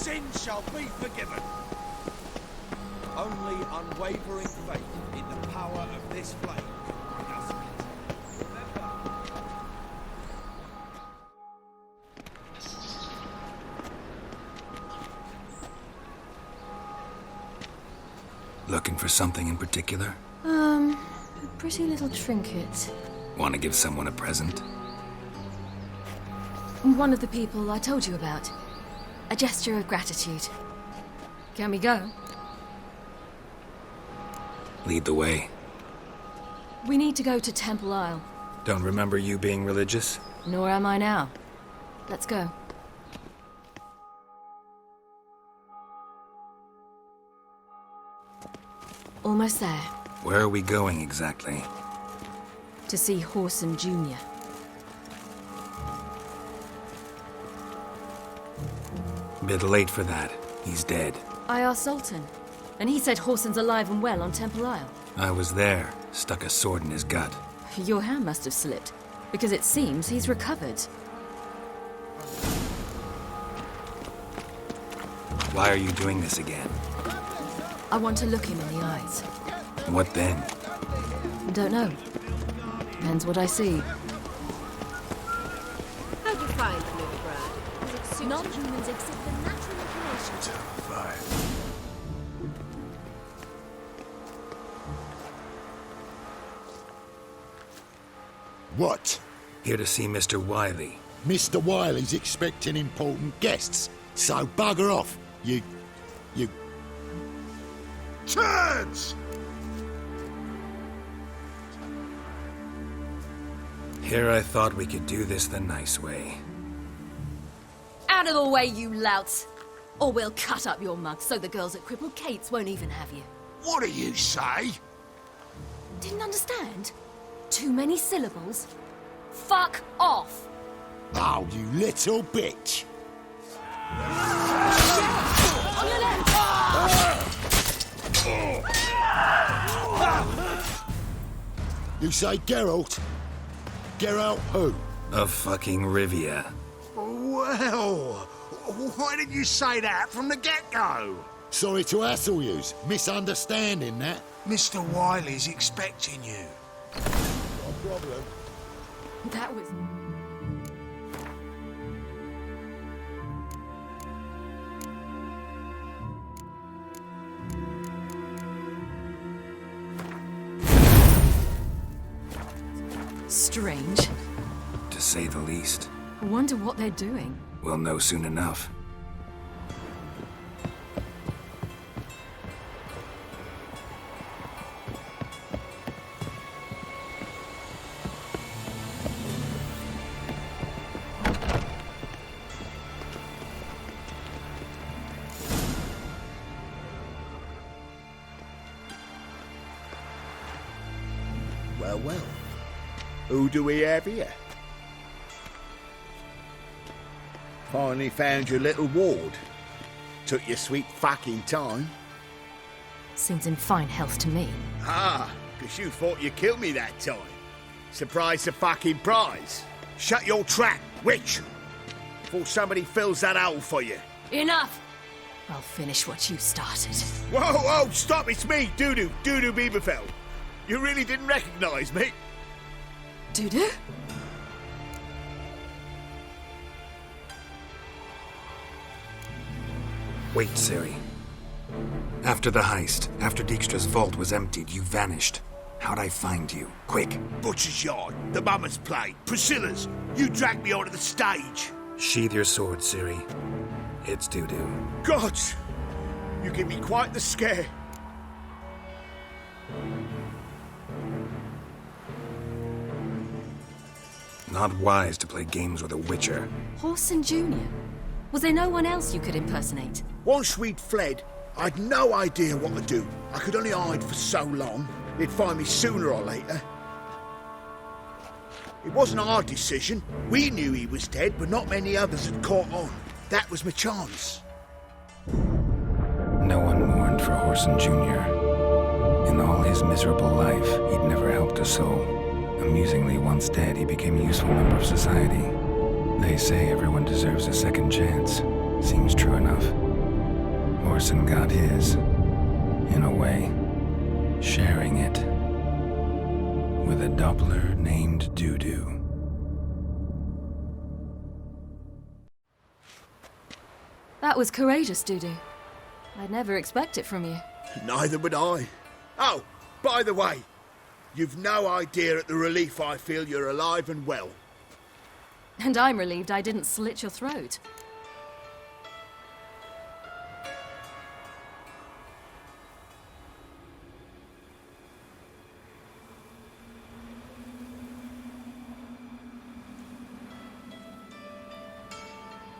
sin shall be forgiven. Only unwavering faith in the power of this flame can bring us victory. Remember. Looking for something in particular? A pretty little trinket. Want to give someone a present? One of the people I told you about. A gesture of gratitude. Can we go? Lead the way. We need to go to Temple Isle. Don't remember you being religious? Nor am I now. Let's go. Almost there. Where are we going exactly? To see Whoreson Jr. Bit late for that. He's dead. I asked Sultan, and he said Whoreson's alive and well on Temple Isle. I was there. Stuck a sword in his gut. Your hand must have slipped, because it seems he's recovered. Why are you doing this again? I want to look him in the eyes. What then? Don't know. Depends what I see. How'd you find the movie, Brad? Non-humans accept the natural inclination. What? Here to see Mr. Wiley. Mr. Wiley's expecting important guests, so bugger off, you turds! Here I thought we could do this the nice way. Out of the way, you louts! Or we'll cut up your mug so the girls at Crippled Kate's won't even have you. What do you say? Didn't understand? Too many syllables? Fuck off! Oh, you little bitch! On your left! You say Geralt? Geralt who? Of fucking Rivia. Well, why did you say that from the get-go? Sorry to hassle yous. Misunderstanding that. Mr. Wiley's expecting you. No problem. That was... strange. To say the least. I wonder what they're doing. We'll know soon enough. Well, well. Who do we have here? Finally found your little ward. Took your sweet fucking time. Seems in fine health to me. Ah, because you thought you killed me that time. Surprise the fucking prize. Shut your trap, witch! Before somebody fills that hole for you. Enough! I'll finish what you started. Whoa, whoa, stop, it's me, Dudu Bieberfeld. You really didn't recognise me? Dudu? Wait, Ciri. After the heist, after Dijkstra's vault was emptied, you vanished. How'd I find you? Quick. Butcher's Yard, the Mama's Plate, Priscilla's. You dragged me onto the stage. Sheathe your sword, Ciri. It's Dudu. God, you give me quite the scare. Not wise to play games with a witcher. Whoreson Jr.? Was there no one else you could impersonate? Once we'd fled, I'd no idea what to do. I could only hide for so long. They'd find me sooner or later. It wasn't our decision. We knew he was dead, but not many others had caught on. That was my chance. No one mourned for Whoreson Jr. In all his miserable life, he'd never helped a soul. Amusingly, once dead, he became a useful member of society. They say everyone deserves a second chance. Seems true enough. Whoreson got his, in a way, sharing it with a Doppler named Dudu. That was courageous, Dudu. I'd never expect it from you. Neither would I. Oh, by the way, you've no idea at the relief I feel you're alive and well. And I'm relieved I didn't slit your throat.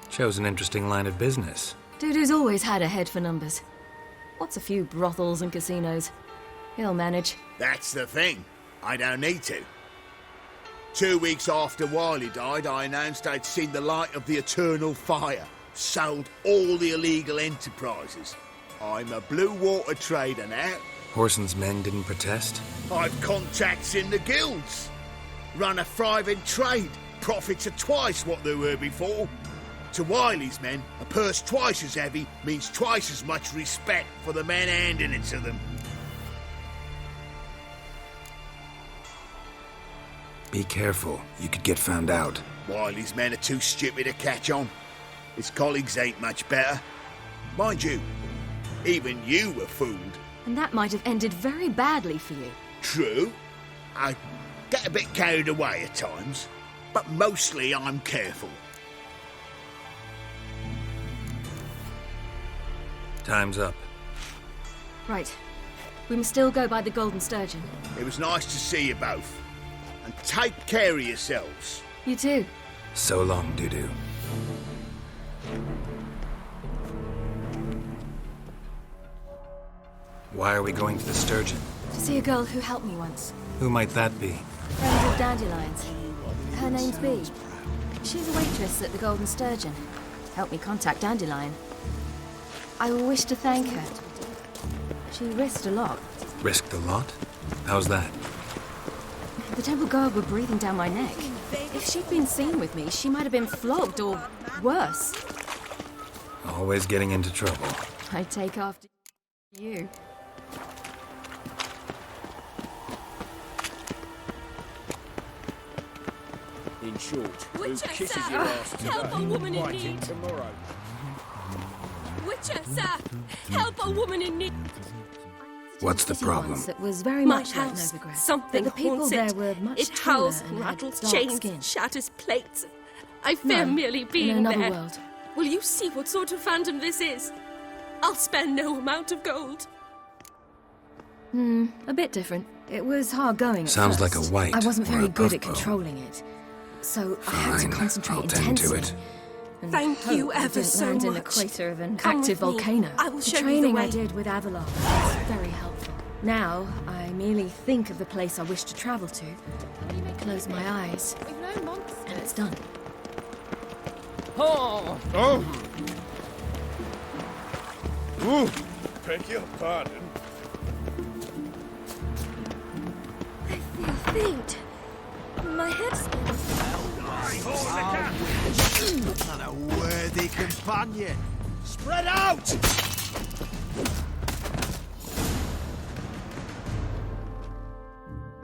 Shows an interesting line of business. Dudu's always had a head for numbers. What's a few brothels and casinos? He'll manage. That's the thing. I don't need to. 2 weeks after Wiley died, I announced I'd seen the light of the eternal fire. Sold all the illegal enterprises. I'm a blue water trader now. Whoreson's men didn't protest? I've contacts in the guilds. Run a thriving trade. Profits are twice what they were before. To Wiley's men, a purse twice as heavy means twice as much respect for the men handing it to them. Be careful, you could get found out. Wiley's men are too stupid to catch on. His colleagues ain't much better. Mind you, even you were fooled. And that might have ended very badly for you. True. I get a bit carried away at times, but mostly I'm careful. Time's up. Right. We must still go by the Golden Sturgeon. It was nice to see you both. And take care of yourselves. You too. So long, Dudu. Why are we going to the Sturgeon? To see a girl who helped me once. Who might that be? Friends of Dandelion's. Her name's Bee. She's a waitress at the Golden Sturgeon. Helped me contact Dandelion. I wish to thank her. She risked a lot. Risked a lot? How's that? The Temple Guard were breathing down my neck. If she'd been seen with me, she might have been flogged or worse. Always getting into trouble. I take after you. In short, who Witcher, kisses sir! your ass Help a today, woman in fighting need. tomorrow. Witcher, sir! Help a woman in need. What's the problem? It was very My much like house, Novigrad. something But the people haunts there it. were much It taller howls, and had rattles dark chains, skin. shatters plates. I fear merely being in another there. world. Will you see what sort of phantom this is? I'll spend no amount of gold. A bit different. It was hard going at Sounds like first. a white I wasn't or very a good at puffball. controlling it. So I had to Fine, concentrate I'll tend to intensely. it. And Thank hope you I ever didn't so land in the much. crater of an Come active with me. volcano. I will the show you the training I way. did with Avalon was very helpful. Now, I merely think of the place I wish to travel to, close my eyes, and it's done. Beg your pardon. Faint. My head's... And a worthy companion. Spread out!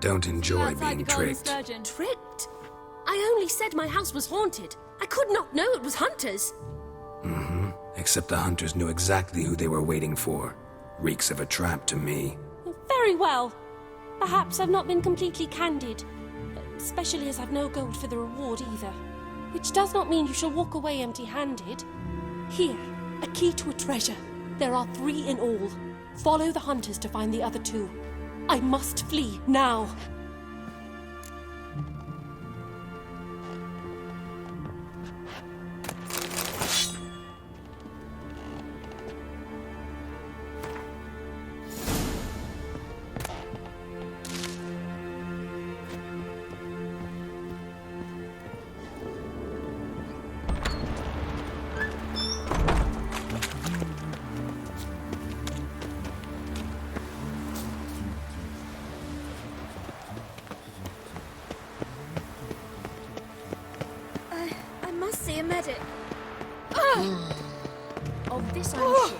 Don't enjoy Outside being the Golden tricked. Sturgeon. Tricked? I only said my house was haunted. I could not know it was hunters. Except the hunters knew exactly who they were waiting for. Reeks of a trap to me. Very well. Perhaps I've not been completely candid. Especially as I've no gold for the reward either. Which does not mean you shall walk away empty-handed. Here, a key to a treasure. There are 3 in all. Follow the hunters to find the other 2. I must flee now. I must see a medic. Of this I'm sure.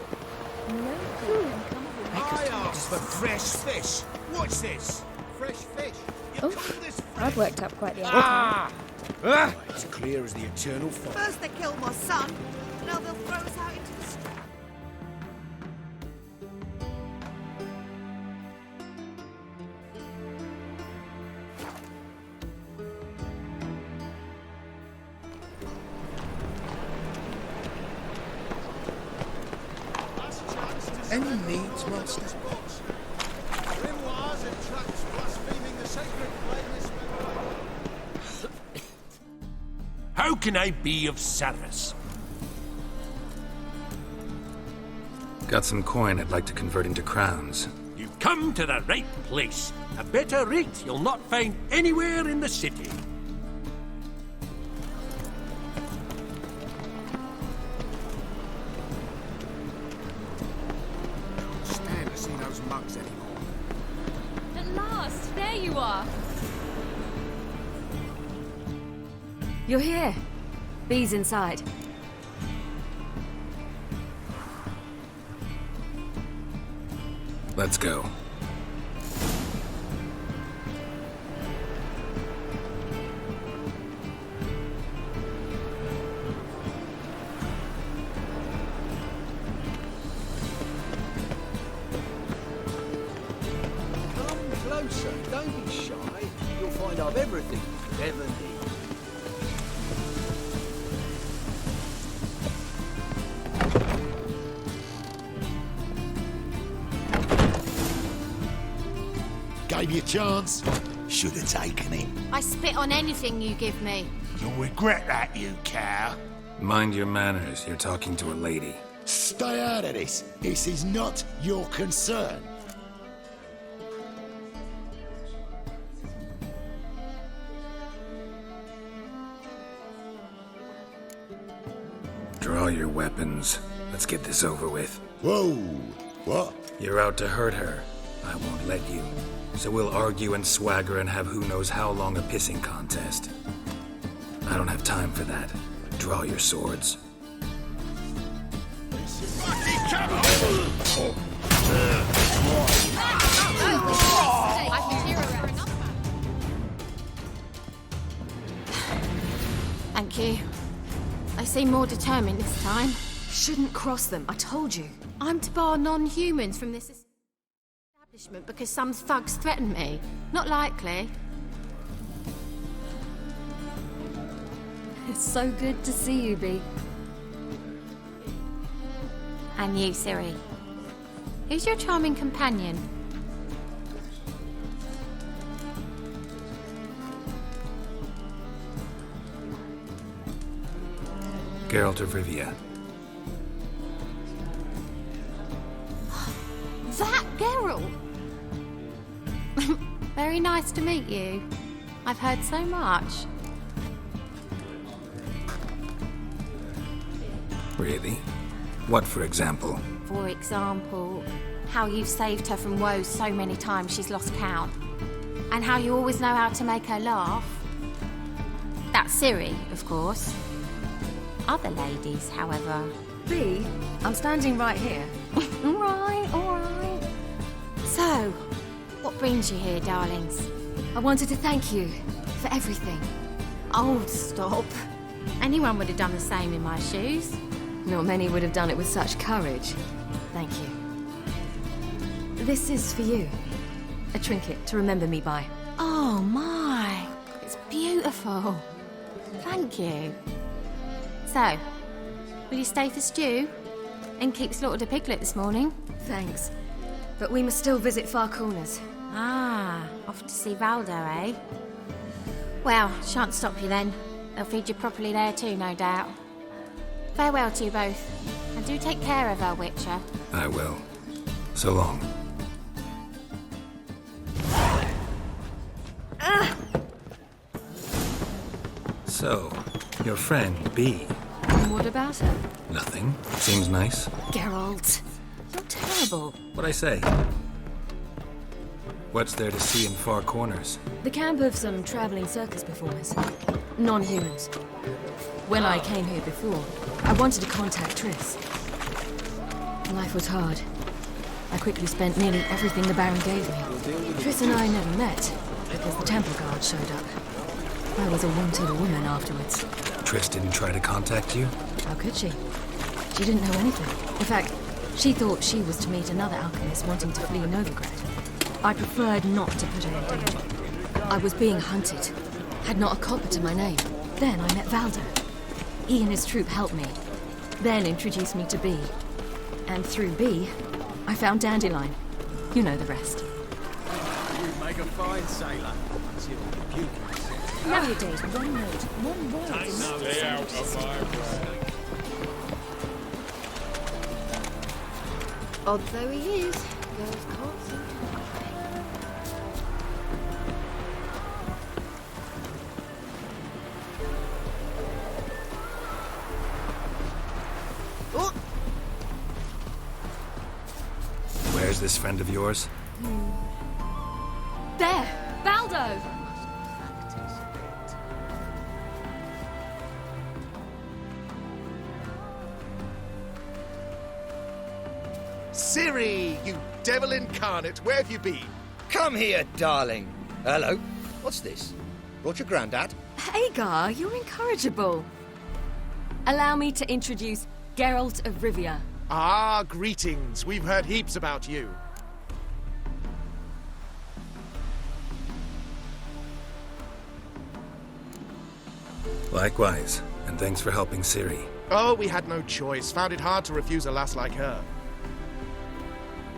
I asked for fresh fish. What's this? Fresh fish. You Oh, call this I've fresh? worked up quite the appetite. It's clear as the eternal fog. First they killed my son, now they'll throw us out into the street. Any needs, master? Grimoires and tracts blaspheming the sacred flame. How can I be of service? Got some coin I'd like to convert into crowns. You've come to the right place. A better rate you'll not find anywhere in the city. Stand to see those mugs anymore. At last, there you are. You're here. Bee's inside. Let's go. Come closer. Don't be shy. You'll find I've everything you ever need. Gave you a chance. Should have taken him. I spit on anything you give me. You'll regret that, you cow. Mind your manners, you're talking to a lady. Stay out of this. This is not your concern. Draw your weapons. Let's get this over with. Whoa. What? You're out to hurt her. I won't let you. So we'll argue and swagger and have who knows how long a pissing contest. I don't have time for that. Draw your swords. Thank you. They seem more determined this time. Shouldn't cross them, I told you. I'm to bar non-humans from this establishment because some thugs threaten me. Not likely. It's so good to see you, Bee. And you, Ciri. Who's your charming companion? Geralt of Rivia. That Geralt! Very nice to meet you. I've heard so much. Really? What, for example? For example, how you've saved her from woes so many times she's lost count. And how you always know how to make her laugh. That's Ciri, of course. Other ladies, however. Bee, I'm standing right here. All right. So, what brings you here, darlings? I wanted to thank you for everything. Oh, stop. Anyone would have done the same in my shoes. Not many would have done it with such courage. Thank you. This is for you. A trinket to remember me by. Oh, my. It's beautiful. Thank you. So, will you stay for stew? And keep slaughtered a piglet this morning? Thanks. But we must still visit Far Corners. Ah, off to see Valdo, eh? Well, shan't stop you then. They'll feed you properly there too, no doubt. Farewell to you both. And do take care of her, Witcher. I will. So long. So, your friend, Bee. What about her? Nothing. Seems nice. Geralt, you're terrible. What'd I say? What's there to see in Far Corners? The camp of some traveling circus performers. Non-humans. When I came here before, I wanted to contact Triss. Life was hard. I quickly spent nearly everything the Baron gave me. Triss and I never met, because the Temple Guard showed up. I was a wanted woman afterwards. Triss didn't try to contact you? How could she? She didn't know anything. In fact, she thought she was to meet another alchemist wanting to flee Novigrad. I preferred not to put her in danger. I was being hunted. Had not a copper to my name. Then I met Valdo. He and his troop helped me. Then introduced me to Bee. And through Bee, I found Dandelion. You know the rest. You make a fine sailor. Now you did. One note, one word. Stay out of my way. Odd though he is, girls can't seem to like him. Where's this friend of yours? There! Valdo! Ciri, you devil incarnate, where have you been? Come here, darling. Hello. What's this? Brought your granddad? Hagar, you're incorrigible. Allow me to introduce Geralt of Rivia. Ah, greetings. We've heard heaps about you. Likewise, and thanks for helping Ciri. Oh, we had no choice. Found it hard to refuse a lass like her.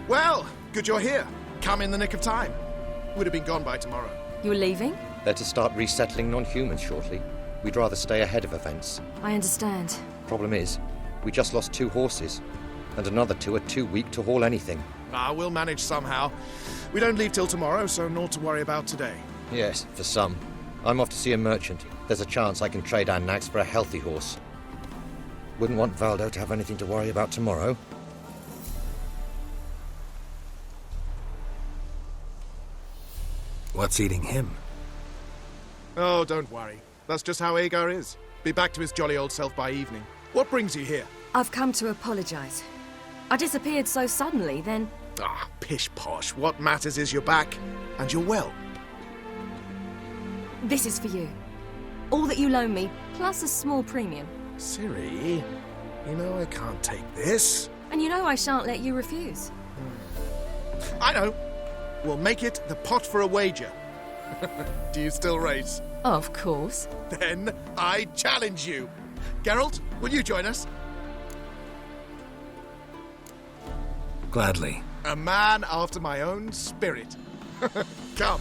Well, good you're here. Come in the nick of time. Would have been gone by tomorrow. You're leaving? They're to start resettling non-humans shortly. We'd rather stay ahead of events. I understand. Problem is, we just lost 2 horses, and another 2 are too weak to haul anything. Ah, we'll manage somehow. We don't leave till tomorrow, so naught to worry about today. Yes, for some. I'm off to see a merchant. There's a chance I can trade our nags for a healthy horse. Wouldn't want Valdo to have anything to worry about tomorrow. What's eating him? Oh, don't worry. That's just how Agar is. Be back to his jolly old self by evening. What brings you here? I've come to apologize. I disappeared so suddenly, then... Ah, pish posh. What matters is you're back, and you're well. This is for you. All that you loan me, plus a small premium. Ciri, you know I can't take this. And you know I shan't let you refuse. I know. We'll make it the pot for a wager. Do you still race? Of course. Then I challenge you. Geralt, will you join us? Gladly. A man after my own spirit. Come.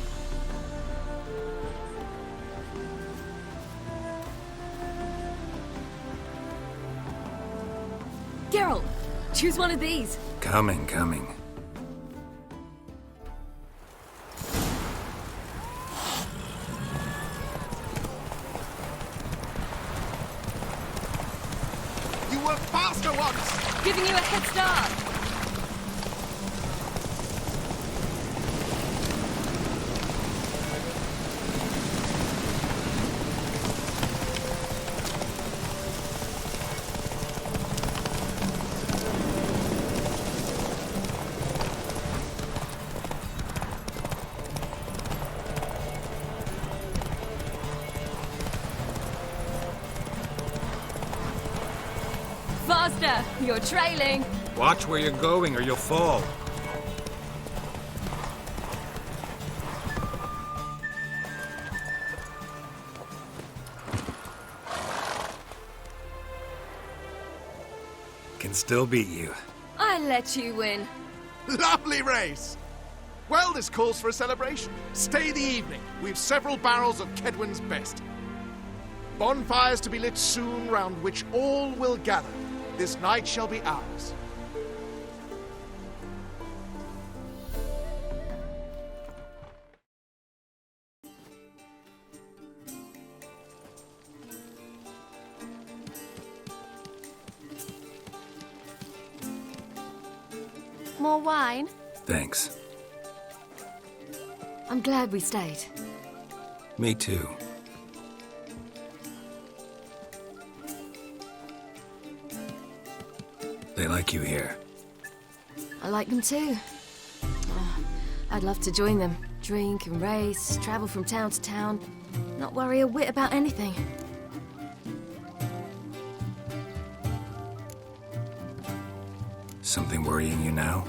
Geralt, choose one of these. Coming. You were faster once! Giving you a head start. Faster! You're trailing! Watch where you're going or you'll fall. Can still beat you. I let you win. Lovely race! Well, this calls for a celebration. Stay the evening. We've several barrels of Kedwen's best. Bonfires to be lit soon, round which all will gather. This night shall be ours. More wine? Thanks. I'm glad we stayed. Me too. They like you here. I like them too. Oh, I'd love to join them. Drink and race, travel from town to town. Not worry a whit about anything. Something worrying you now?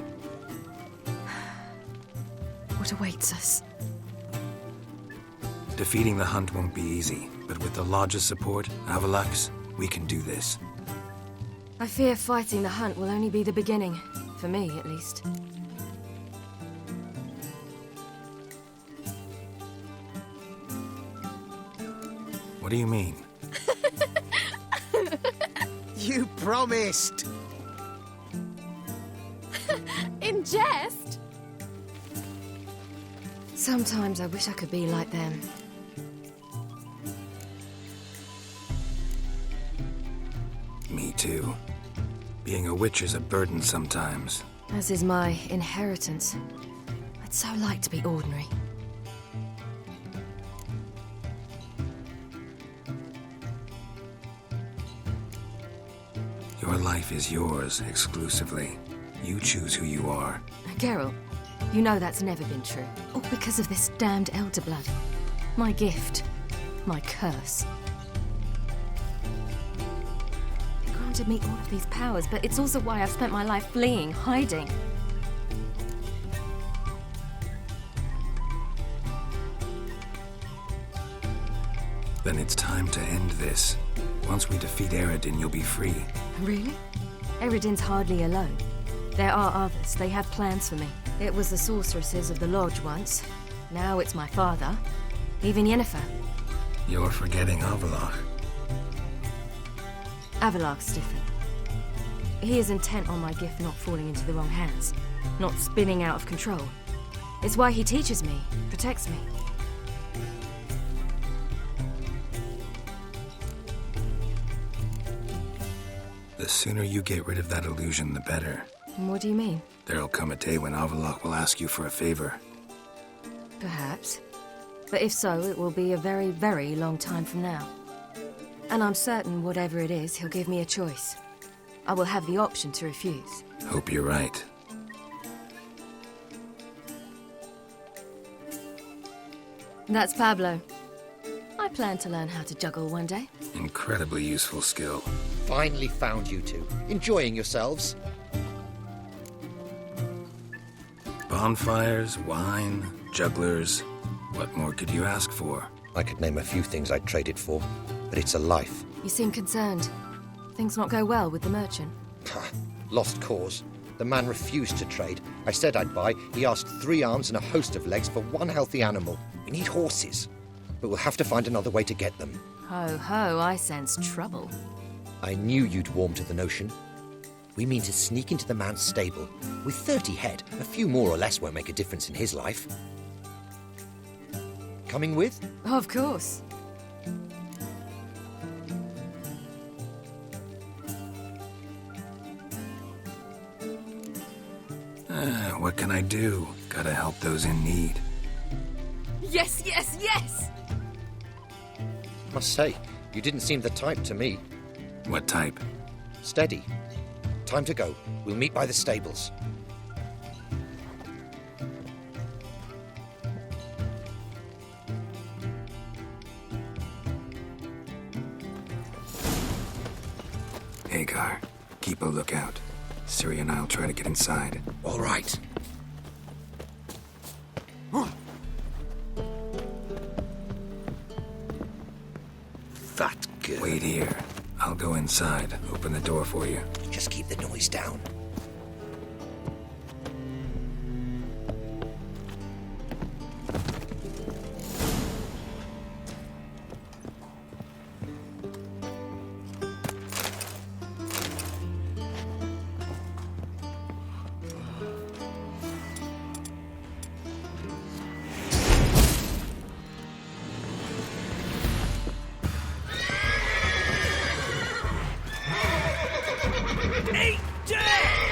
What awaits us? Defeating the Hunt won't be easy, but with the Lodge's support, Avalax, we can do this. I fear fighting the Hunt will only be the beginning. For me, at least. What do you mean? You promised! In jest? Sometimes I wish I could be like them. Me too. Being a witch is a burden sometimes. As is my inheritance. I'd so like to be ordinary. Your life is yours exclusively. You choose who you are. Geralt, you know that's never been true. All because of this damned Elder Blood. My gift. My curse. It granted me all of these powers, but it's also why I've spent my life fleeing, hiding. Then it's time to end this. Once we defeat Eredin, you'll be free. Really? Eredin's hardly alone. There are others. They have plans for me. It was the sorceresses of the Lodge once. Now it's my father. Even Yennefer. You're forgetting Avallac'h. Avallac'h's different. He is intent on my gift not falling into the wrong hands. Not spinning out of control. It's why he teaches me, protects me. The sooner you get rid of that illusion, the better. What do you mean? There'll come a day when Avallac'h will ask you for a favor. Perhaps. But if so, it will be a very, very long time from now. And I'm certain whatever it is, he'll give me a choice. I will have the option to refuse. Hope you're right. That's Pablo. I plan to learn how to juggle one day. Incredibly useful skill. Finally found you two. Enjoying yourselves? Bonfires, wine, jugglers. What more could you ask for? I could name a few things I'd trade it for, but it's a life. You seem concerned. Things not go well with the merchant. Lost cause. The man refused to trade. I said I'd buy. He asked 3 arms and a host of legs for 1 healthy animal. We need horses, but we'll have to find another way to get them. Ho ho, I sense trouble. I knew you'd warm to the notion. We mean to sneak into the man's stable. With 30 head, a few more or less won't make a difference in his life. Coming with? Of course. What can I do? Gotta help those in need. Yes, yes, yes! Must say, you didn't seem the type to me. What type? Steady. Time to go. We'll meet by the stables. Hagar, keep a lookout. Ciri and I'll try to get inside. All right. That good. Wait here. I'll go inside. Open the door for you. Just keep the noise down. Eat dead!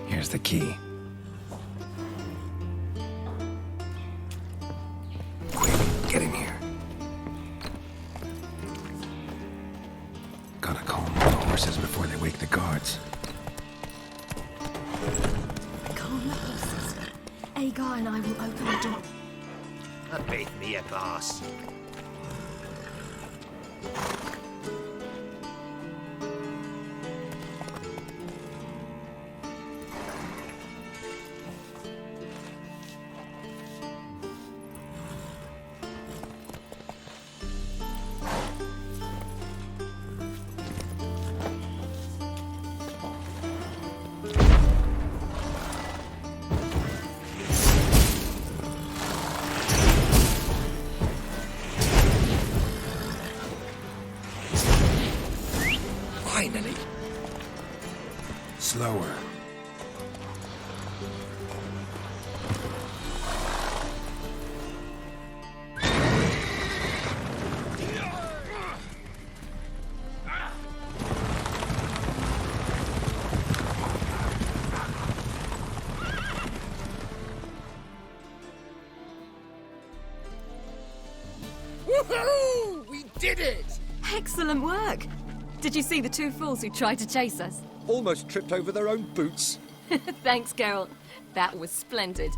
Here's the key. Quick, get in here. Gotta calm the horses before they wake the guards. Calm the horses. Agar and I will open the door. Beat me a boss. Finally. Slower. Woohoo! We did it! Excellent work! Did you see the two fools who tried to chase us? Almost tripped over their own boots. Thanks, Geralt. That was splendid.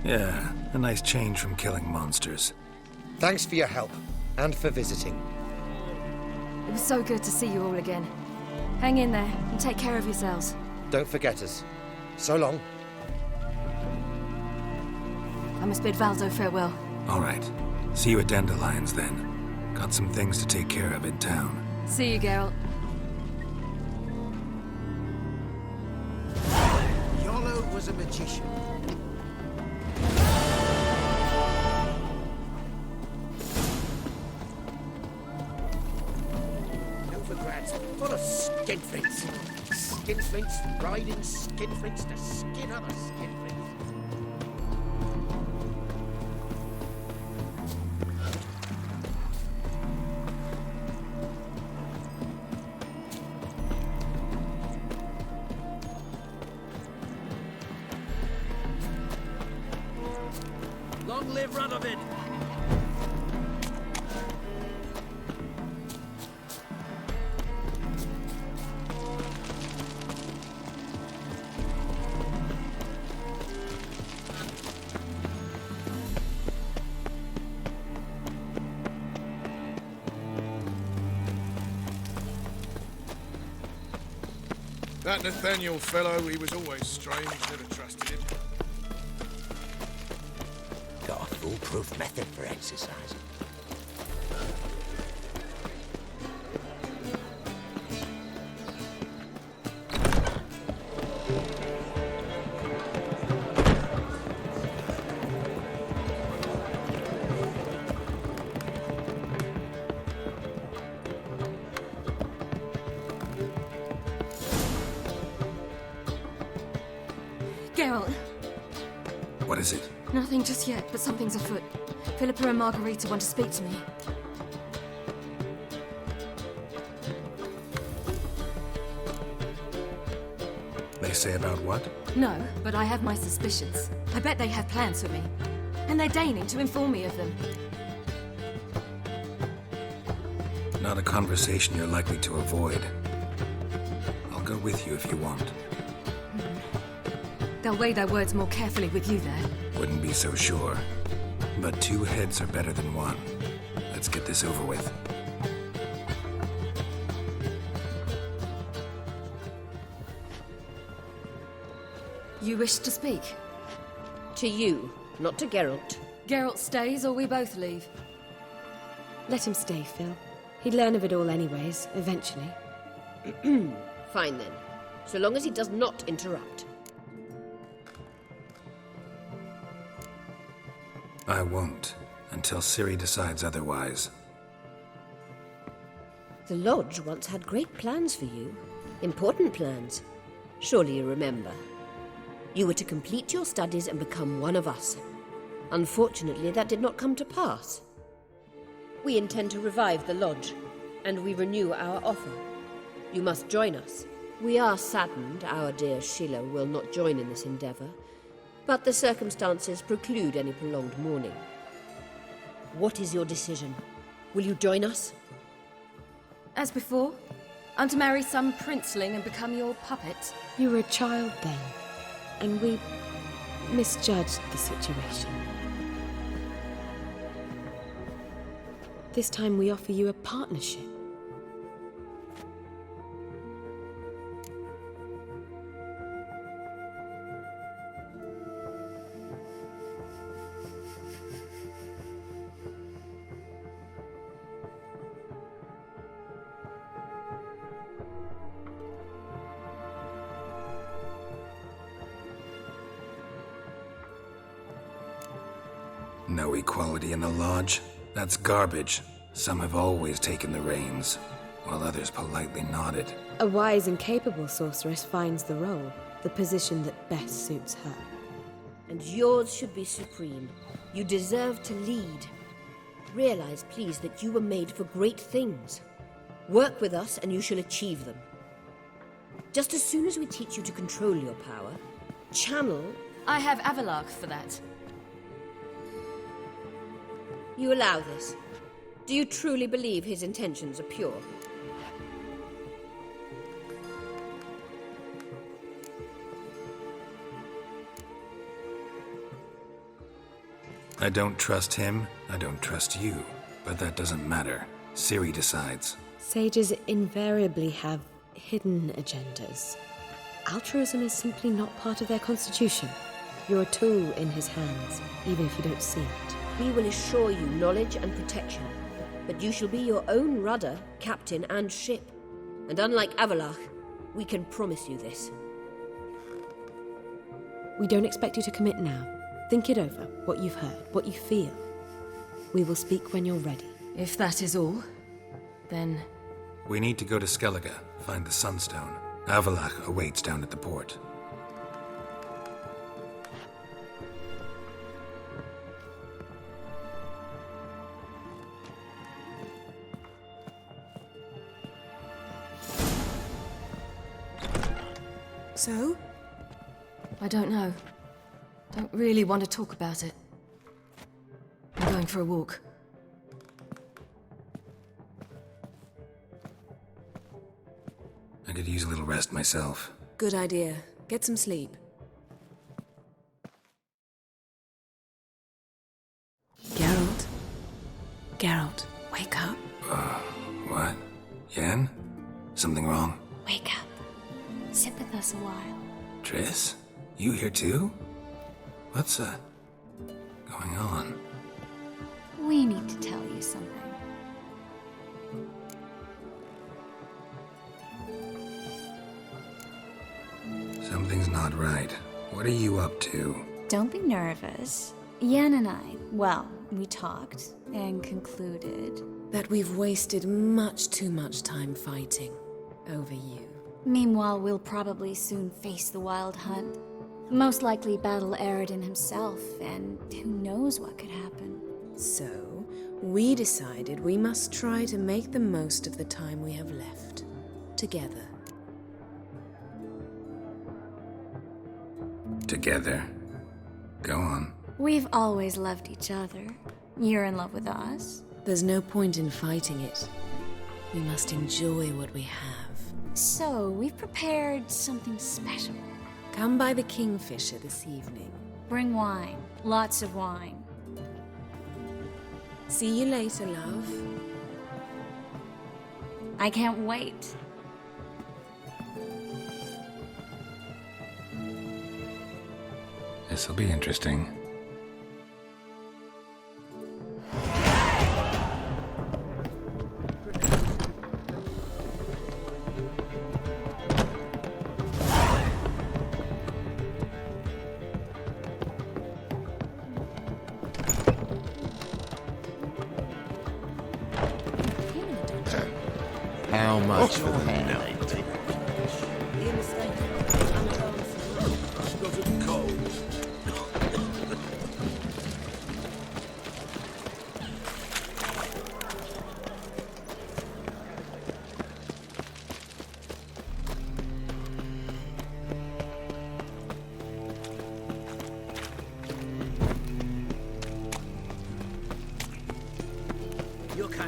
Yeah, a nice change from killing monsters. Thanks for your help, and for visiting. It was so good to see you all again. Hang in there and take care of yourselves. Don't forget us. So long. I must bid Valdo farewell. All right. See you at Dandelions, then. Got some things to take care of in town. See you, Geralt. Yolo was a magician. Novigrad's full of skinflints. Skinflints riding skinflints to skin other skinflints. Long live Radovid! That Nathaniel fellow, he was always strange. Never trusted him. Got a foolproof method for exercising. Geralt, What is it? nothing just yet, but something's afoot. Philippa and Margarita want to speak to me. They say about what? No, but I have my suspicions. I bet they have plans for me. And they're deigning to inform me of them. Not a conversation you're likely to avoid. I'll go with you if you want. They'll weigh their words more carefully with you there. Wouldn't be so sure. But two heads are better than one. Let's get this over with. You wish to speak? To you, not to Geralt. Geralt stays or we both leave? Let him stay, Phil. He'd learn of it all anyways, eventually. Fine then. So long as he does not interrupt. I won't, until Ciri decides otherwise. The Lodge once had great plans for you. Important plans. Surely you remember. You were to complete your studies and become one of us. Unfortunately, that did not come to pass. We intend to revive the lodge, and we renew our offer. You must join us. We are saddened our dear Sheila will not join in this endeavor, but the circumstances preclude any prolonged mourning. What is your decision? Will you join us? As before, I'm to marry some princeling and become your puppet. You were a child then, and we misjudged the situation. This time we offer you a partnership. No equality in the lodge? That's garbage. Some have always taken the reins, while others politely nodded. A wise and capable sorceress finds the role, the position that best suits her. And yours should be supreme. You deserve to lead. Realize, please, that you were made for great things. Work with us and you shall achieve them. Just as soon as we teach you to control your power, channel... I have Avalark for that. You allow this? Do you truly believe his intentions are pure? I don't trust him, I don't trust you. But that doesn't matter. Ciri decides. Sages invariably have hidden agendas. Altruism is simply not part of their constitution. You're a tool in his hands, even if you don't see it. We will assure you knowledge and protection, but you shall be your own rudder, captain, and ship. And unlike Avalark, we can promise you this. We don't expect you to commit now. Think it over, what you've heard, what you feel. We will speak when you're ready. If that is all, then... We need to go to Skellige, find the Sunstone. Avalark awaits down at the port. So? I don't know. Don't really want to talk about it. I'm going for a walk. I could use a little rest myself. Good idea. Get some sleep. Geralt? Geralt, wake up. What? Yen? Something wrong? Wake up. Sit with us a while. Triss? You here too? What's, going on? We need to tell you something. Something's not right. What are you up to? Don't be nervous. Yen and I, well, we talked and concluded that we've wasted much too much time fighting over you. Meanwhile, we'll probably soon face the Wild Hunt. Most likely battle Aradin himself, and who knows what could happen. So, we decided we must try to make the most of the time we have left. Together. Together? Go on. We've always loved each other. You're in love with us. There's no point in fighting it. We must enjoy what we have. So, we've prepared something special. Come by the Kingfisher this evening. Bring wine. Lots of wine. See you later, love. I can't wait. This'll be interesting. How much for the hand?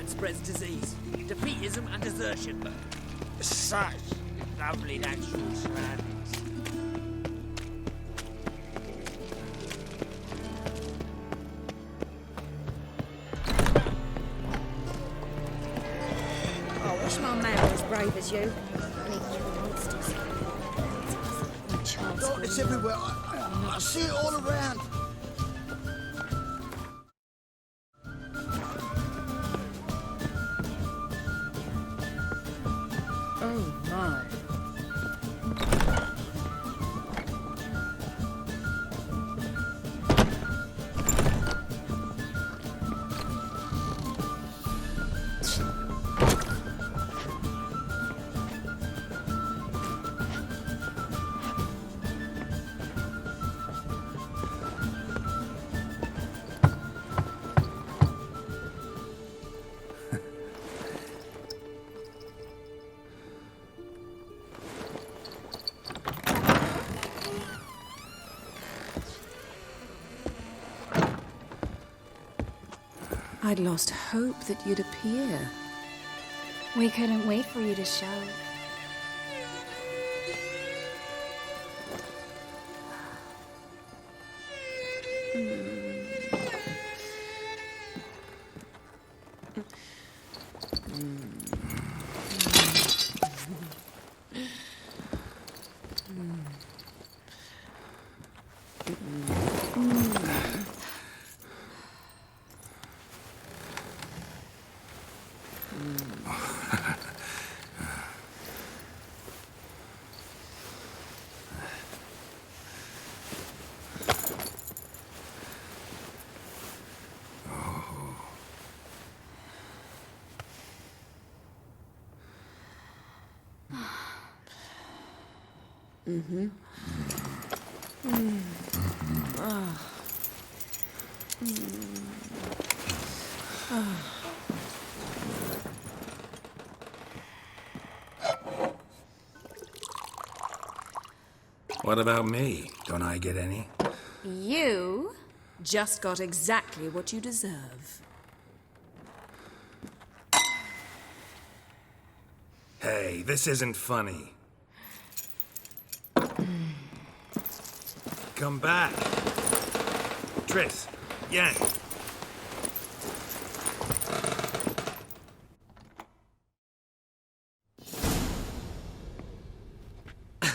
that spreads disease, defeatism and desertion. Such lovely natural surroundings. I wish my man were as brave as you. And he'd kill monsters. God, it's everywhere. I see it all around. Oh my. I'd lost hope that you'd appear. We couldn't wait for you to show. Mm-hmm. What about me? Don't I get any? You just got exactly what you deserve. Hey, this isn't funny. Come back. Triss, Yen.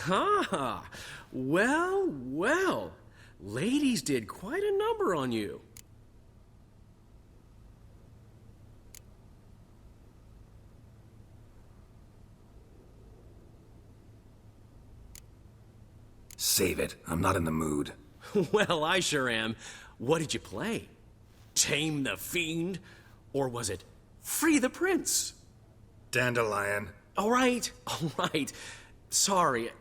Ah, well, well. Ladies did quite a number on you. Save it. I'm not in the mood. Well, I sure am. What did you play? Tame the Fiend? Or was it Free the Prince? Dandelion. All right. Sorry.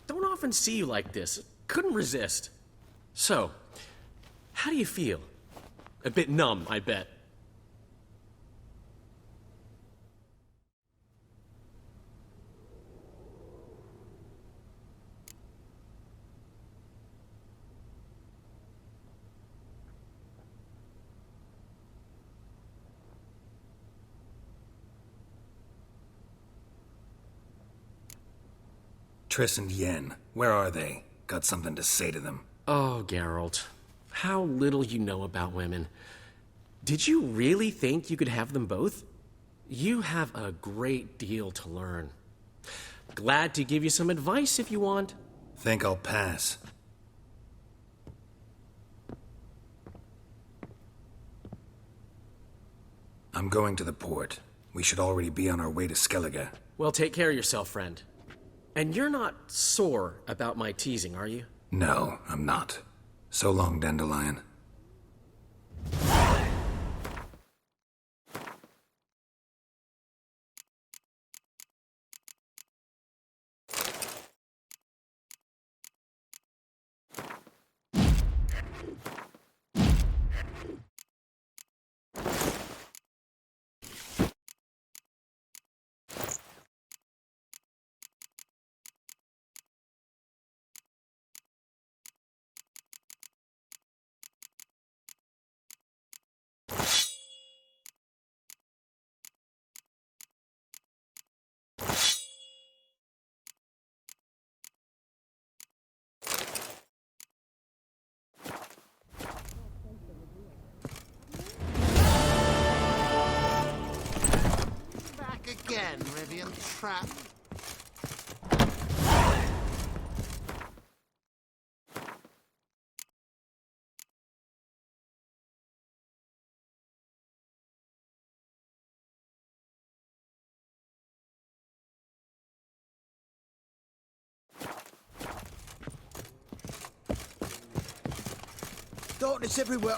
Don't often see you like this. Couldn't resist. So, how do you feel? A bit numb, I bet. Triss and Yen, where are they? Got something to say to them. Oh, Geralt. How little you know about women. Did you really think you could have them both? You have a great deal to learn. Glad to give you some advice if you want. Think I'll pass. I'm going to the port. We should already be on our way to Skellige. Well, take care of yourself, friend. And you're not sore about my teasing, are you? No, I'm not. So long, Dandelion. again, Rivian. Trap. Darkness everywhere.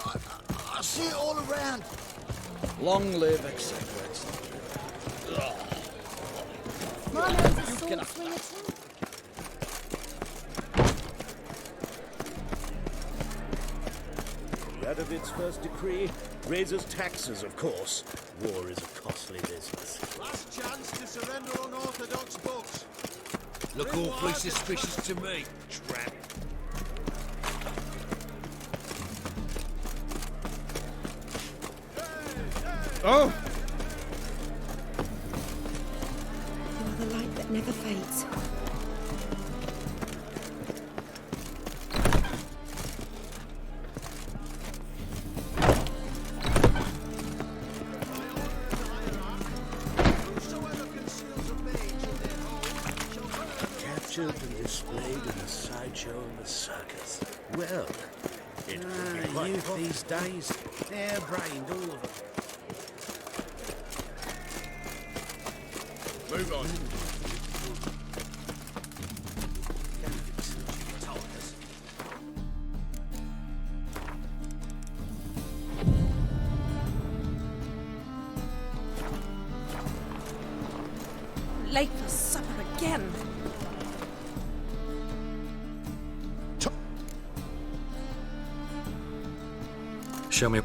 I see it all around. Long live etc. My name's a sword swinger too. Radovic's first decree raises taxes, of course. War is a costly business. Last chance to surrender unorthodox books. Look awfully suspicious to me, tramp. Oh! You are the light that never fades. Captured and displayed in a sideshow in the circus. Well, it could be quite Youth these days, hair-brained, all of them. Move on. Late for supper again. Show me.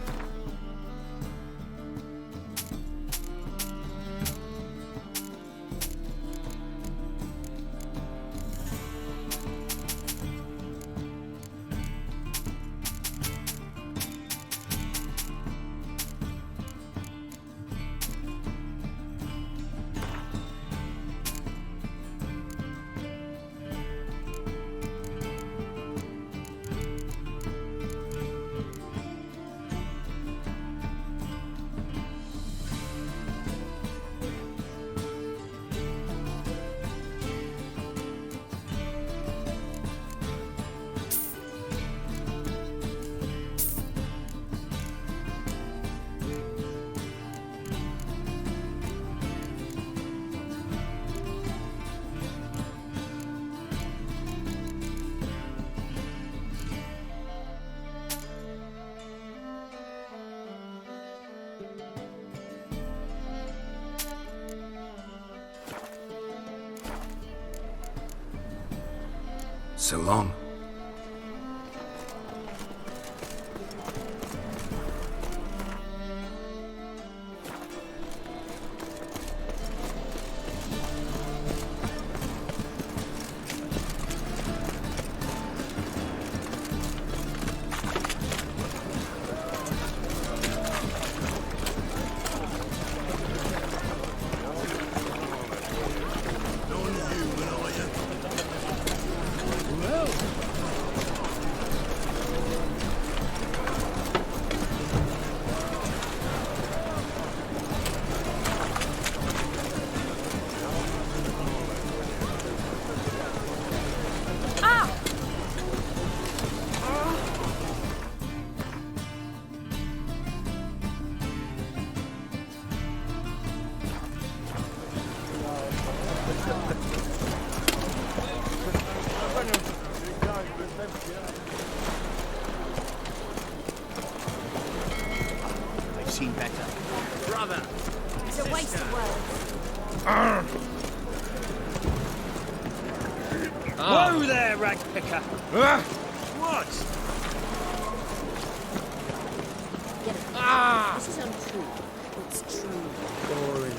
So long. They've seen better. Brother! It's a waste of words. Whoa there, ragpicker! What? This is untrue. It's true.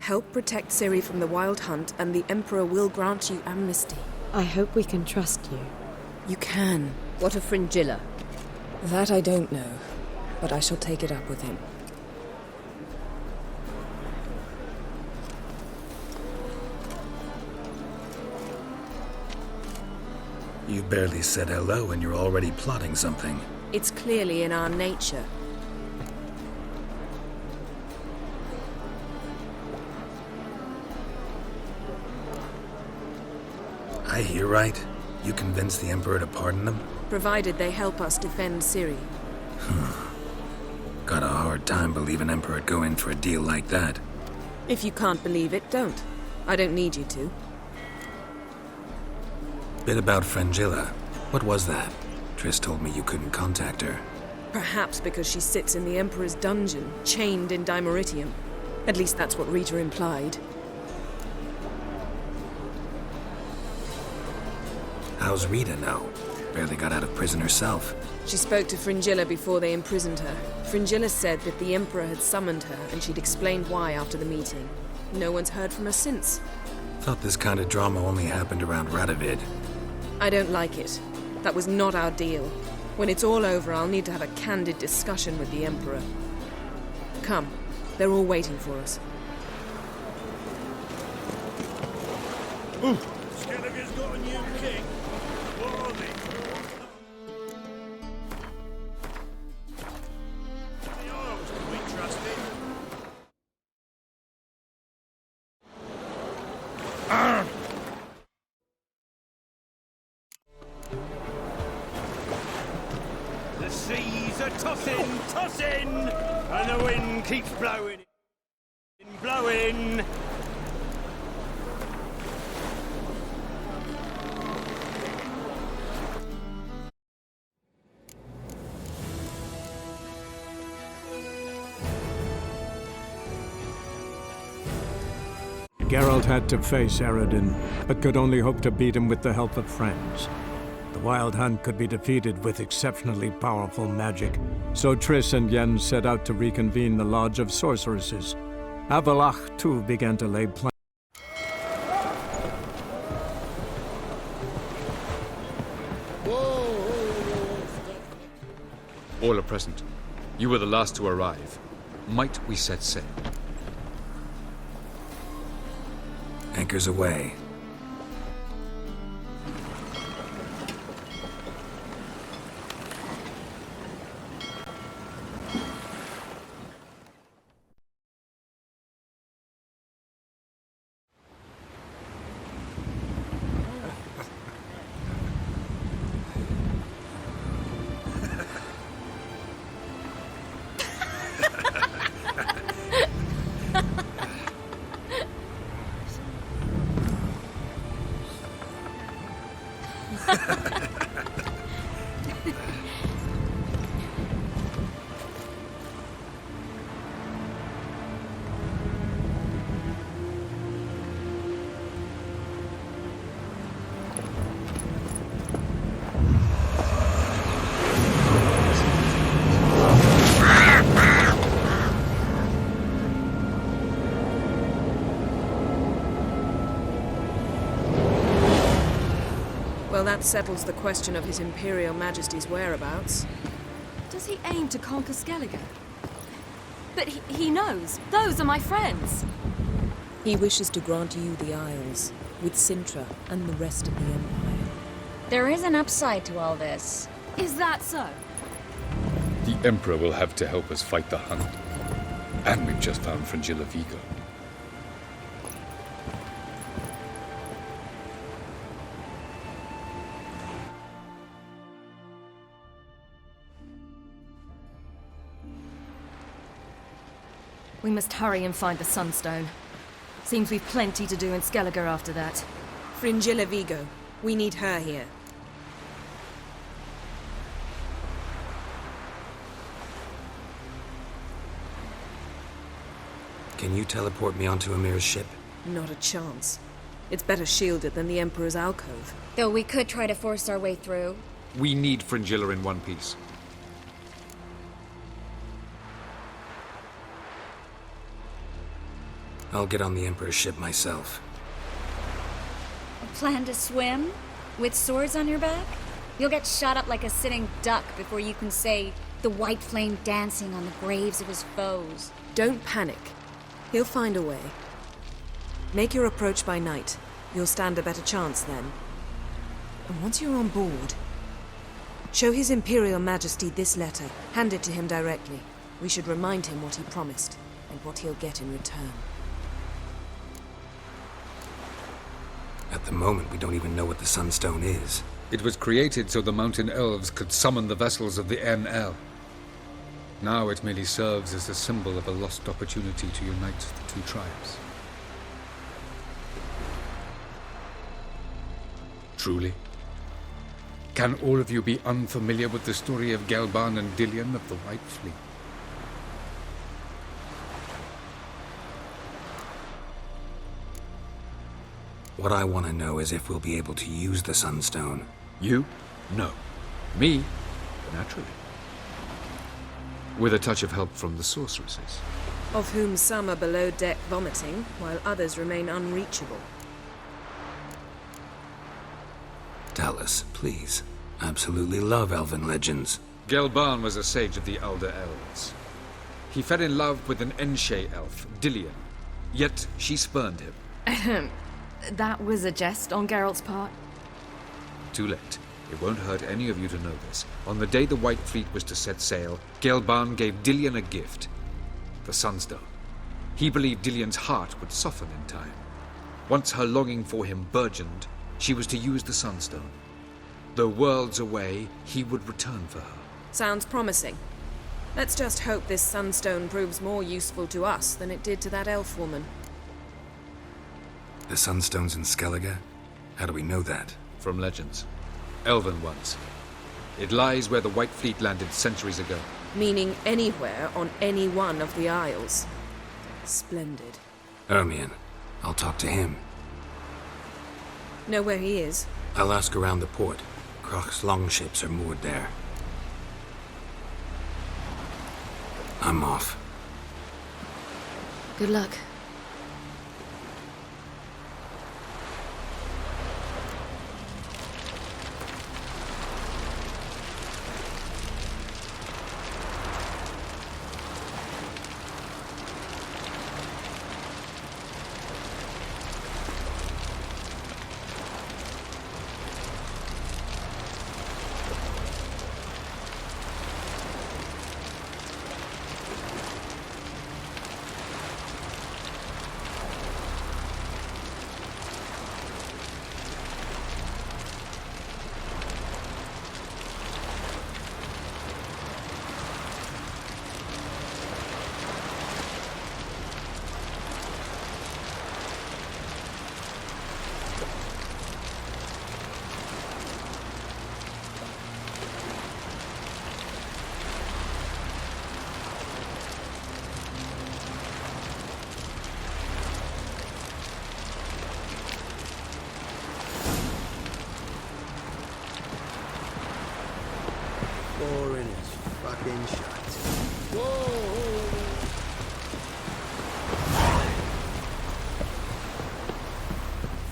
Help protect Ciri from the Wild Hunt, and the Emperor will grant you amnesty. I hope we can trust you. You can. What of Fringilla? That I don't know, but I shall take it up with him. You barely said hello and you're already plotting something. It's clearly in our nature. I hear right? You convinced the Emperor to pardon them? Provided they help us defend Ciri. Got a hard time believing Emperor'd go in for a deal like that. If you can't believe it, don't. I don't need you to. Bit about Fringilla. What was that? Triss told me you couldn't contact her. Perhaps because she sits in the Emperor's dungeon, chained in Dimeritium. At least that's what Rita implied. How's Rita know? Barely got out of prison herself. She spoke to Fringilla before they imprisoned her. Fringilla said that the Emperor had summoned her, and she'd explained why after the meeting. No one's heard from her since. Thought this kind of drama only happened around Radovid. I don't like it. That was not our deal. When it's all over, I'll need to have a candid discussion with the Emperor. Come. They're all waiting for us. Skellige's got a new king. What are they? The Isles, can we trust it? The seas are tossing, tossing, and the wind keeps blowing, blowing. Geralt had to face Eredin, but could only hope to beat him with the help of friends. The Wild Hunt could be defeated with exceptionally powerful magic, so Triss and Yen set out to reconvene the Lodge of Sorceresses. Avallac'h, too, began to lay plans. All are present. You were the last to arrive. Might we set sail? Anchors away. Well, that settles the question of His Imperial Majesty's whereabouts. Does he aim to conquer Skellige? But he knows. Those are my friends. He wishes to grant you the Isles, with Cintra and the rest of the Empire. There is an upside to all this. Is that so? The Emperor will have to help us fight the Hunt. And we've just found Fringilla Vigo. We must hurry and find the Sunstone. Seems we've plenty to do in Skellige after that. Fringilla Vigo. We need her here. Can you teleport me onto Amir's ship? Not a chance. It's better shielded than the Emperor's alcove. Though we could try to force our way through. We need Fringilla in one piece. I'll get on the Emperor's ship myself. Plan to swim? With swords on your back? You'll get shot up like a sitting duck before you can say the white flame dancing on the graves of his foes. Don't panic. He'll find a way. Make your approach by night. You'll stand a better chance then. And once you're on board, show His Imperial Majesty this letter. Hand it to him directly. We should remind him what he promised, and what he'll get in return. At the moment, we don't even know what the Sunstone is. It was created so the mountain elves could summon the vessels of the NL. Now it merely serves as a symbol of a lost opportunity to unite the two tribes. Truly? Can all of you be unfamiliar with the story of Gelban and Dillion of the White Fleet? What I want to know is if we'll be able to use the Sunstone. You? No. Me? Naturally. With a touch of help from the sorceresses. Of whom some are below deck vomiting, while others remain unreachable. Tell us, please. Absolutely love elven legends. Gelban was a sage of the Elder Elves. He fell in love with an Enshe elf, Dillion. Yet she spurned him. That was a jest on Geralt's part. Too late. It won't hurt any of you to know this. On the day the White Fleet was to set sail, Gelban gave Dillion a gift. The Sunstone. He believed Dillion's heart would soften in time. Once her longing for him burgeoned, she was to use the Sunstone. Though worlds away, he would return for her. Sounds promising. Let's just hope this Sunstone proves more useful to us than it did to that elf woman. The Sunstone's in Skellige? How do we know that? From legends. Elven ones. It lies where the White Fleet landed centuries ago. Meaning anywhere on any one of the Isles. Splendid. Ermion. I'll talk to him. Know where he is? I'll ask around the port. Croc's longships are moored there. I'm off. Good luck. Boring as fucking shite.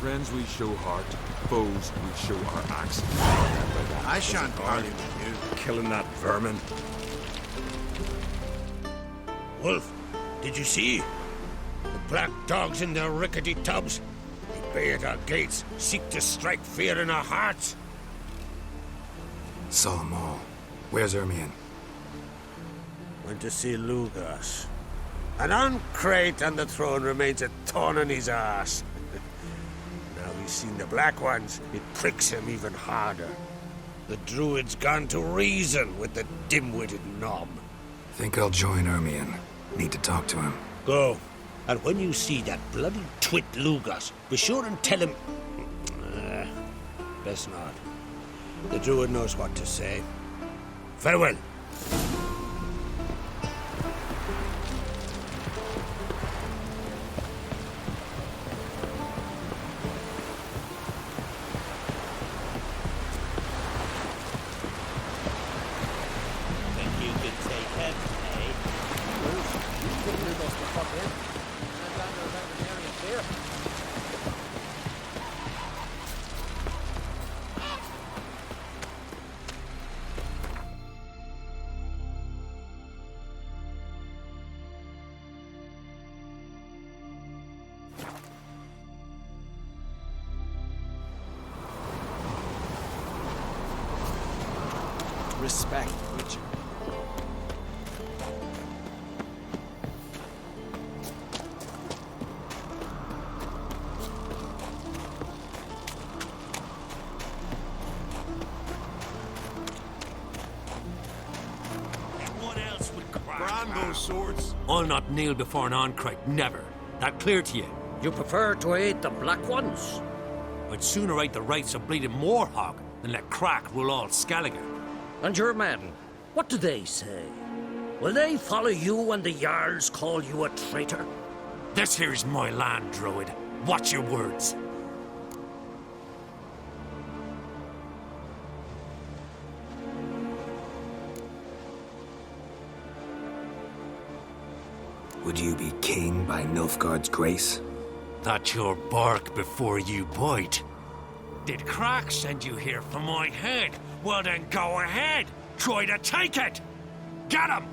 Friends we show heart, foes we show our axe. I shan't parley with you. Killing that vermin. Wolf, did you see? The black dogs in their rickety tubs. They bay at our gates, seek to strike fear in our hearts. Saw 'em all. Where's Ermion? Went to see Lugas. An uncrate on the throne remains a thorn in his arse. Now he's seen the Black Ones, it pricks him even harder. The Druid's gone to reason with the dim-witted knob. Think I'll join Ermion. Need to talk to him. Go. And when you see that bloody twit Lugas, be sure and tell him... best not. The Druid knows what to say. Farewell. Think you could take him, eh? You couldn't move us to fuck in. I'm down to about the area clear. Respect, Witcher. hand those swords. I'll not kneel before an Ancrate, never. That clear to you? You prefer to aid the Black Ones? I'd sooner aid the rights of bleeding Moorhog than let Crack rule all Skellige. And your men, what do they say? Will they follow you when the Jarls call you a traitor? This here's my land, Druid. Watch your words. Would you be king by Nilfgaard's grace? That's your bark before you bite. Did Crack send you here for my head? Well then go ahead. Try to take it. Get him!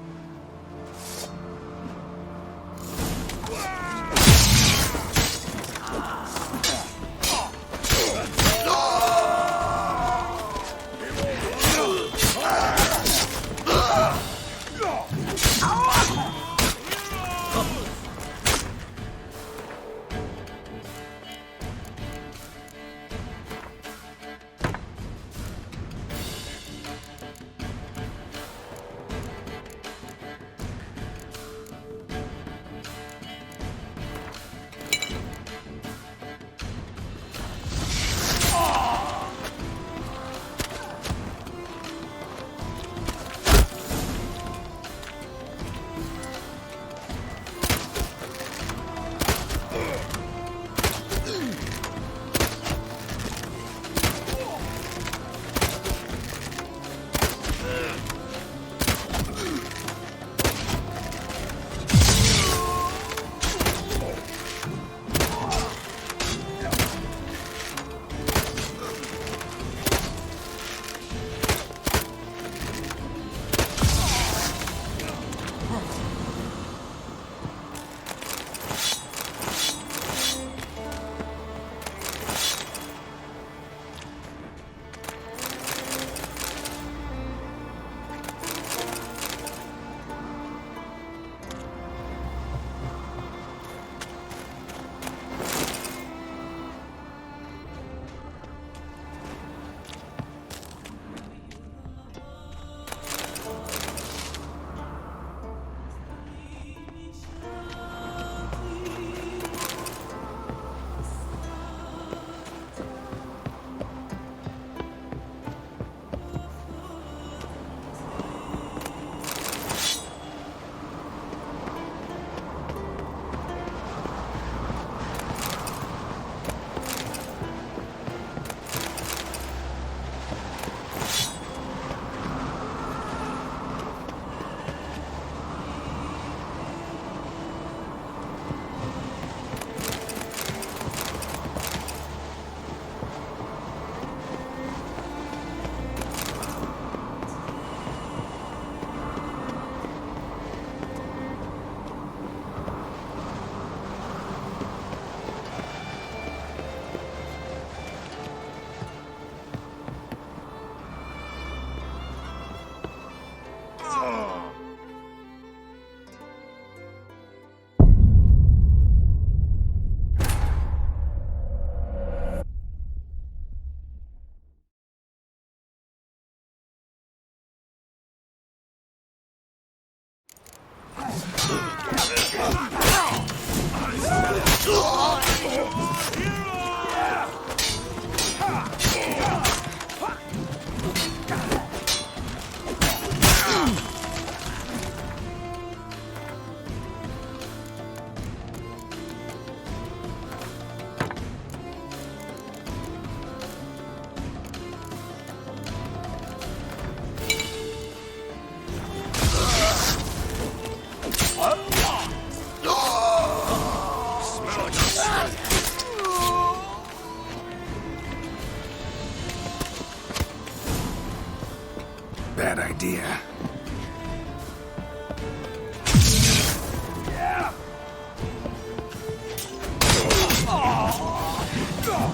Bad idea.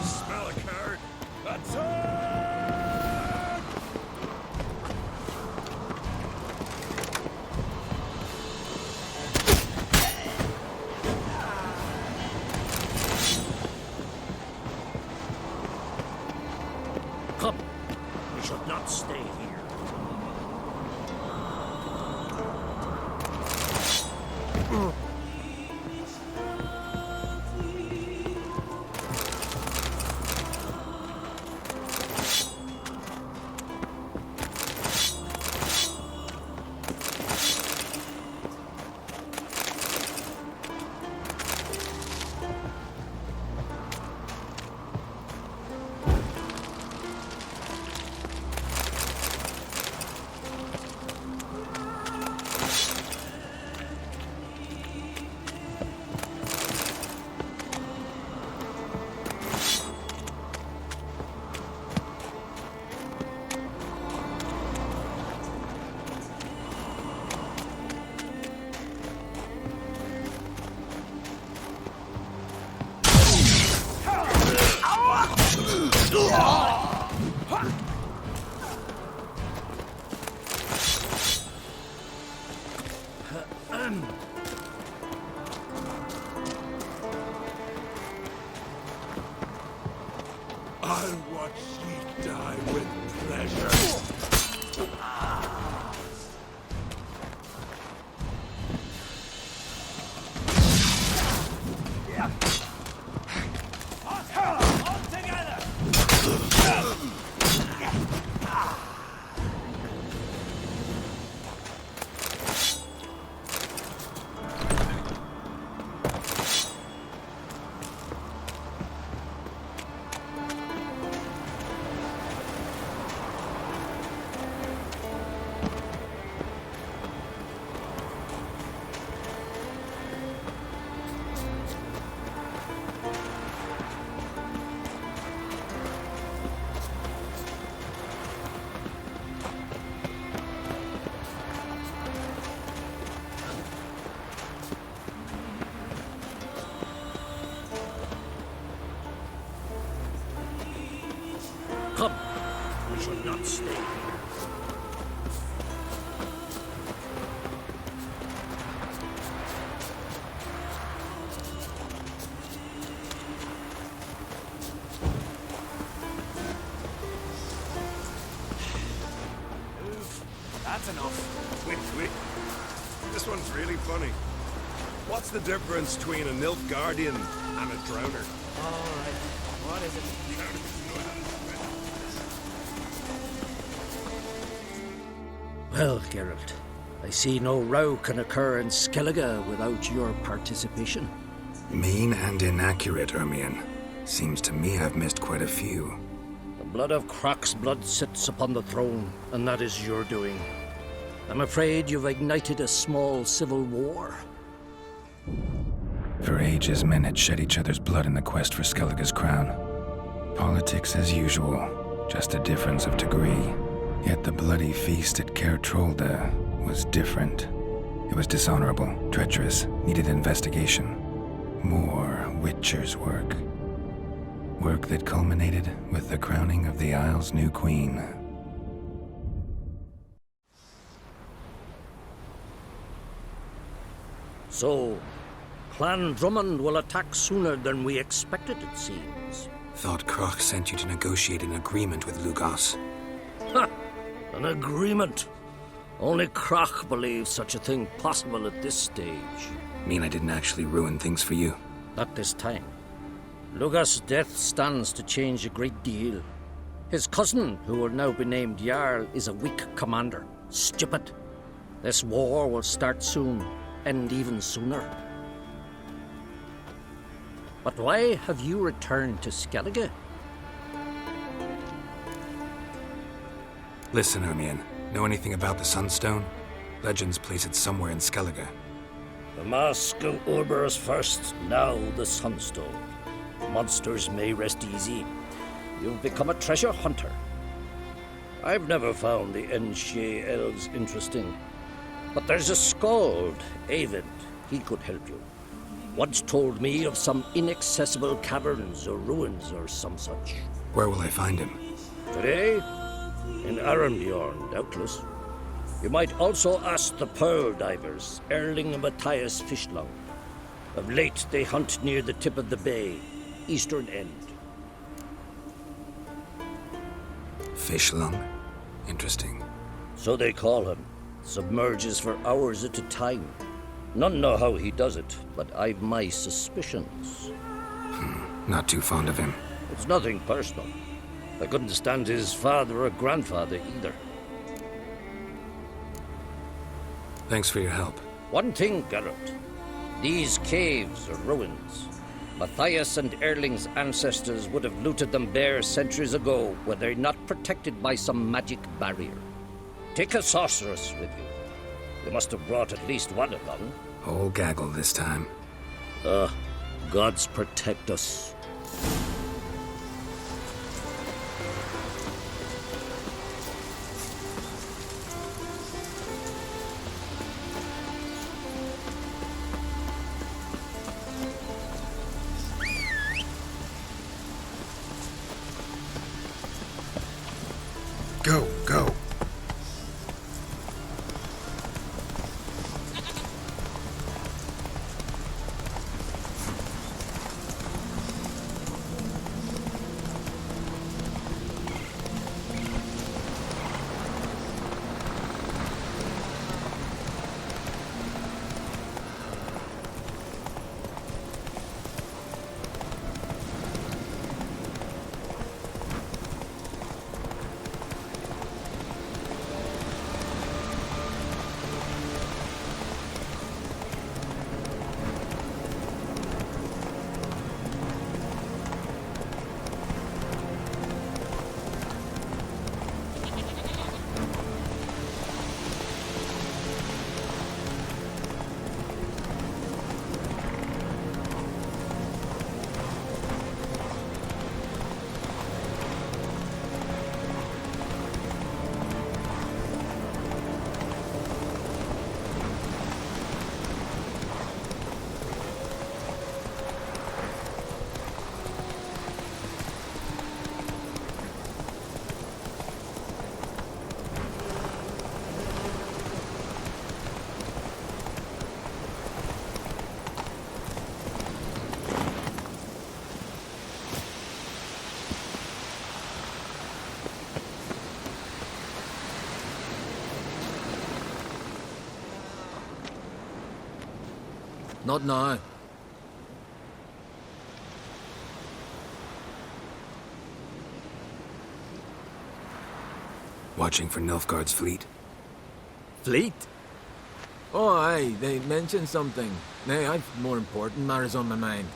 Smell a card. Come. We should not stay here. not stay here. That's enough. Wait. This one's really funny. What's the difference between a Nilfgaardian and a drowner? Alright, what is it? Well, Geralt, I see no row can occur in Skellige without your participation. Mean and inaccurate, Ermion. Seems to me I've missed quite a few. The blood of Croc's blood sits upon the throne, and that is your doing. I'm afraid you've ignited a small civil war. For ages, men had shed each other's blood in the quest for Skellige's crown. Politics as usual, just a difference of degree. Yet the bloody feast at Caer Trolda was different. It was dishonorable, treacherous, needed investigation. More Witcher's work. Work that culminated with the crowning of the Isle's new queen. So, Clan Drummond will attack sooner than we expected, it seems. Thought Croc sent you to negotiate an agreement with Lugos. Ha! An agreement? Only Croc believes such a thing possible at this stage. Mean I didn't actually ruin things for you? Not this time. Lugos' death stands to change a great deal. His cousin, who will now be named Jarl, is a weak commander. Stupid. This war will start soon, end even sooner. But why have you returned to Skellige? Listen, Ermion. Know anything about the Sunstone? Legends place it somewhere in Skellige. The Mask of Urbers first, now the Sunstone. Monsters may rest easy. You've become a treasure hunter. I've never found the Enshe elves interesting. But there's a skald, Eyvind. He could help you. Once told me of some inaccessible caverns or ruins or some such. Where will I find him? Today? In Arenbjorn, doubtless. You might also ask the Pearl Divers, Erling and Matthias Fishlung. Of late, they hunt near the tip of the bay, eastern end. Fishlung? Interesting. So they call him. Submerges for hours at a time. None know how he does it, but I've my suspicions. Not too fond of him. It's nothing personal. I couldn't stand his father or grandfather either. Thanks for your help. One thing, Geralt. These caves are ruins. Matthias and Erling's ancestors would have looted them bare centuries ago were they not protected by some magic barrier. Take a sorceress with you. You must have brought at least one along. Whole gaggle this time. Gods protect us. Go, go. Not now. Watching for Nilfgaard's fleet? Fleet? Oh, aye, they mentioned something. Nay, I've more important matters on my mind.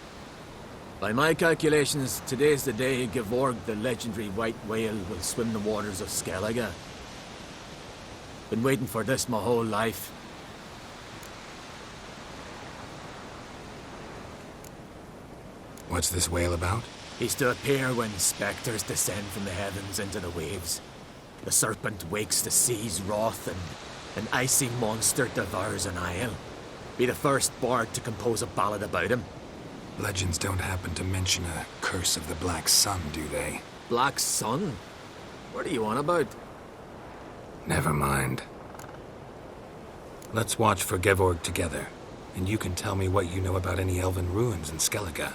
By my calculations, today's the day Gevorg, the legendary white whale, will swim the waters of Skellige. Been waiting for this my whole life. What's this whale about? He's to appear when spectres descend from the heavens into the waves. The serpent wakes the sea's wrath, and an icy monster devours an isle. Be the first bard to compose a ballad about him. Legends don't happen to mention a curse of the Black Sun, do they? Black Sun? What are you on about? Never mind. Let's watch for Gevorg together, and you can tell me what you know about any elven ruins in Skellige.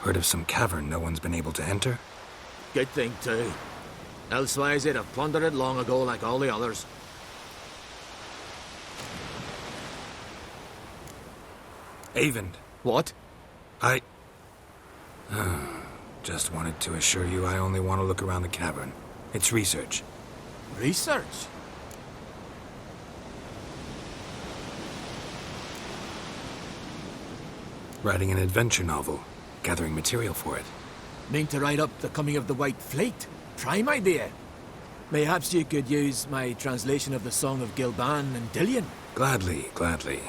Heard of some cavern no one's been able to enter? Good thing, too. Elsewise, they'd have plundered it long ago like all the others. Avend. What? I... just wanted to assure you I only want to look around the cavern. It's research. Research? Writing an adventure novel. Gathering material for it. Mean to write up the coming of the White Fleet? Prime idea. Mayhaps you could use my translation of the Song of Gilban and Dillion. Gladly, gladly.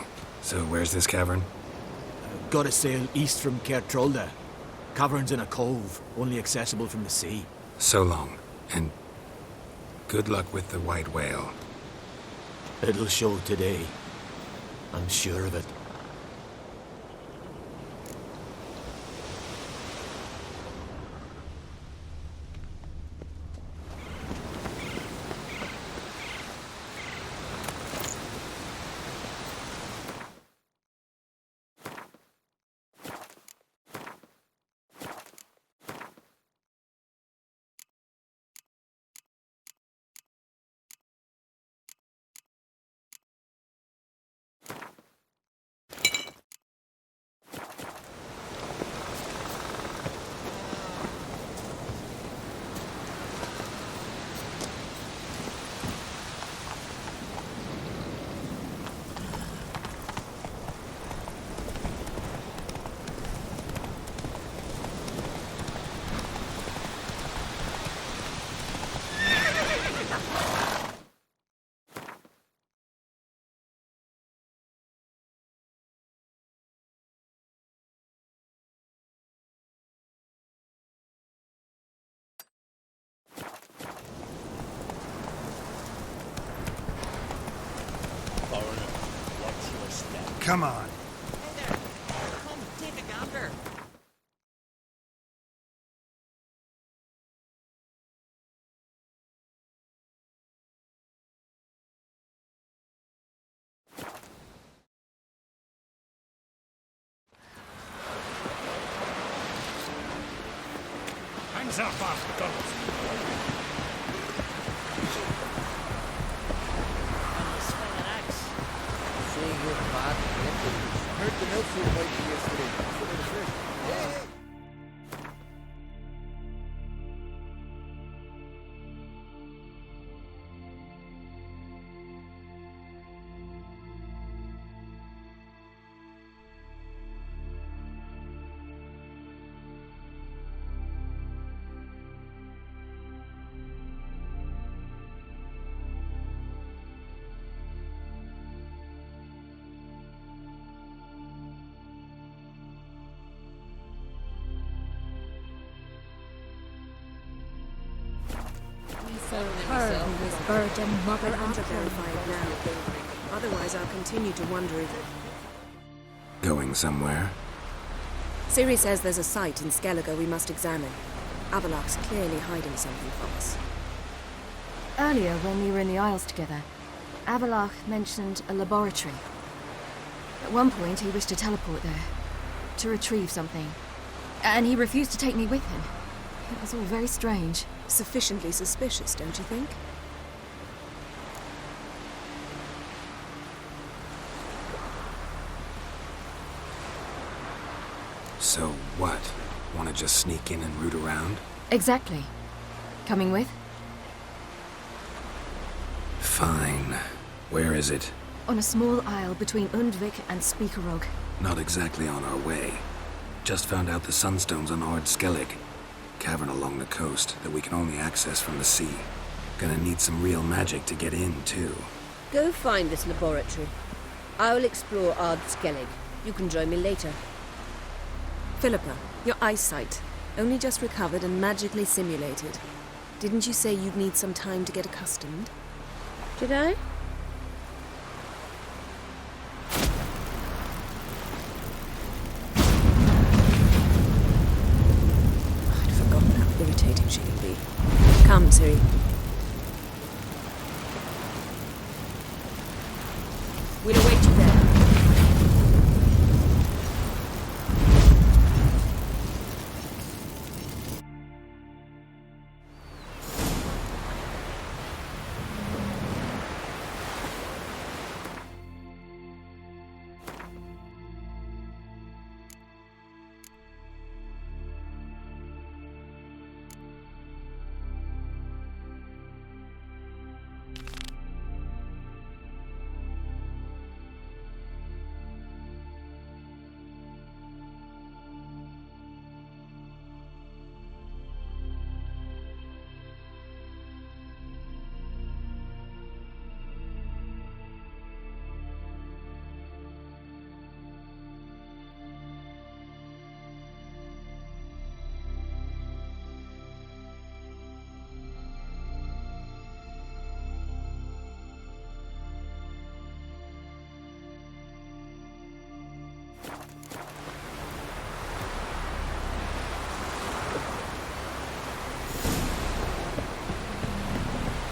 So where's this cavern? Gotta sail east from Kertrolda. Cavern's in a cove, only accessible from the sea. So long, and good luck with the white whale. It'll show today. I'm sure of it. Come on. Take a gander. Hands up, bastards! Heard the milk food fighting yesterday. That's what I said. Yeah. Her who is bird and mother under verified now. Otherwise, I'll continue to wonder if... Going somewhere? Ciri says there's a site in Skellige we must examine. Avalach's clearly hiding something from us. Earlier, when we were in the Isles together, Avalach mentioned a laboratory. At one point, he wished to teleport there, to retrieve something. And he refused to take me with him. It was all very strange. Sufficiently suspicious, don't you think? So what? Want to just sneak in and root around? Exactly. Coming with? Fine. Where is it? On a small isle between Undvik and Speakerog. Not exactly on our way. Just found out the Sunstone's on Ard Skellig. Cavern along the coast that we can only access from the sea. Gonna need some real magic to get in, too. Go find this laboratory. I'll explore Ard Skellig. You can join me later. Philippa, your eyesight. Only just recovered and magically simulated. Didn't you say you'd need some time to get accustomed? Did I? I'd forgotten how irritating she can be. Come, Ciri. We'll await you there.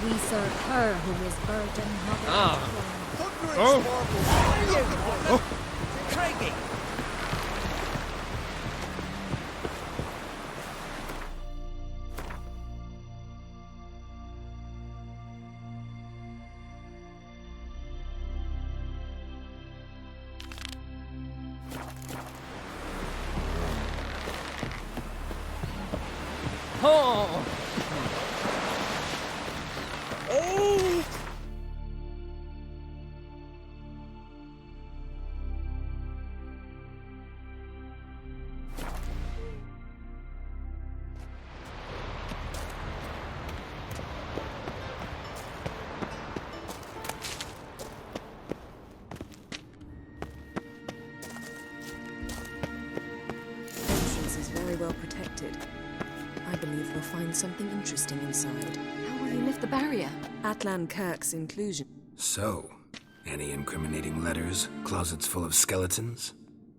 We serve her who is burdened. Craigie! Oh! Entrance is very well protected. I believe we'll find something interesting inside. How will you lift the barrier? Atlan Kirk's inclusion. So, any incriminating letters? Closets full of skeletons?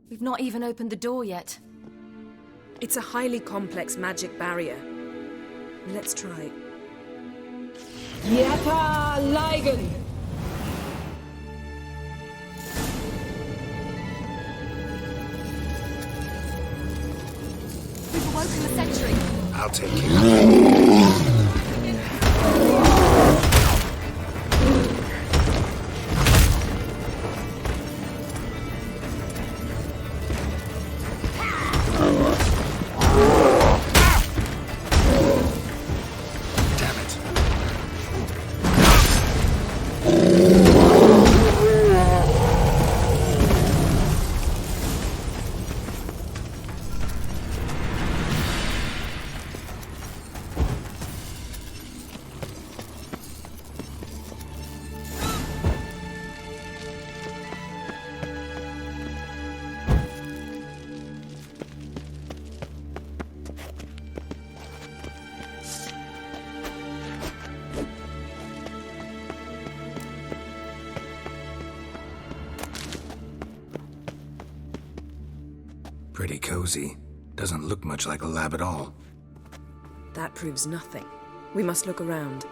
We've not even opened the door yet. It's a highly complex magic barrier. Let's try. Yata Ligen! We've awoken the sentry. I'll take care. Pretty cozy. Doesn't look much like a lab at all. That proves nothing. We must look around.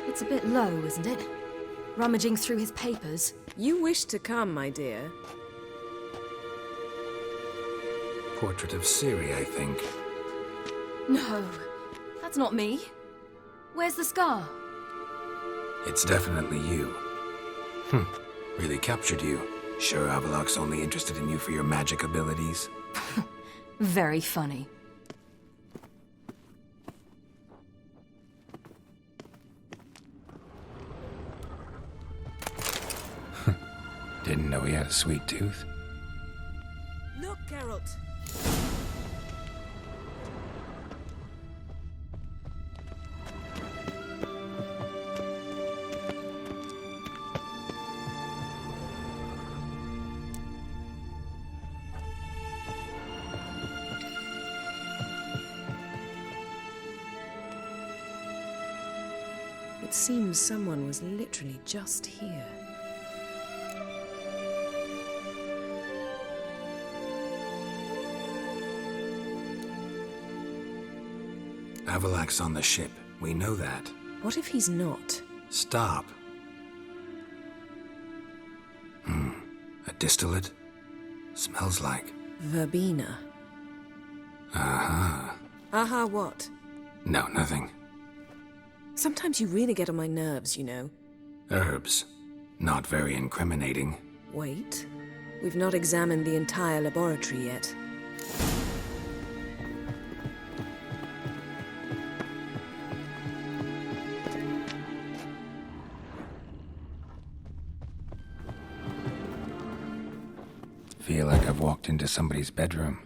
It's a bit low, isn't it? Rummaging through his papers. You wish to come, my dear. portrait of Ciri, I think. No, that's not me. Where's the scar? It's definitely you. Really captured you. Sure Avallac'h's only interested in you for your magic abilities? Very funny. Didn't know he had a sweet tooth. Look, Geralt! It seems someone was literally just here. Avallac'h's on the ship. We know that. What if he's not? Stop. A distillate? Smells like... Verbena. Aha. Aha what? No, nothing. Sometimes you really get on my nerves, you know. Herbs. Not very incriminating. Wait. We've not examined the entire laboratory yet. Feel like I've walked into somebody's bedroom.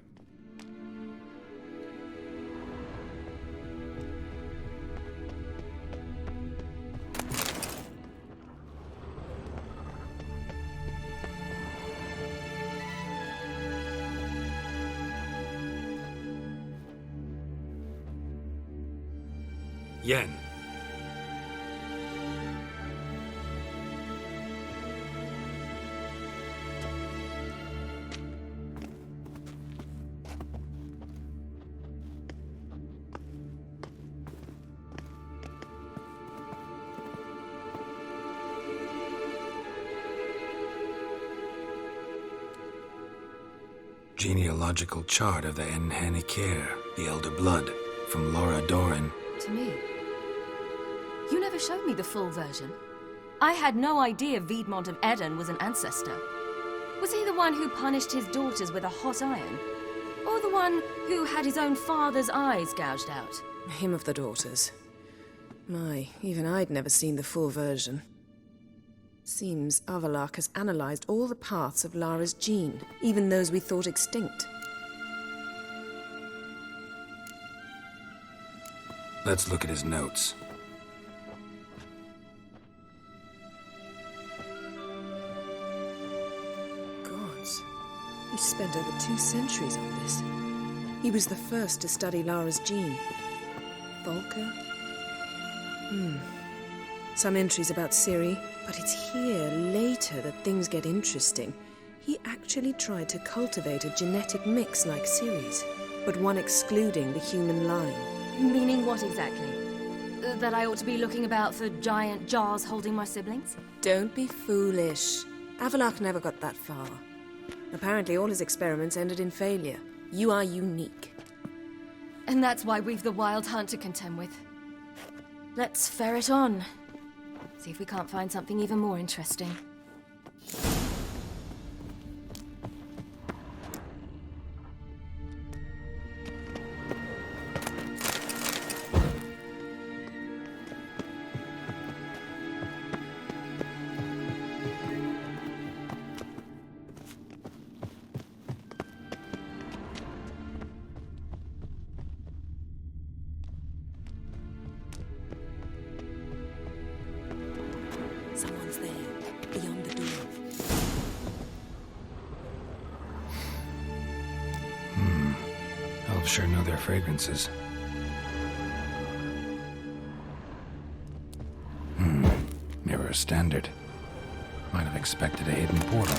Yen. Genealogical chart of the Enhanikir, the Elder Blood, from Laura Doran. To me. You never showed me the full version. I had no idea Viedmont of Eden was an ancestor. Was he the one who punished his daughters with a hot iron? Or the one who had his own father's eyes gouged out? Him of the daughters. My, even I'd never seen the full version. Seems Avallac'h has analyzed all the paths of Lara's gene, even those we thought extinct. Let's look at his notes. Gods, he spent over 2 centuries on this. He was the first to study Lara's gene. Volker? Some entries about Ciri, but it's here, later, that things get interesting. He actually tried to cultivate a genetic mix like Ciri's, but one excluding the human line. Meaning what exactly? That I ought to be looking about for giant jars holding my siblings? Don't be foolish. Avallac'h never got that far. Apparently all his experiments ended in failure. You are unique. And that's why we've the Wild Hunt to contend with. Let's ferret on. See if we can't find something even more interesting. Someone's there, beyond the door. Elves sure know their fragrances. Mirror standard. Might have expected a hidden portal.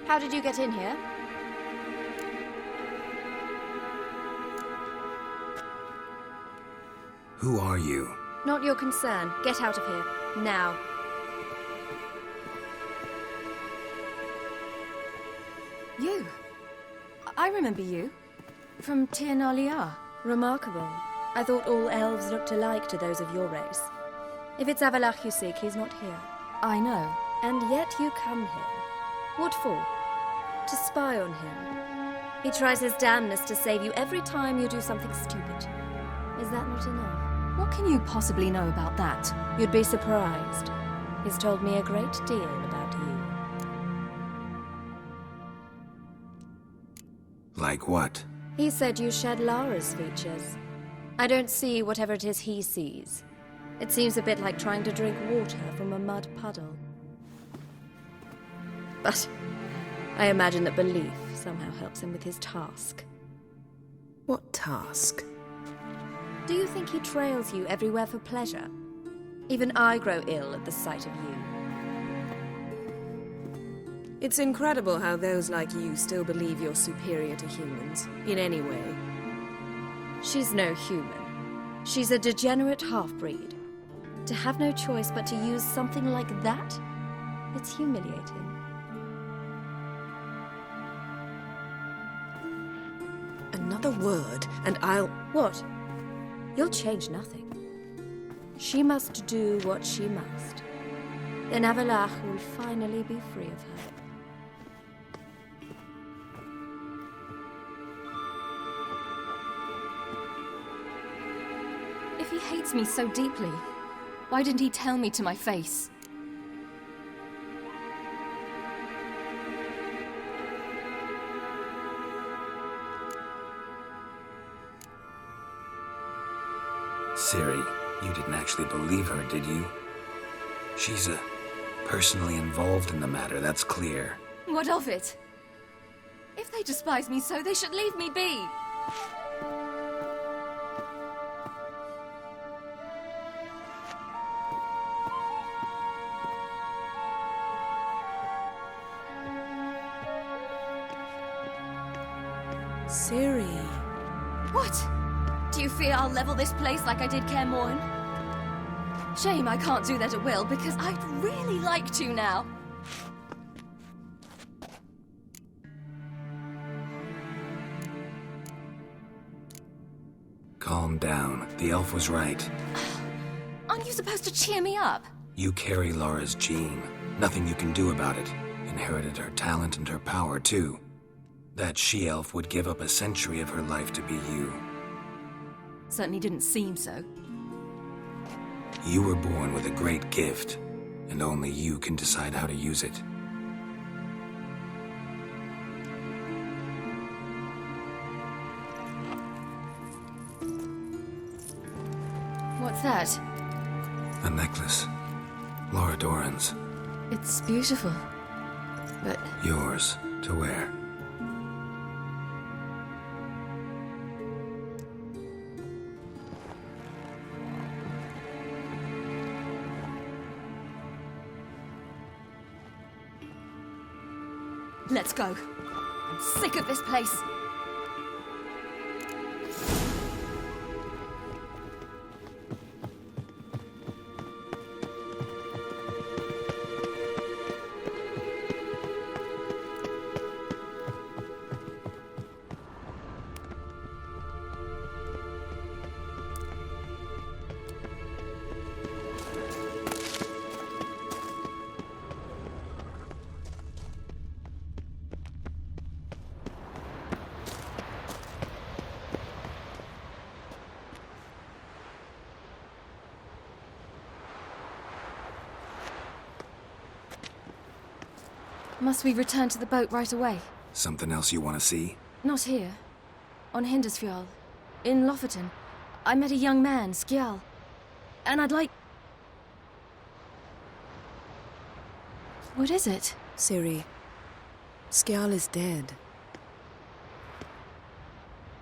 How did you get in here? Who are you? Not your concern. Get out of here. Now. You. I remember you. From Tir Nalia. Remarkable. I thought all elves looked alike to those of your race. If it's Avalach you seek, he's not here. I know. And yet you come here. What for? To spy on him. He tries his damnedest to save you every time you do something stupid. Is that not enough? What can you possibly know about that? You'd be surprised. He's told me a great deal about you. Like what? He said you shared Lara's features. I don't see whatever it is he sees. It seems a bit like trying to drink water from a mud puddle. But I imagine that belief somehow helps him with his task. What task? Do you think he trails you everywhere for pleasure? Even I grow ill at the sight of you. It's incredible how those like you still believe you're superior to humans, in any way. She's no human. She's a degenerate half-breed. To have no choice but to use something like that? It's humiliating. Another word, and I'll... What? You'll change nothing. She must do what she must. Then Avalach will finally be free of her. If he hates me so deeply, why didn't he tell me to my face? Ciri, you didn't actually believe her, did you? She's personally involved in the matter, that's clear. What of it? If they despise me so, they should leave me be. Ciri. What? Do you fear I'll level this place like I did Kaer Morhen? Shame I can't do that at will, because I'd really like to now. Calm down. The elf was right. Aren't you supposed to cheer me up? You carry Lara's gene. Nothing you can do about it. Inherited her talent and her power, too. That she-elf would give up a century of her life to be you. Certainly didn't seem so. You were born with a great gift, and only you can decide how to use it. What's that? A necklace. Lara Doran's. It's beautiful, but... Yours to wear. Let's go. I'm sick of this place. Must we return to the boat right away? Something else you want to see? Not here. On Hindersfjall. In Lofoten. I met a young man, Skjal. And I'd like... What is it? Ciri. Skjal is dead.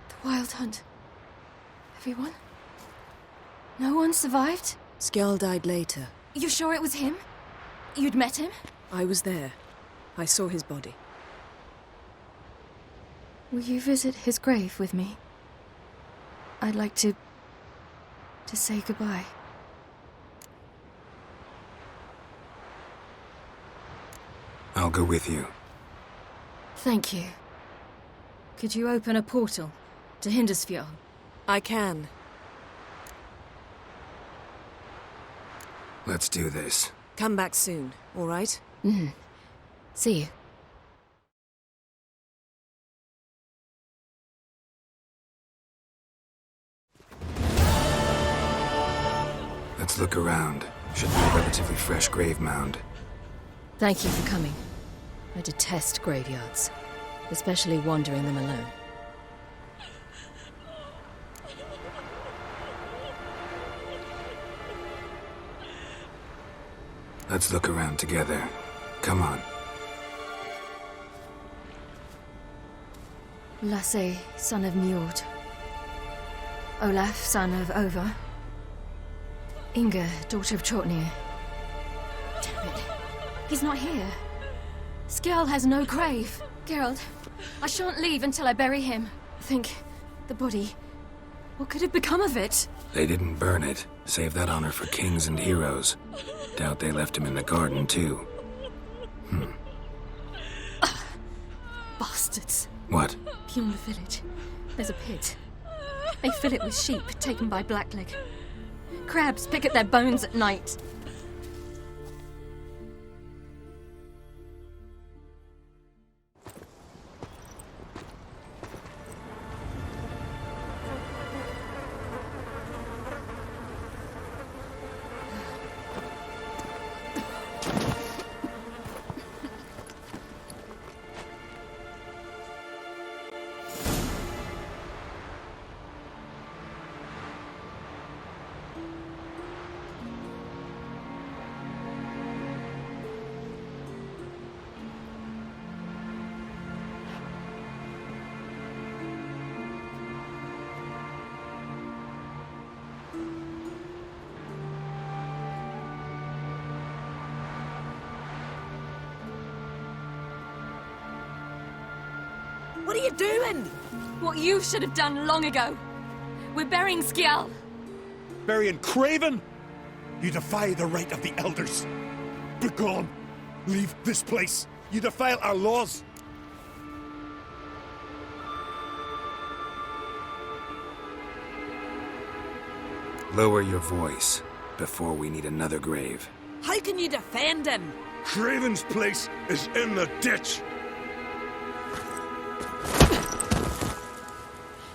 The Wild Hunt. Everyone? No one survived? Skjal died later. You sure it was him? You'd met him? I was there. I saw his body. Will you visit his grave with me? I'd like to say goodbye. I'll go with you. Thank you. Could you open a portal to Hindersfjord? I can. Let's do this. Come back soon, all right? See you. Let's look around. Should be a relatively fresh grave mound. Thank you for coming. I detest graveyards, especially wandering them alone. Let's look around together. Come on. Lasse, son of Njord. Olaf, son of Over. Inga, daughter of Trotnir. Damn it. He's not here. Skjall has no grave. Geralt, I shan't leave until I bury him. Think, the body. What could have become of it? They didn't burn it. Save that honor for kings and heroes. Doubt they left him in the garden, too. Bastards. What? Beyond the village, there's a pit. They fill it with sheep taken by Blackleg. Crabs pick at their bones at night. What are you doing? What you should have done long ago. We're burying Skjall. Burying Craven? You defy the right of the elders. Begone! Leave this place. You defile our laws. Lower your voice before we need another grave. How can you defend him? Craven's place is in the ditch.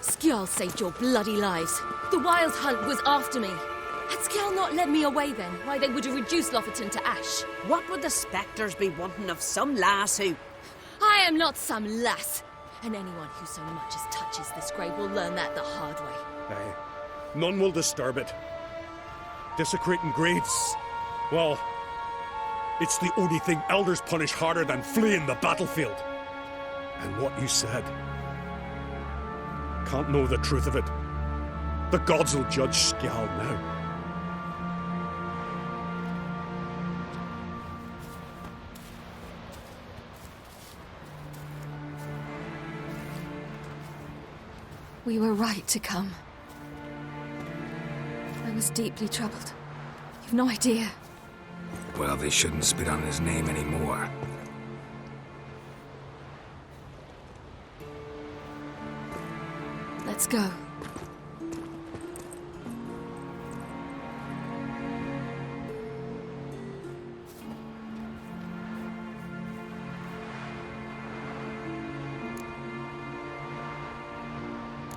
Skjall saved your bloody lives. The Wild Hunt was after me. Had Skjall not led me away then, why they would have reduced Lofoten to ash. What would the spectres be wanting of some lass who... I am not some lass. And anyone who so much as touches this grave will learn that the hard way. Aye. None will disturb it. Desecrating graves, well, it's the only thing elders punish harder than fleeing the battlefield. And what you said, can't know the truth of it. The gods will judge Skjall now. We were right to come. I was deeply troubled. You've no idea. Well, they shouldn't spit on his name anymore. Let's go.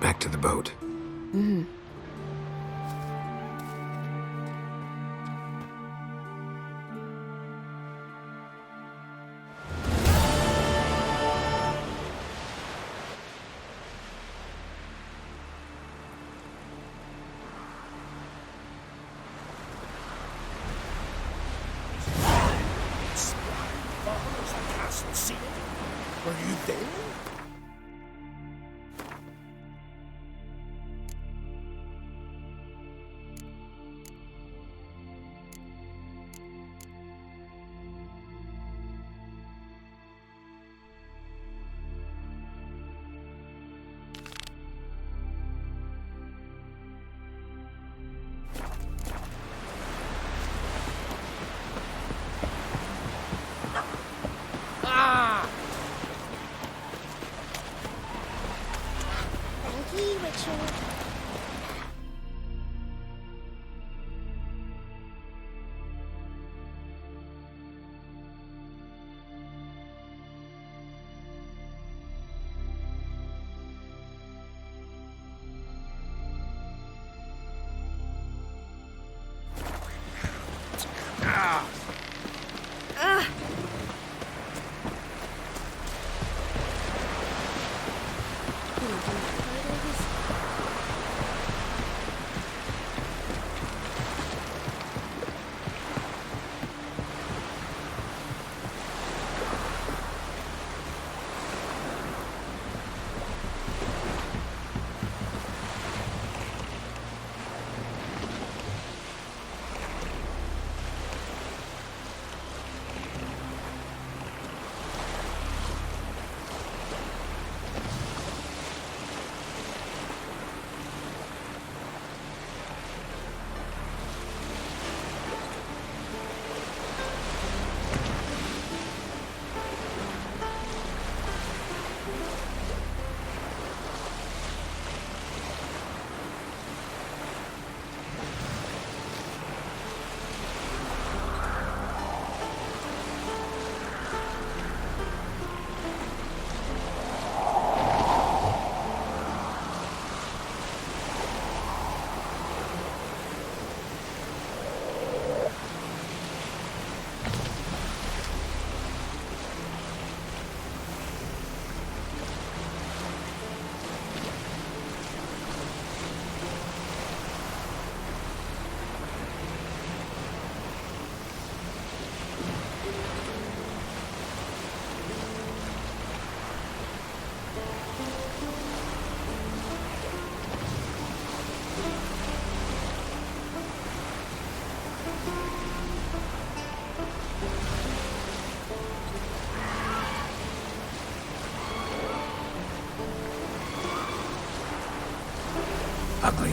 Back to the boat. Were you there?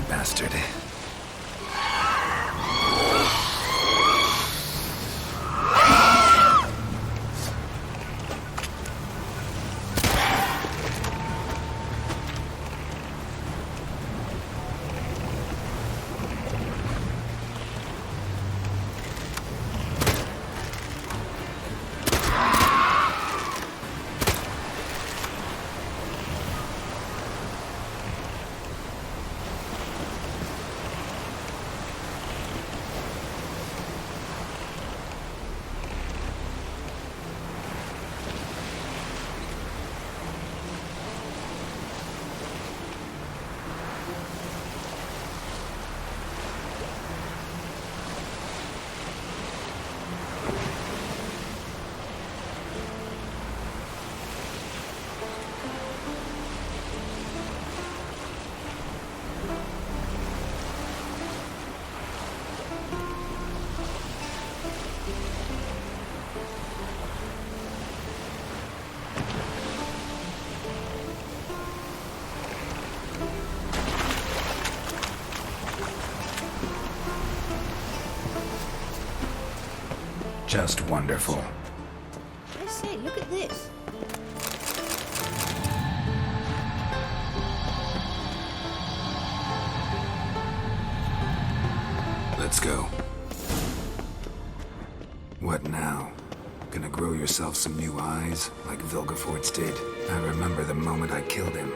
bastard. Just wonderful. I say, look at this. Let's go. What now? Gonna grow yourself some new eyes, like Vilgefortz did? I remember the moment I killed him.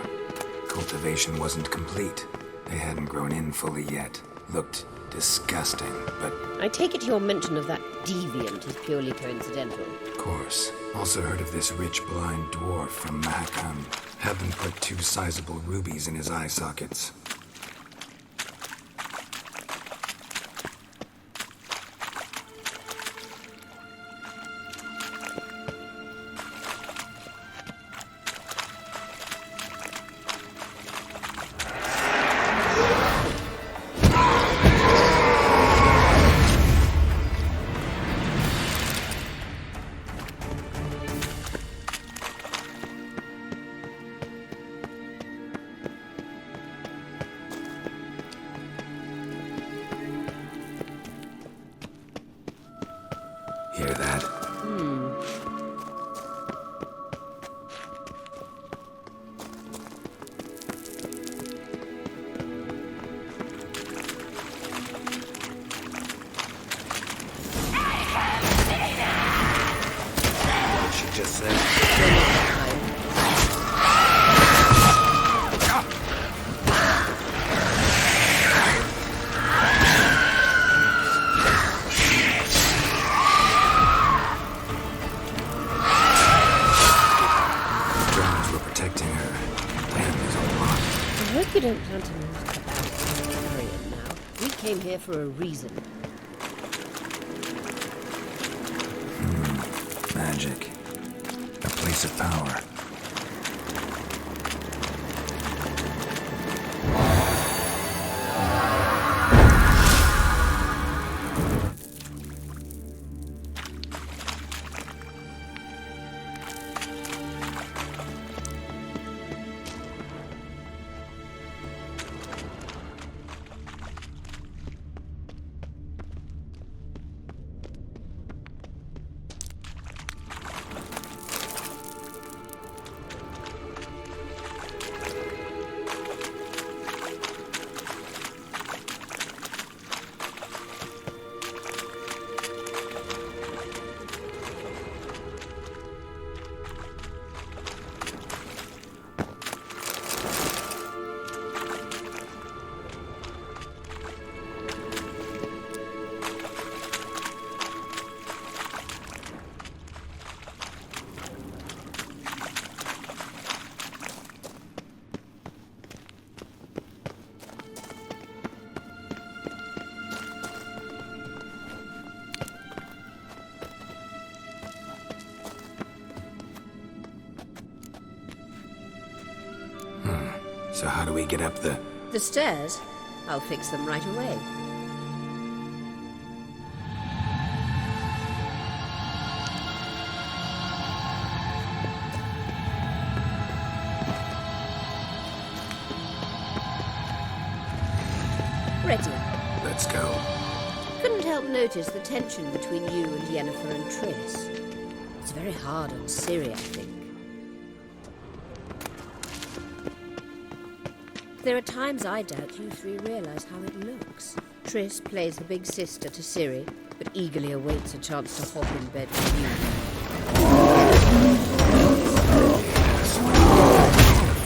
Cultivation wasn't complete. They hadn't grown in fully yet. Looked disgusting, but... I take it your mention of that deviant is purely coincidental. Of course. Also heard of this rich blind dwarf from Mahakam. Had them put 2 sizable rubies in his eye sockets. Hear that? What did she just say? I hope you don't plan to move to Barbarian now. We came here for a reason. Magic. A place of power. So how do we get up the... The stairs? I'll fix them right away. Ready. Let's go. Couldn't help notice the tension between you and Yennefer and Triss. It's very hard on Ciri, I think. There are times I doubt you three realize how it looks. Triss plays the big sister to Ciri, but eagerly awaits a chance to hop in bed with you.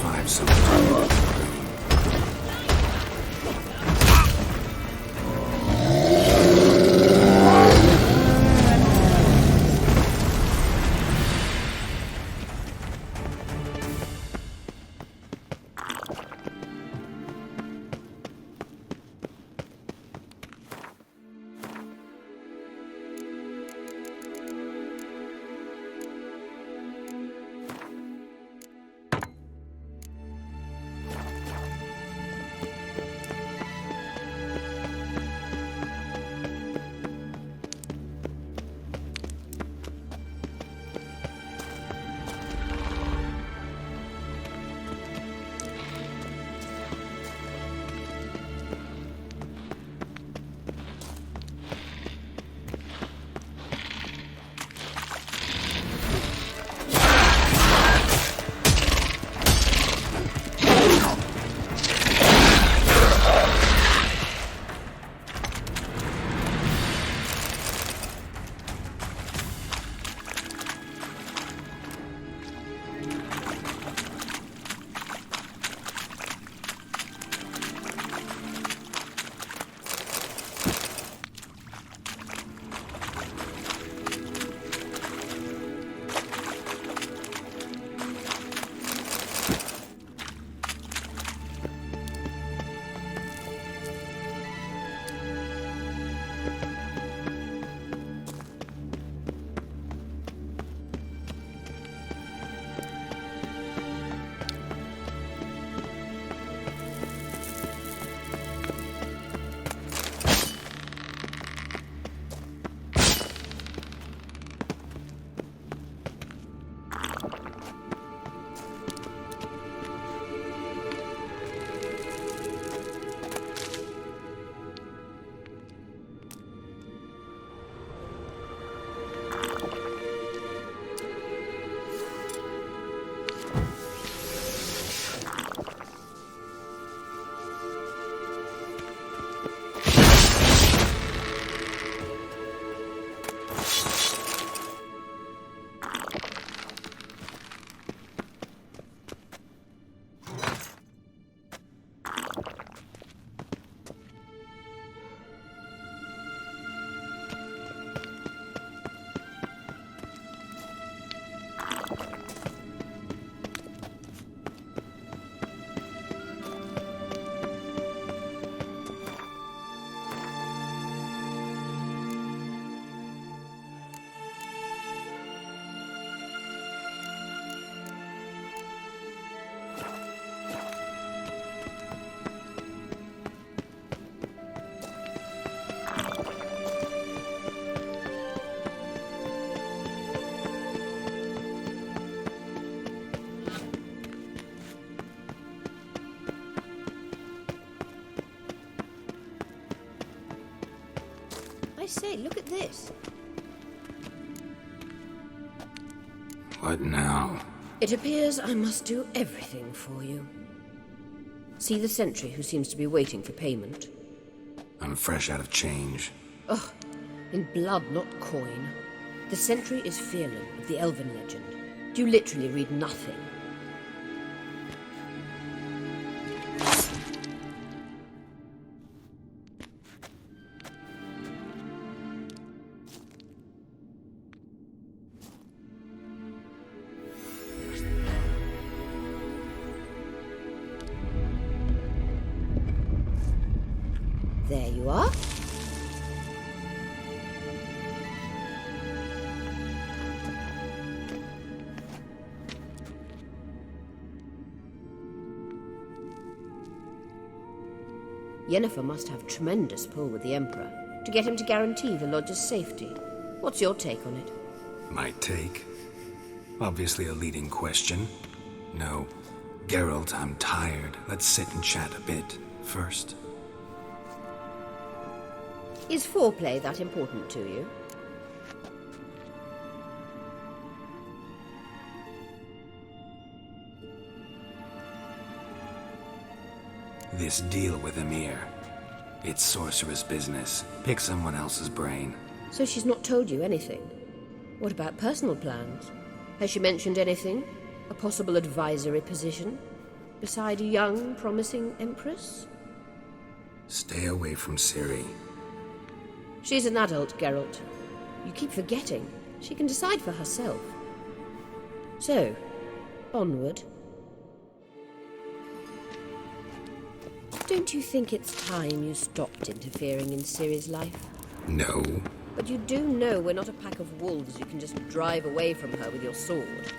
Five something. I say, look at this. What now? It appears I must do everything for you. See the sentry who seems to be waiting for payment? I'm fresh out of change. Ugh, in blood, not coin. The sentry is Firlin of the Elven legend. Do you literally read nothing? There you are. Yennefer must have tremendous pull with the Emperor to get him to guarantee the Lodge's safety. What's your take on it? My take? Obviously a leading question. No. Geralt, I'm tired. Let's sit and chat a bit first. Is foreplay that important to you? This deal with Emir. It's sorceress business. Pick someone else's brain. So she's not told you anything? What about personal plans? Has she mentioned anything? A possible advisory position? Beside a young, promising empress? Stay away from Ciri. She's an adult, Geralt. You keep forgetting. She can decide for herself. So, onward. Don't you think it's time you stopped interfering in Ciri's life? No. But you do know we're not a pack of wolves you can just drive away from her with your sword.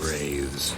Braves.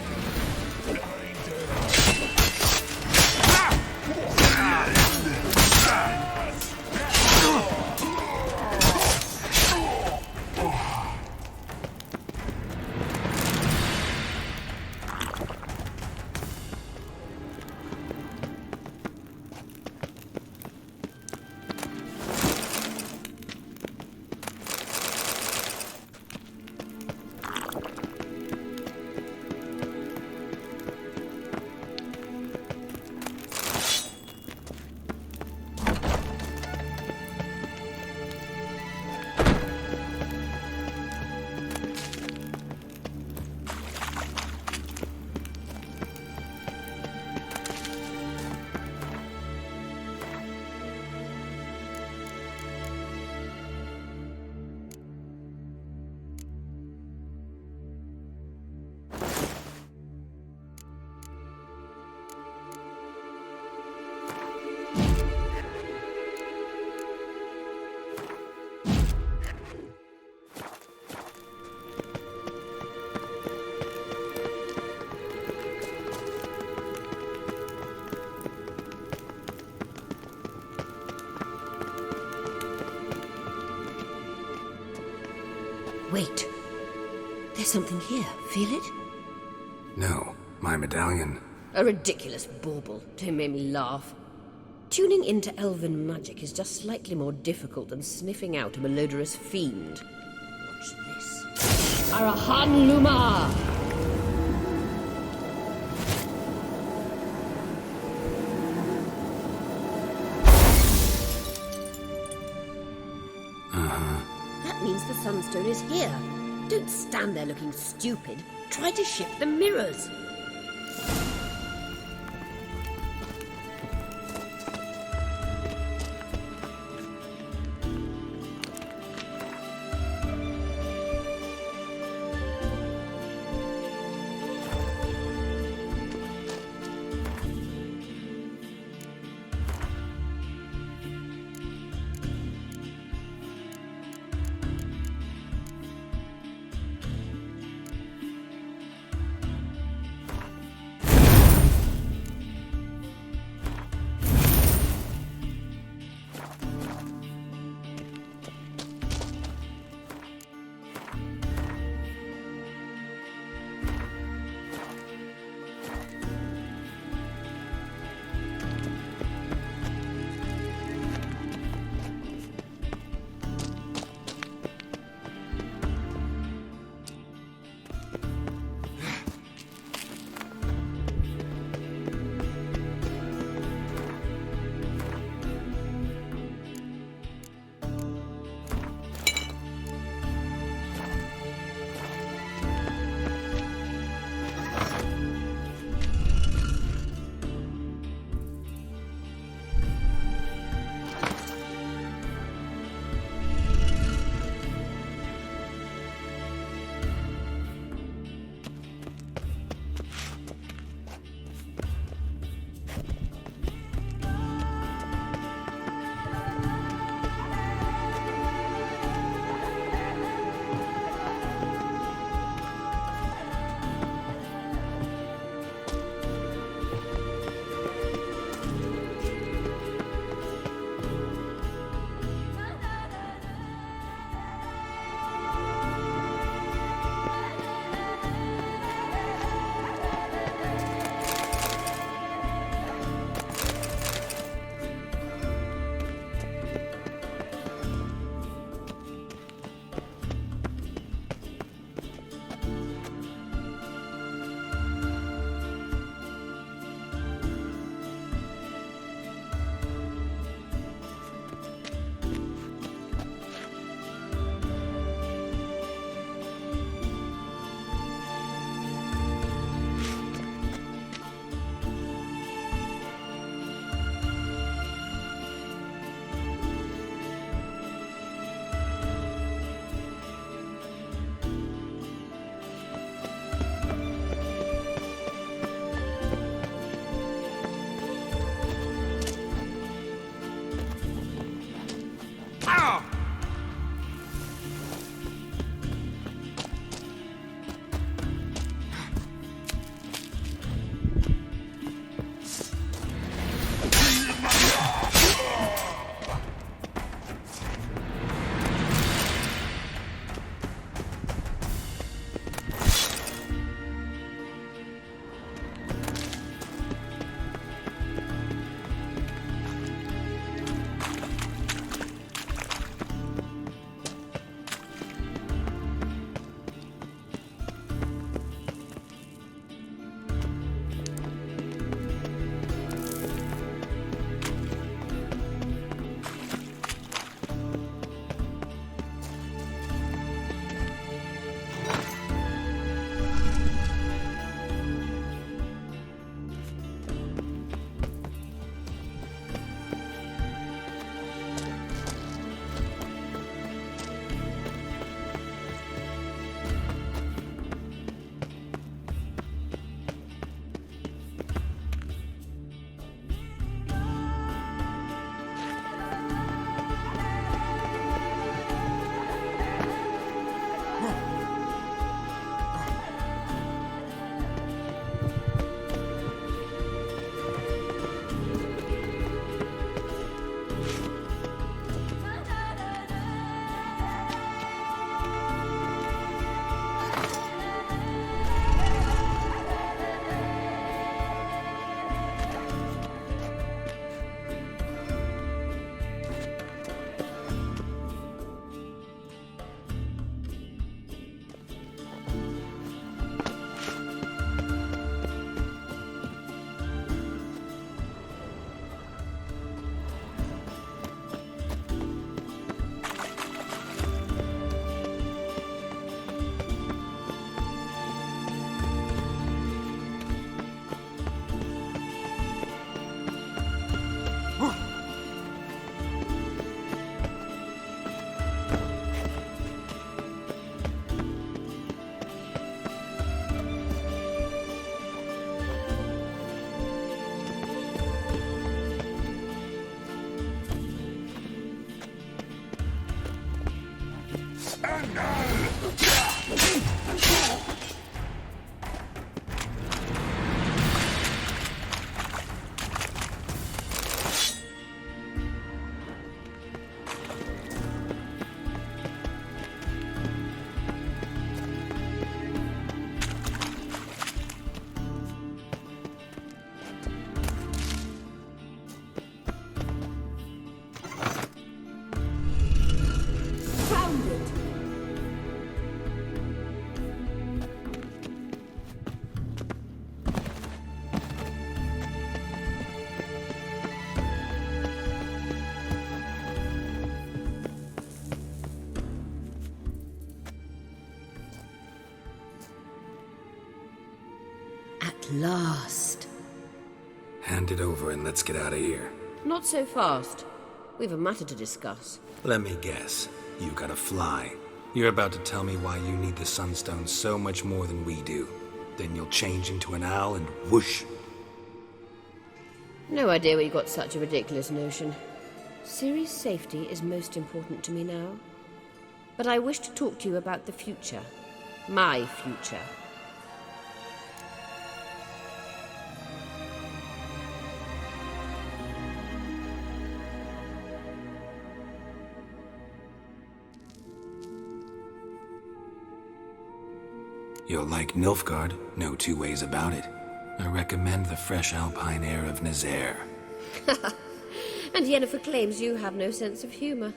Wait. There's something here. Feel it? No, my medallion. A ridiculous bauble. Don't make me laugh. Tuning into elven magic is just slightly more difficult than sniffing out a malodorous fiend. Watch this. Arahan Luma! That means the Sunstone is here. Don't stand there looking stupid. Try to shift the mirrors. last. Hand it over and let's get out of here. Not so fast. We've a matter to discuss. Let me guess. You gotta fly. You're about to tell me why you need the Sunstone so much more than we do. Then you'll change into an owl and whoosh. No idea where you got such a ridiculous notion. Ciri's safety is most important to me now. But I wish to talk to you about the future. My future. You'll like Nilfgaard, no two ways about it. I recommend the fresh alpine air of Nazaire. And Yennefer claims you have no sense of humor.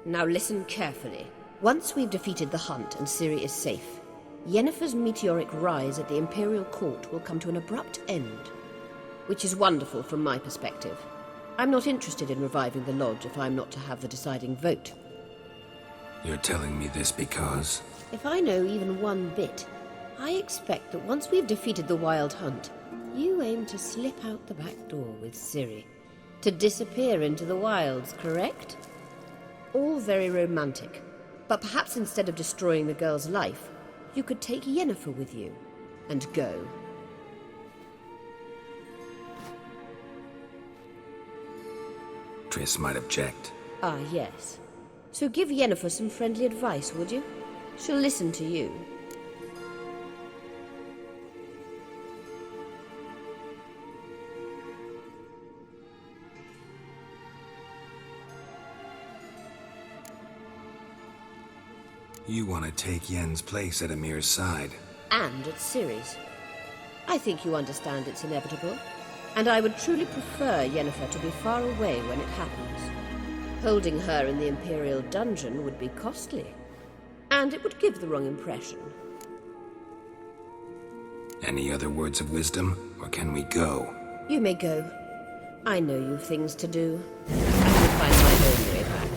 Now listen carefully. Once we've defeated the Hunt and Ciri is safe, Yennefer's meteoric rise at the Imperial Court will come to an abrupt end. Which is wonderful from my perspective. I'm not interested in reviving the Lodge if I'm not to have the deciding vote. You're telling me this because... If I know even one bit, I expect that once we've defeated the Wild Hunt, you aim to slip out the back door with Ciri. To disappear into the wilds, correct? All very romantic. But perhaps instead of destroying the girl's life, you could take Yennefer with you and go. Triss might object. Ah, yes. So give Yennefer some friendly advice, would you? She'll listen to you. You want to take Yen's place at Amir's side. And at Ciri's. I think you understand it's inevitable. And I would truly prefer Yennefer to be far away when it happens. Holding her in the Imperial dungeon would be costly. And it would give the wrong impression. Any other words of wisdom, or can we go? You may go. I know you've things to do. I will find my own way back.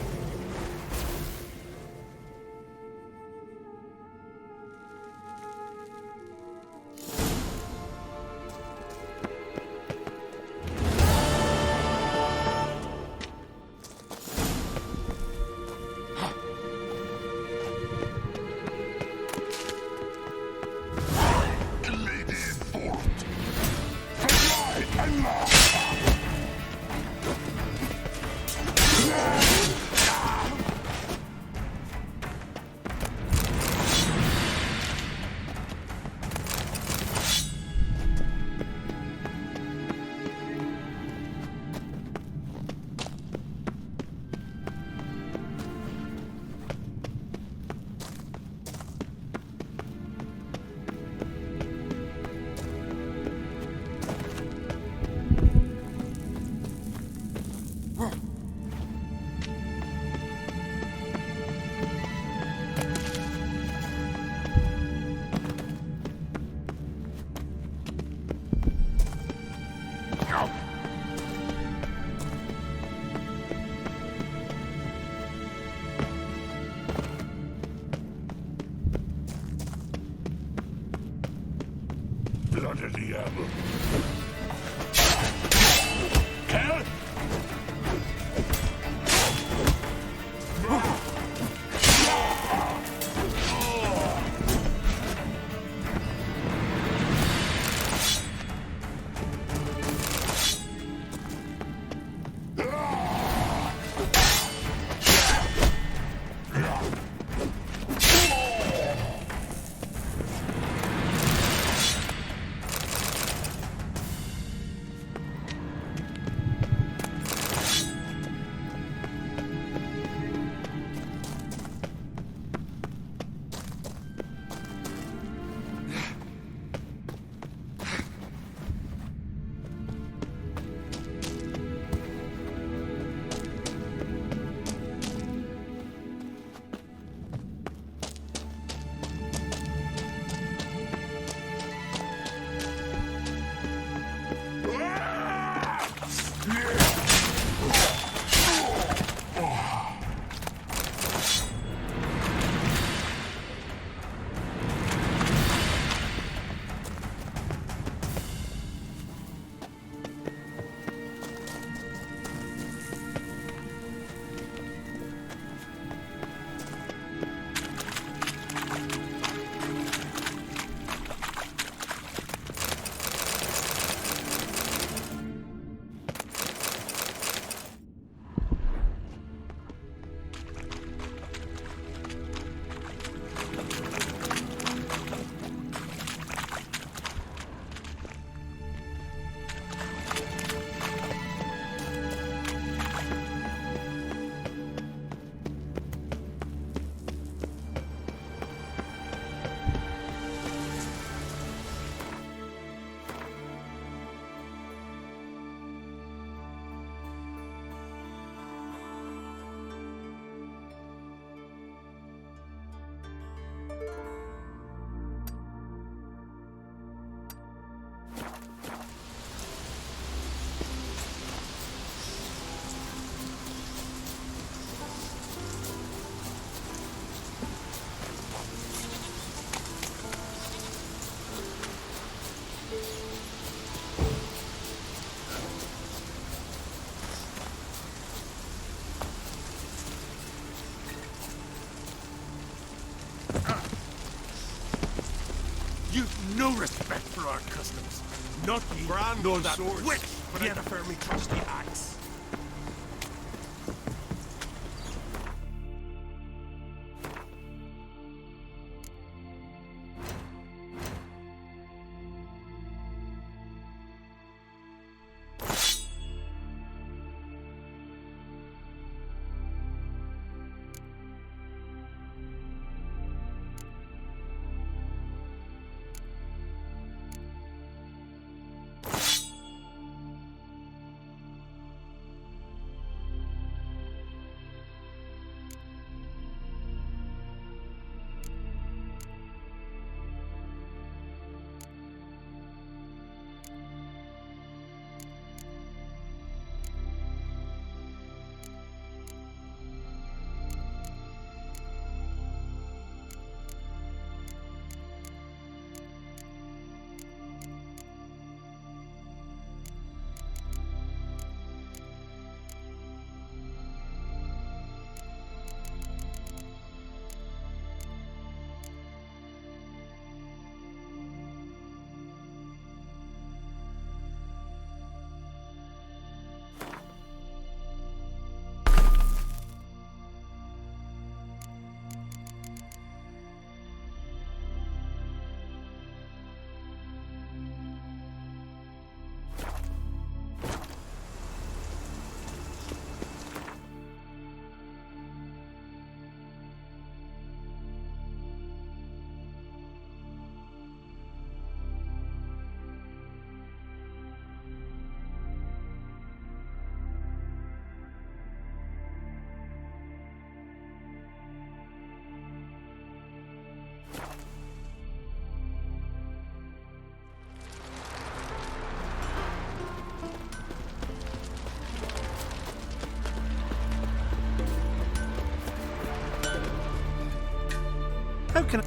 Bloody diable. Kel? Not the brand nor that witch, but I prefer me trusty axe. How can I...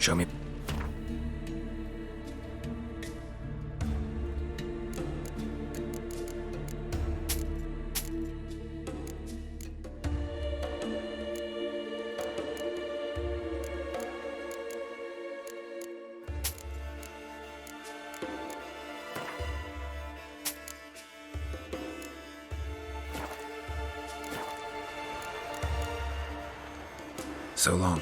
Show me. So long.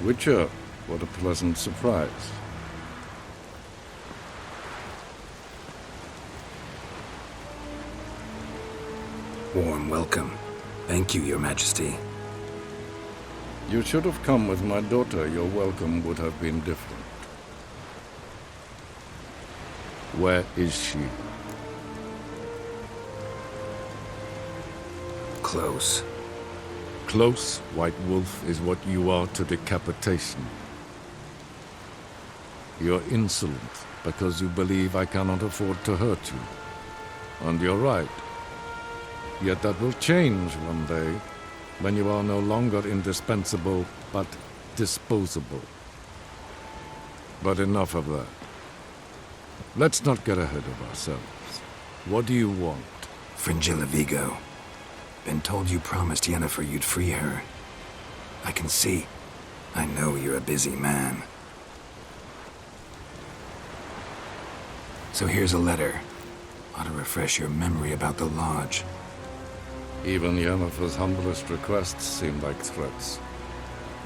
Witcher, what a pleasant surprise. Warm welcome. Thank you, Your Majesty. You should have come with my daughter. Your welcome would have been different. Where is she? Close. Close, White Wolf, is what you are to decapitation. You're insolent because you believe I cannot afford to hurt you. And you're right. Yet that will change one day, when you are no longer indispensable, but disposable. But enough of that. Let's not get ahead of ourselves. What do you want? Fringilla Vigo. Been told you promised Yennefer you'd free her. I can see. I know you're a busy man. So here's a letter. Ought to refresh your memory about the Lodge. Even Yennefer's humblest requests seem like threats.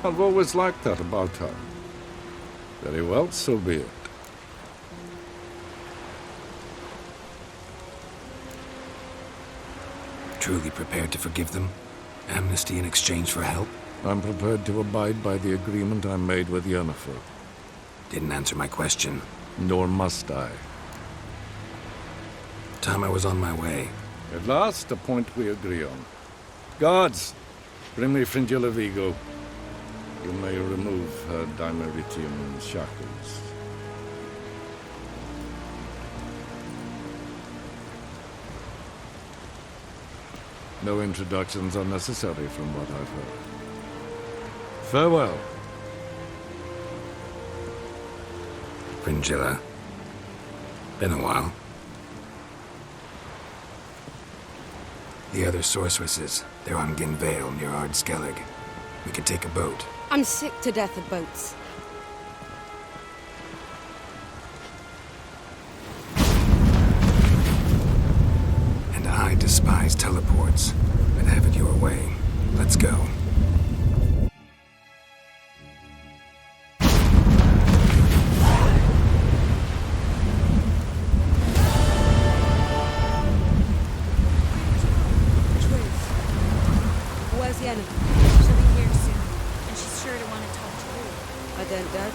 I've always liked that about her. Very well, so be it. Truly prepared to forgive them? Amnesty in exchange for help? I'm prepared to abide by the agreement I made with Yennefer. Didn't answer my question. Nor must I. Time I was on my way. At last, a point we agree on. Guards, bring me Fringilla Vigo. You may remove her Dimeritium shackles. No introductions are necessary from what I've heard. Farewell. Fringilla. Been a while. The other sorceresses, they're on Ginvale near Ard Skellig. We could take a boat. I'm sick to death of boats. And I despise teleports, but have it your way. Let's go. She'll be here soon, and she's sure to want to talk to you. I don't doubt it.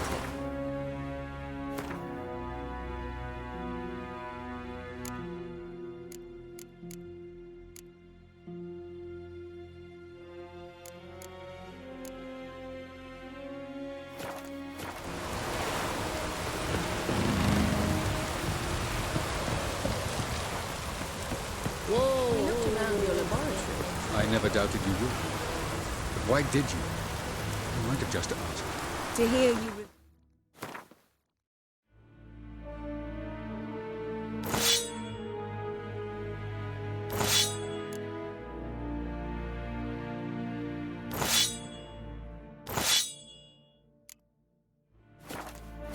Whoa! We looked around your laboratory. I never doubted you would. But why did you? You might have just asked. To hear you...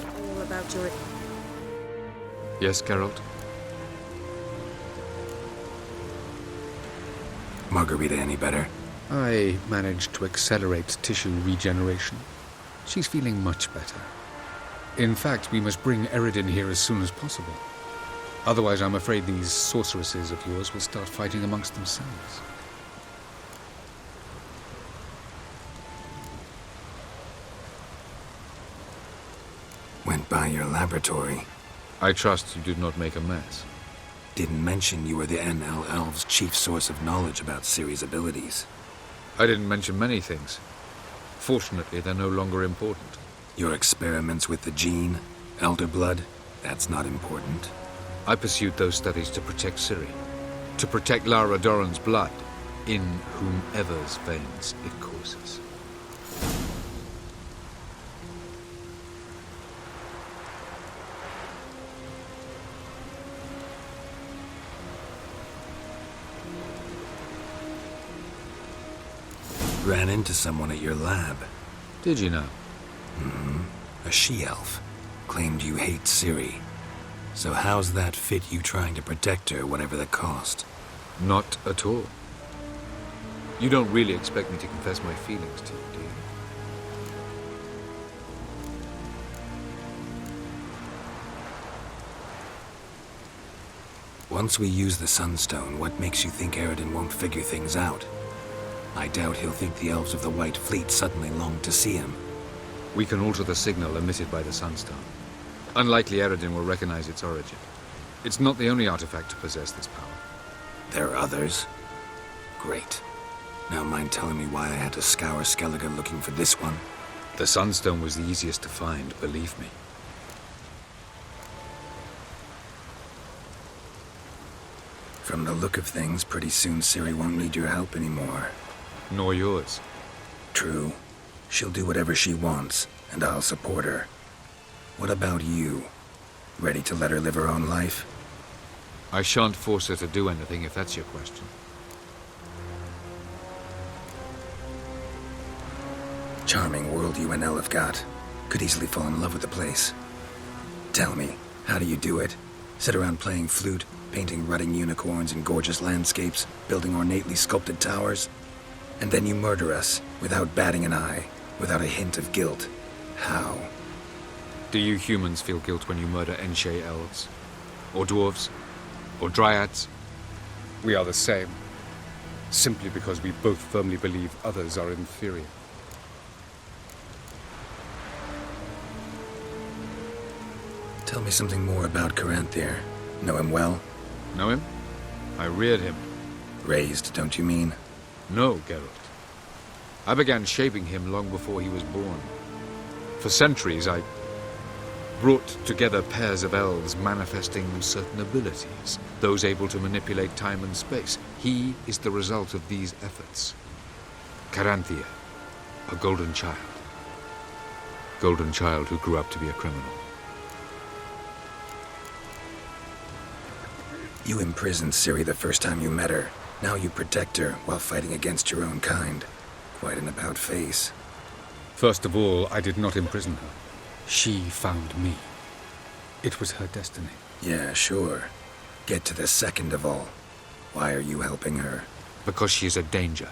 All about your... Yes, Geralt? Margarita any better? I managed to accelerate tissue regeneration. She's feeling much better. In fact, we must bring Eredin here as soon as possible. Otherwise, I'm afraid these sorceresses of yours will start fighting amongst themselves. Went by your laboratory. I trust you did not make a mess. Didn't mention you were the NL Elves' chief source of knowledge about Ciri's abilities. I didn't mention many things. Fortunately, they're no longer important. Your experiments with the gene, Elder Blood, that's not important. I pursued those studies to protect Ciri. To protect Lara Dorren's blood, in whomever's veins it courses. Ran into someone at your lab. Did you know? Mm-hmm. A she-elf. Claimed you hate Ciri. So how's that fit you trying to protect her, whatever the cost? Not at all. You don't really expect me to confess my feelings to you, do you? Once we use the Sunstone, what makes you think Aradin won't figure things out? I doubt he'll think the elves of the White Fleet suddenly long to see him. We can alter the signal emitted by the Sunstone. Unlikely Aradin will recognize its origin. It's not the only artifact to possess this power. There are others? Great. Now mind telling me why I had to scour Skellige looking for this one? The Sunstone was the easiest to find, believe me. From the look of things, pretty soon Ciri won't need your help anymore. Nor yours. True. She'll do whatever she wants, and I'll support her. What about you? Ready to let her live her own life? I shan't force her to do anything, if that's your question. Charming world you and Elle have got. Could easily fall in love with the place. Tell me, how do you do it? Sit around playing flute, painting rutting unicorns in gorgeous landscapes, building ornately sculpted towers? And then you murder us, without batting an eye, without a hint of guilt. How? Do you humans feel guilt when you murder Enshe elves? Or dwarves? Or dryads? We are the same, simply because we both firmly believe others are inferior. Tell me something more about Caranthir. Know him well? Know him? I reared him. Raised, don't you mean? No, Geralt. I began shaping him long before he was born. For centuries, I brought together pairs of elves manifesting certain abilities, those able to manipulate time and space. He is the result of these efforts. Caranthir, a golden child. Golden child who grew up to be a criminal. You imprisoned Ciri the first time you met her. Now you protect her while fighting against your own kind. Quite an about-face. First of all, I did not imprison her. She found me. It was her destiny. Yeah, sure. Get to the second of all. Why are you helping her? Because she is a danger.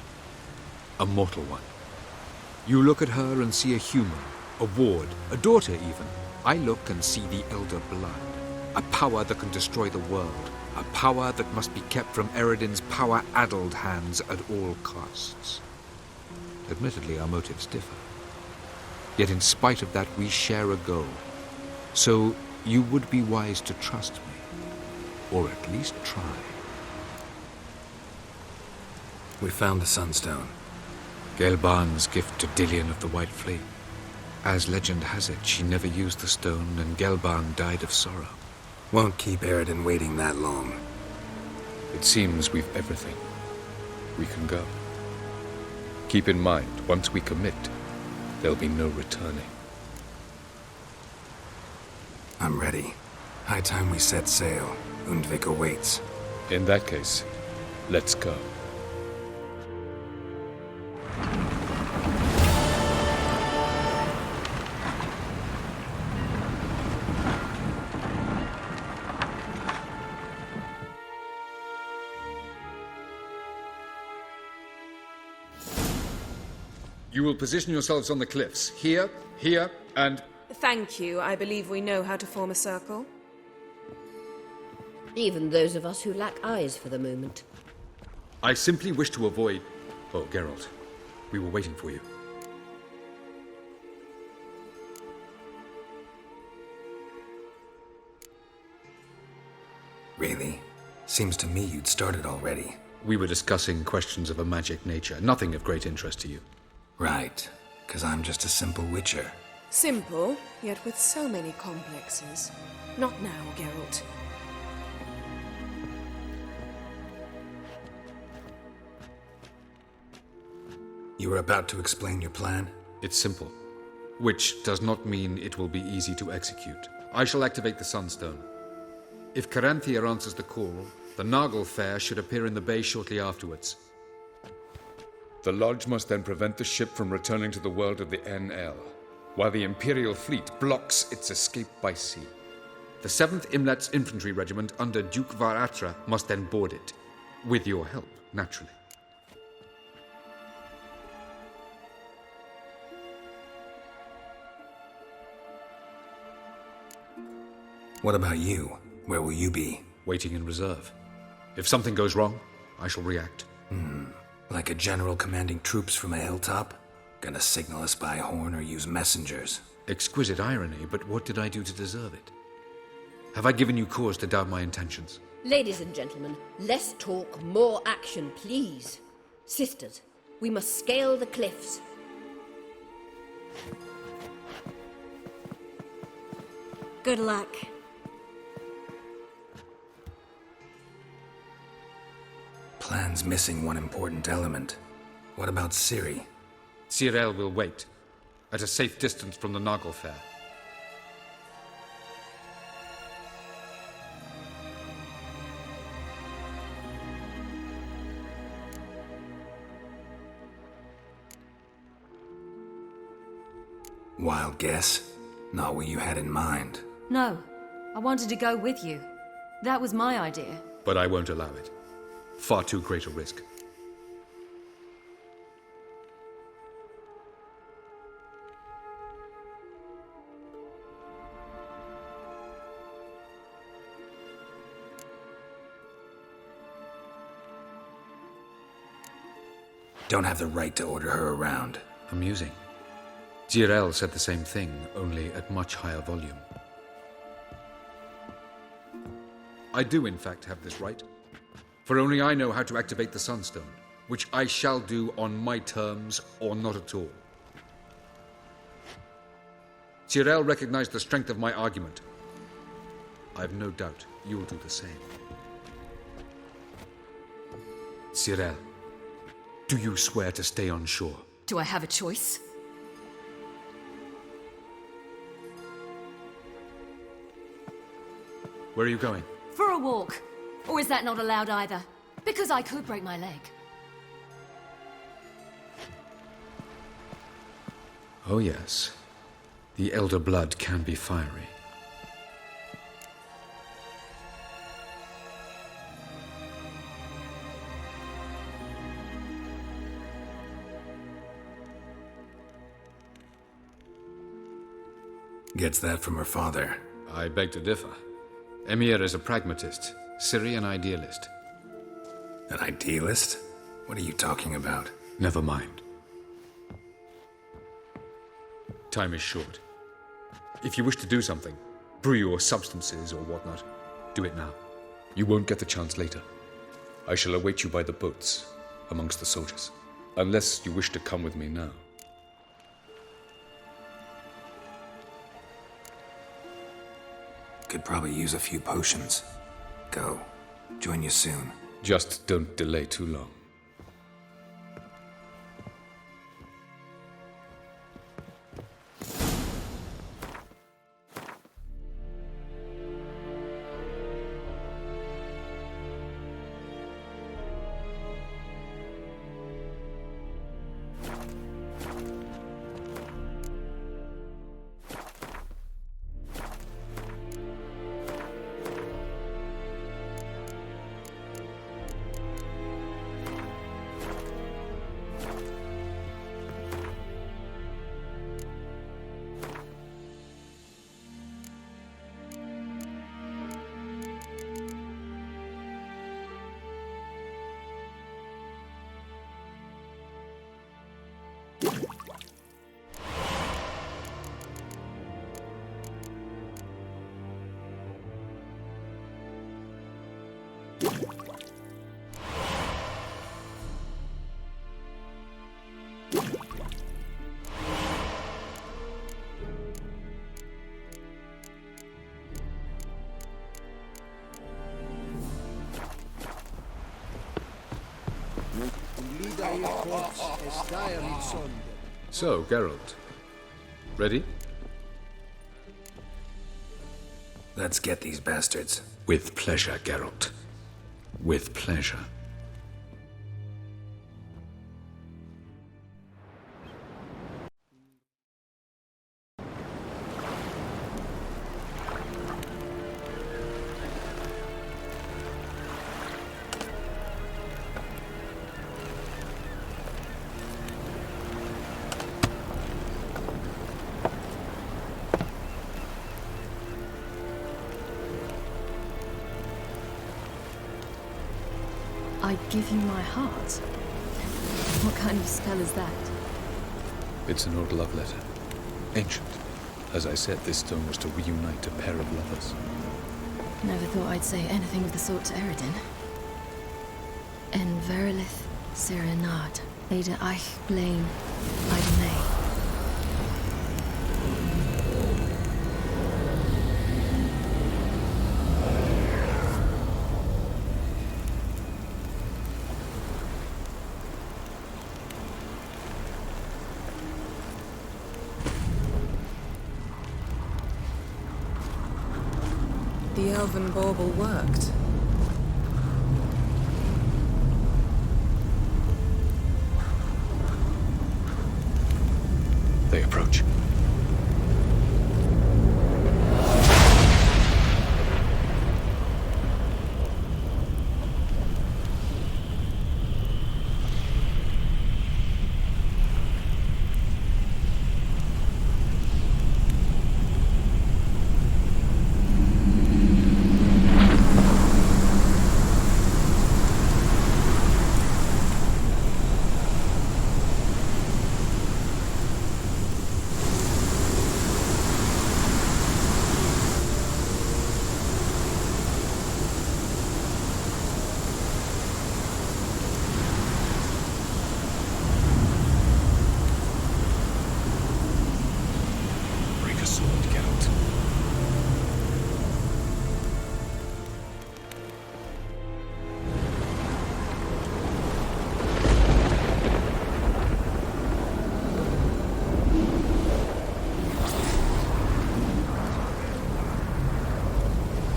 A mortal one. You look at her and see a human, a ward, a daughter even. I look and see the Elder Blood. A power that can destroy the world. A power that must be kept from Aradin's power-addled hands at all costs. Admittedly, our motives differ. Yet in spite of that, we share a goal. So you would be wise to trust me. Or at least try. We found the Sunstone. Gelban's gift to Dillion of the White Fleet. As legend has it, she never used the stone, and Gelban died of sorrow. Won't keep Aradin waiting that long. It seems we've everything. We can go. Keep in mind, once we commit, there'll be no returning. I'm ready. High time we set sail. Undvik awaits. In that case, let's go. You will position yourselves on the cliffs. Here, here, and... Thank you. I believe we know how to form a circle. Even those of us who lack eyes for the moment. I simply wish to avoid... Oh, Geralt. We were waiting for you. Really? Seems to me you'd started already. We were discussing questions of a magic nature. Nothing of great interest to you. Right. 'Cause I'm just a simple witcher. Simple, yet with so many complexes. Not now, Geralt. You were about to explain your plan? It's simple. Which does not mean it will be easy to execute. I shall activate the Sunstone. If Caranthir answers the call, the Naglfar should appear in the bay shortly afterwards. The Lodge must then prevent the ship from returning to the world of the NL, while the Imperial fleet blocks its escape by sea. The 7th Imlet's infantry regiment under Duke Varatra must then board it. With your help, naturally. What about you? Where will you be? waiting in reserve. If something goes wrong, I shall react. Like a general commanding troops from a hilltop? Gonna signal us by horn or use messengers? Exquisite irony, but what did I do to deserve it? Have I given you cause to doubt my intentions? Ladies and gentlemen, less talk, more action, please. Sisters, we must scale the cliffs. Good luck. Plan's missing one important element. What about Ciri? Cyril will wait, at a safe distance from the Naglfar. Wild guess? Not what you had in mind. No, I wanted to go with you. That was my idea. But I won't allow it. Far too great a risk. Don't have the right to order her around. Amusing. Jirel said the same thing, only at much higher volume. I do, in fact, have this right. For only I know how to activate the Sunstone, which I shall do on my terms or not at all. Jirel recognized the strength of my argument. I have no doubt you will do the same. Cyril, do you swear to stay on shore? Do I have a choice? Where are you going? For a walk. Or is that not allowed either? Because I could break my leg. Oh yes. The elder blood can be fiery. Gets that from her father. I beg to differ. Emir is a pragmatist, Ciri an idealist. An idealist? What are you talking about? Never mind. Time is short. If you wish to do something, brew your substances or whatnot, do it now. You won't get the chance later. I shall await you by the boats, amongst the soldiers. Unless you wish to come with me now. Could probably use a few potions. Go. Join you soon. Just don't delay too long. So, Geralt. Ready? Let's get these bastards. With pleasure, Geralt. With pleasure. I give you my heart? What kind of spell is that? It's an old love letter. Ancient. As I said, this stone was to reunite a pair of lovers. Never thought I'd say anything of the sort to Eredin. En verilith serenad, Ada eich blaen, Ida May. The elven bauble worked. They approach.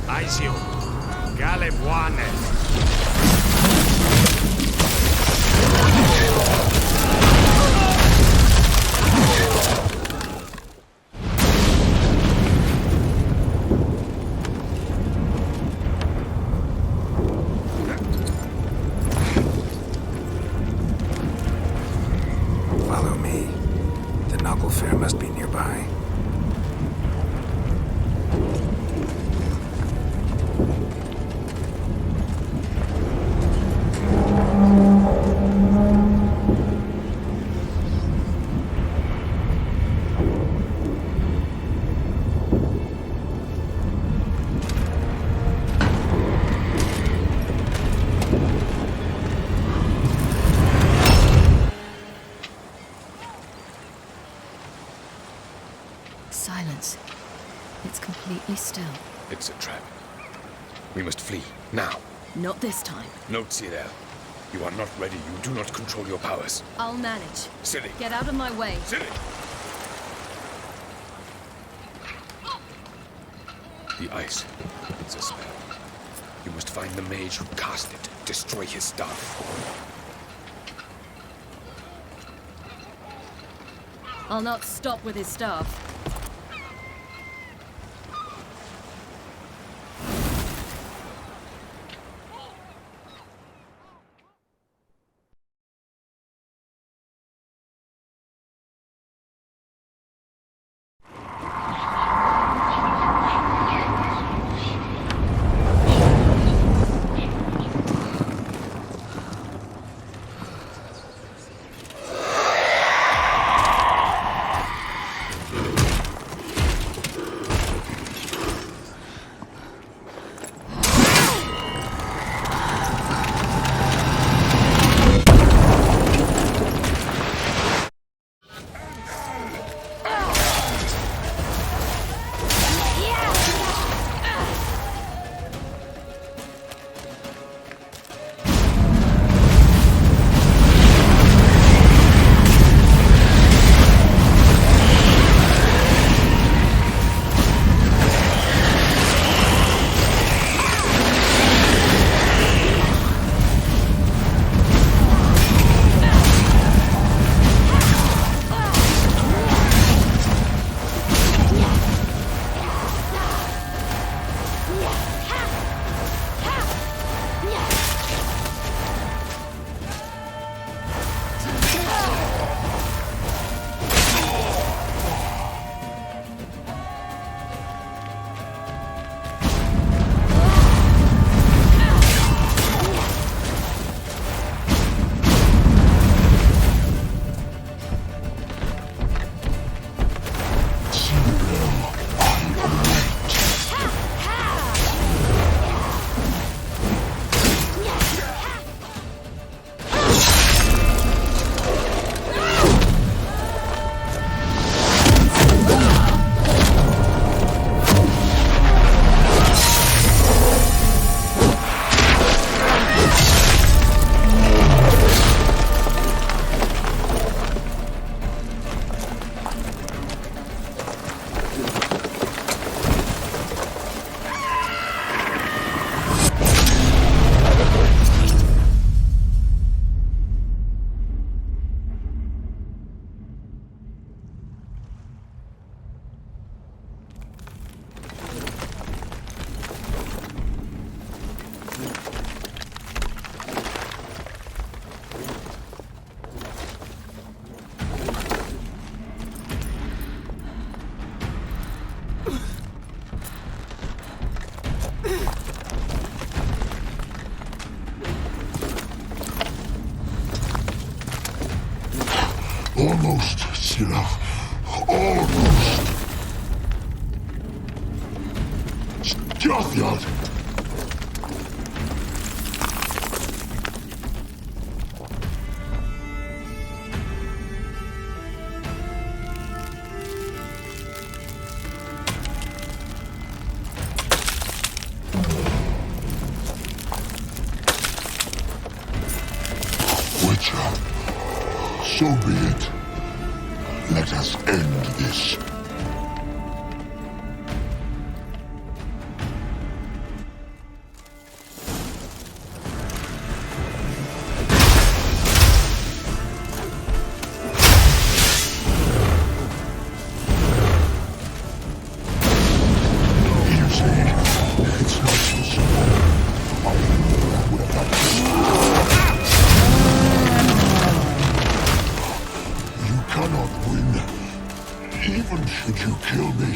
Aizio, Galebuane. Follow me. The Noble Fair must be nearby. Silence. It's completely still. It's a trap. We must flee, now. Not this time. Note, Cyril. You are not ready. You do not control your powers. I'll manage. Ciri. Get out of my way. Ciri! The ice. It's a spell. You must find the mage who cast it. Destroy his staff. I'll not stop with his staff. قاتله almost. Jathiad! Witcher, so be it. Let us end this. You see, it's not so simple. With that you cannot win, even should you kill me.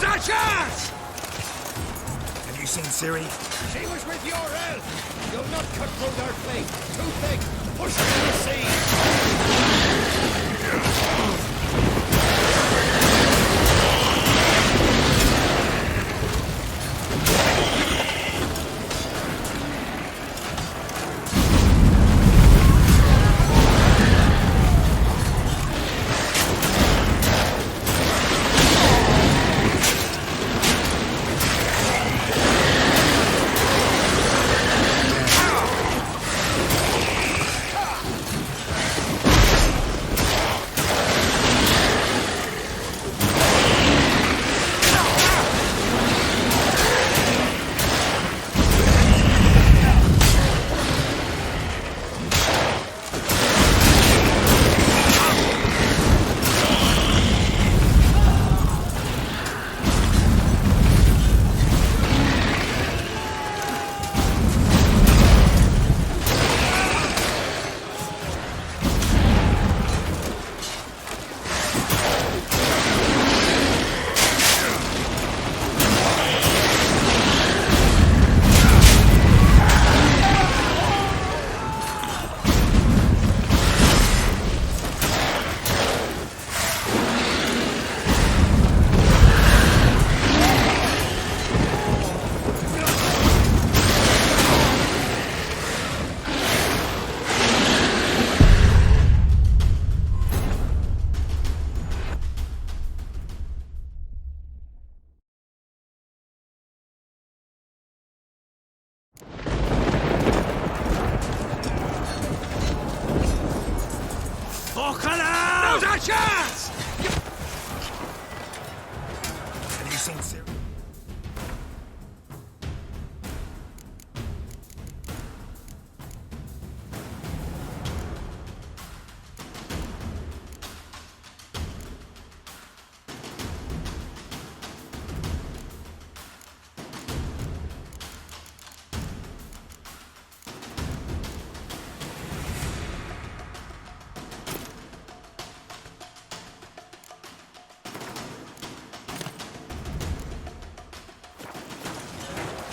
There's a chance! Have you seen Ciri? She was with your help! You'll not cut through their fleet! Too thick! Push her in the sea! seen Ciri?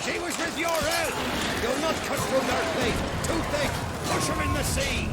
She was with your help! You'll not cut through their fleet! Too thick! Push them in the sea!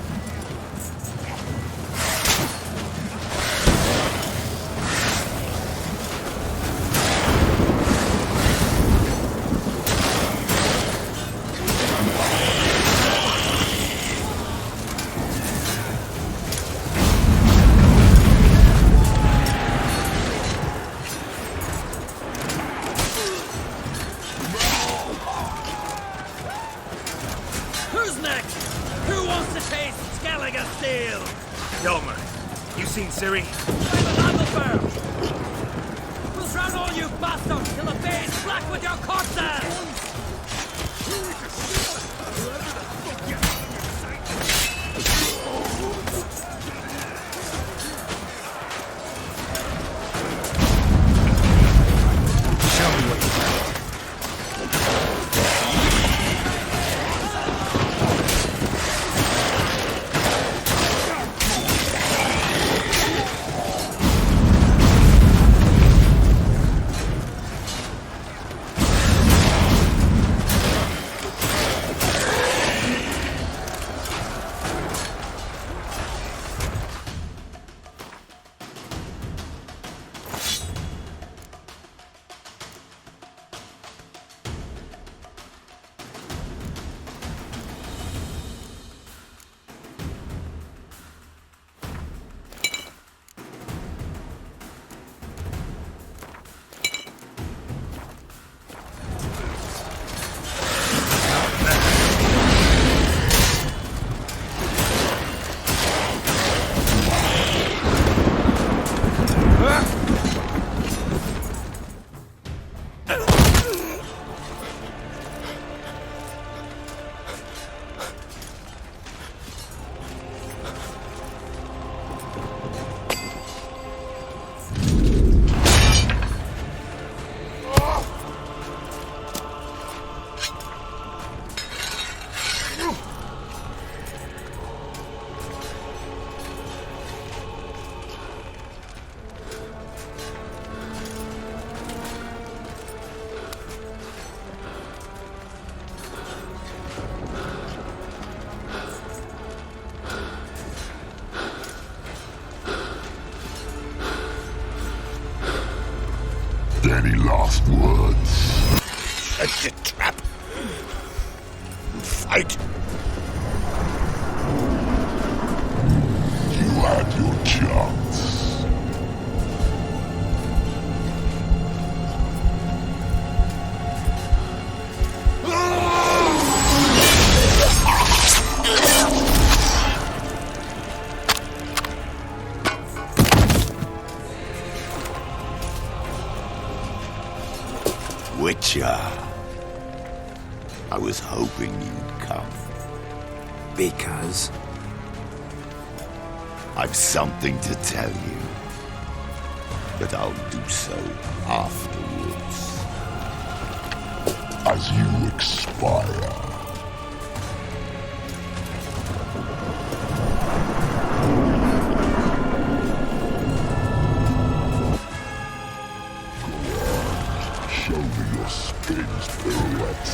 Who's next? Who wants to taste Skellige steel? Yelmer, you seen Ciri? I'm the landlord! We'll drown all you bastards till the bay's black with your corpses! Show me what you got. Any last words? Set the trap. Fight. You had your chance. Witcher. I was hoping you'd come. Because? I've something to tell you. But I'll do so afterwards. As you expire. Show me your spins, pirouettes,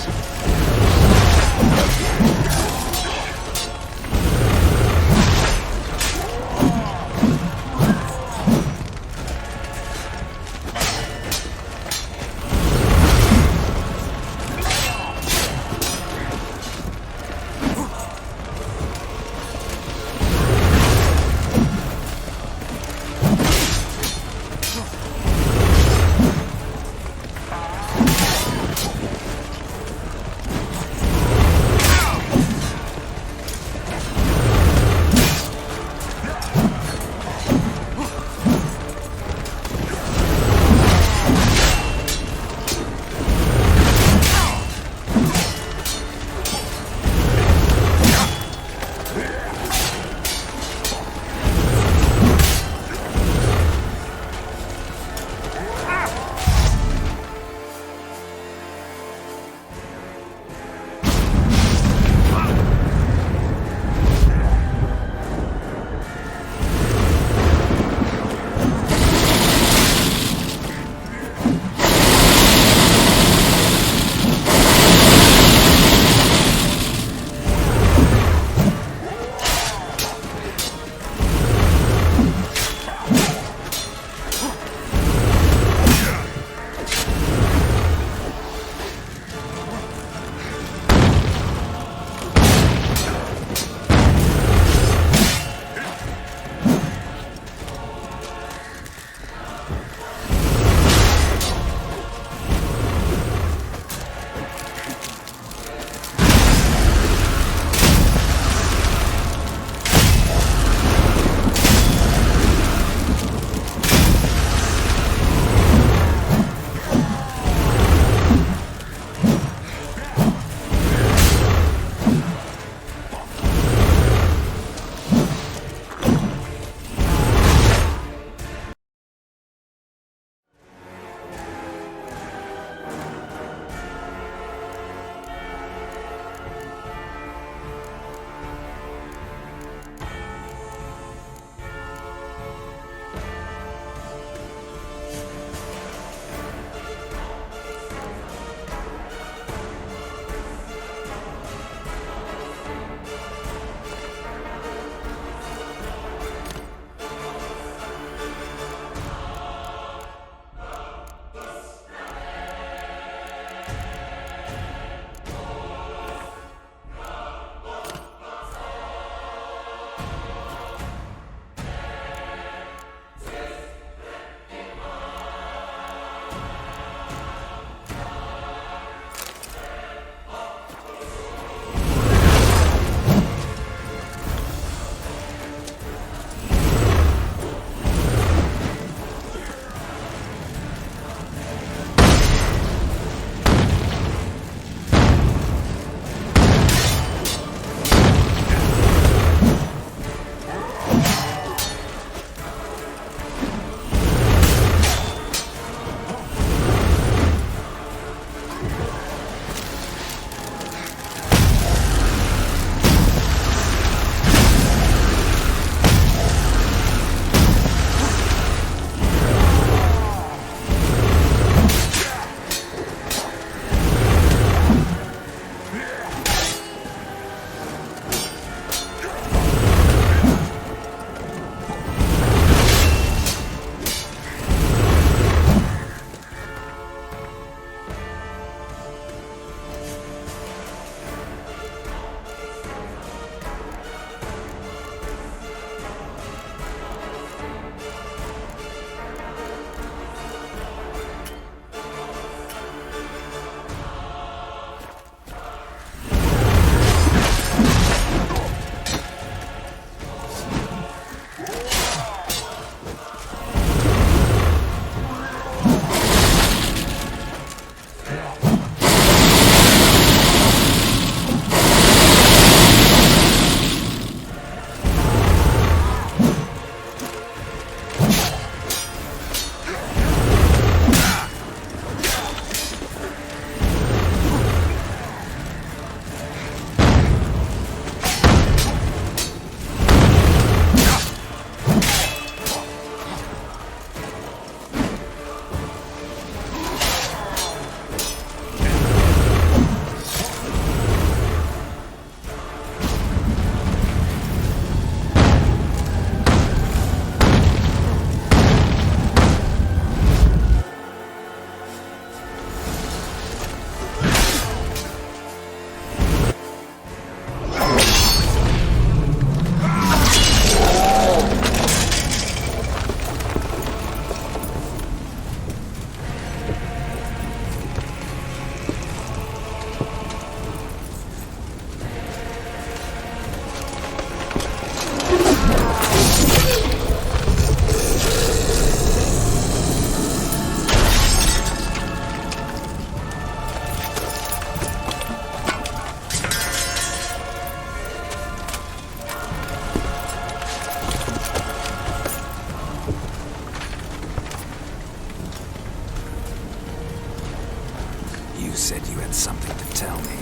said you had something to tell me.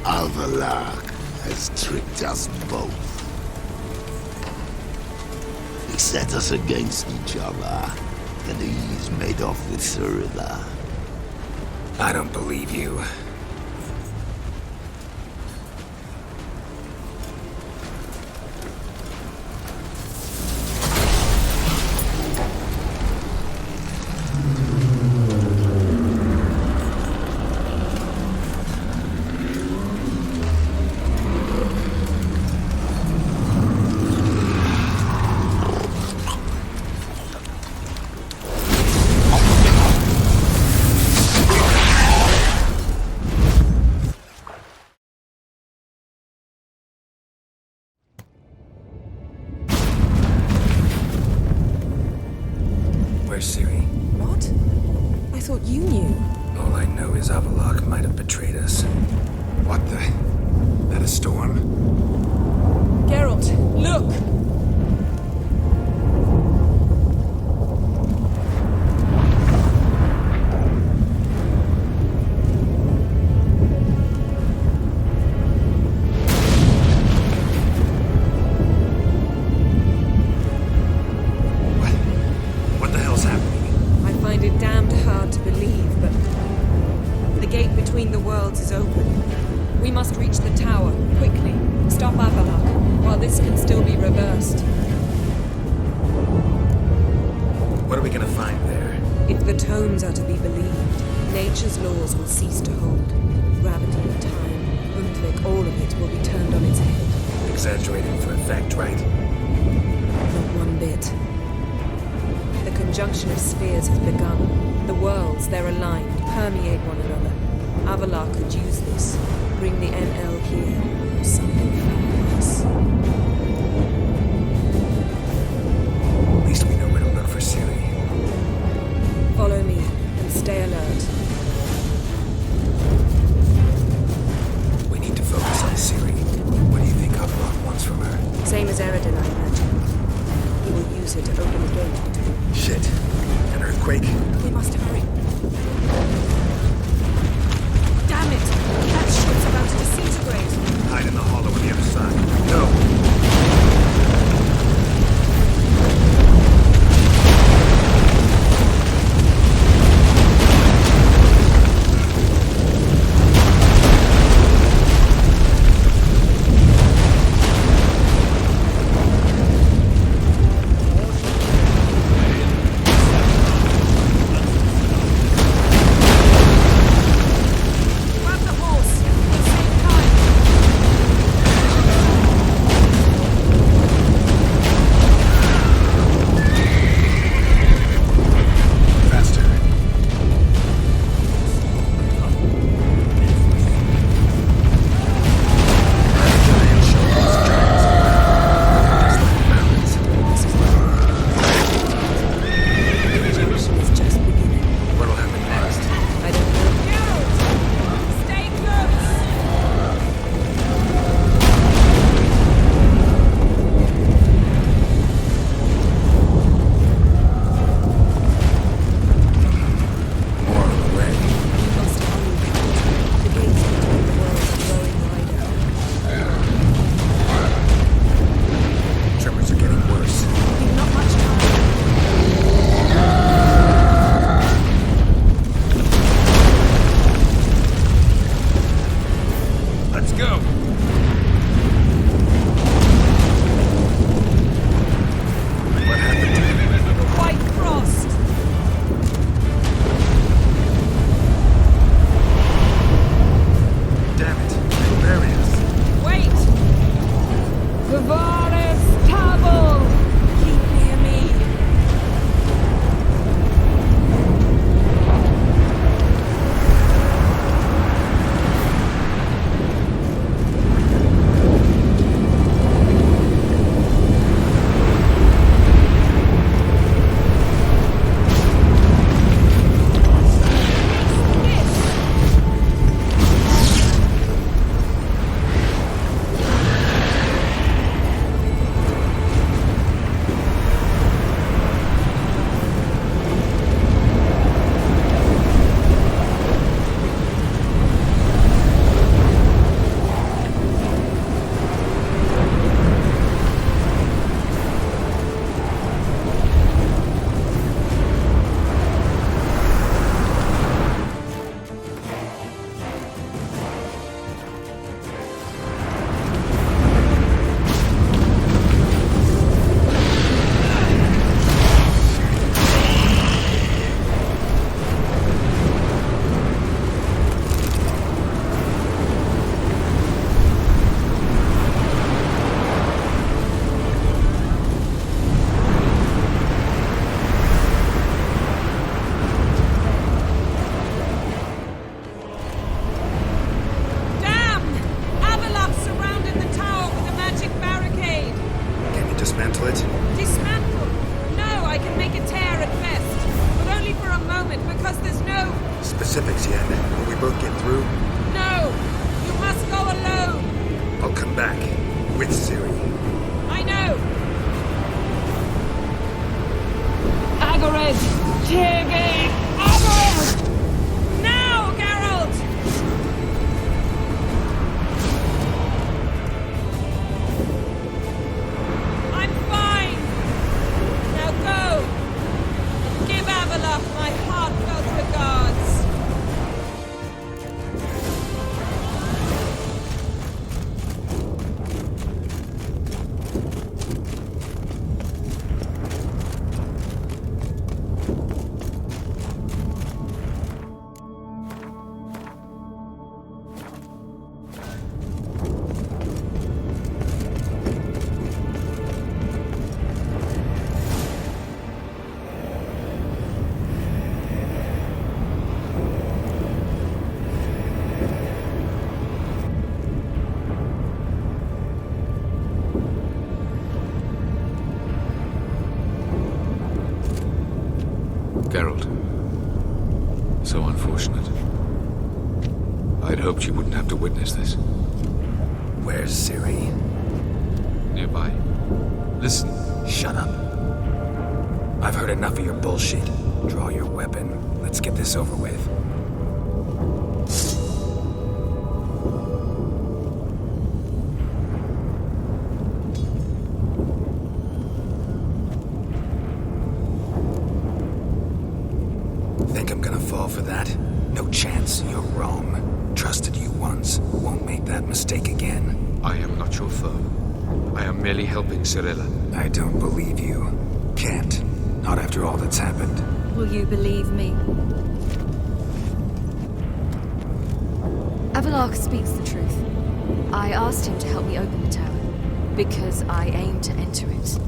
Alvalak has tricked us both. He set us against each other, and he's made off with Cirilla. I don't believe you. Where's Ciri? What? I thought you knew. All I know is Avallac'h might have betrayed us. What the? That a storm? Geralt, look! What the hell's happening? I find it damned hard to believe, but the gate between the worlds is open. We must reach the tower, quickly. Stop Avallac'h, while this can still be reversed. What are we gonna find there? If the tomes are to be believed, nature's laws will cease to hold. Gravity, time, Undvik, all of it will be turned on its head. Exaggerating for effect, right? Not one bit. The conjunction of spheres has begun. The worlds, they're aligned, permeate one another. Avallac'h could use this. Bring the NL here, or something fabulous. At least we know where to look for Ciri. Follow me, and stay alert. We need to focus on Ciri. What do you think Avallac'h wants from her? Same as Eredin, I imagine. He will use her to open the gate between. Shit. An earthquake? We must hurry. Damn it! That ship's about to disintegrate. Hide in the hollow on the other side. Go! specifics yet. Will we both get through? No! You must go alone! I'll come back. With Ciri. I know! Agared! Tege! Agared! Now, Geralt! I'm fine! Now go! Give Avalok my heartfelt regards! Geralt. So unfortunate. I'd hoped you wouldn't have to witness this. Where's Ciri? Nearby. Listen. Shut up. I've heard enough of your bullshit. Draw your weapon. Let's get this over with. Think I'm gonna fall for that? No chance. You're wrong. Trusted you once. Won't make that mistake again. I am not your foe. I am merely helping Cirilla. I don't believe you. Can't. Not after all that's happened. Will you believe me? Avalok speaks the truth. I asked him to help me open the tower, because I aim to enter it.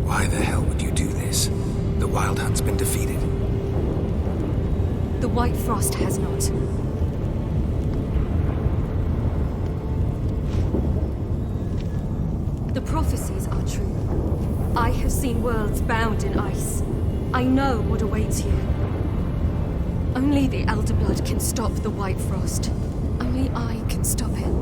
Why the hell would you do this? The Wild Hunt's been defeated. The White Frost has not. The prophecies are true. I have seen worlds bound in ice. I know what awaits you. Only the Elder Blood can stop the White Frost. Only I can stop it.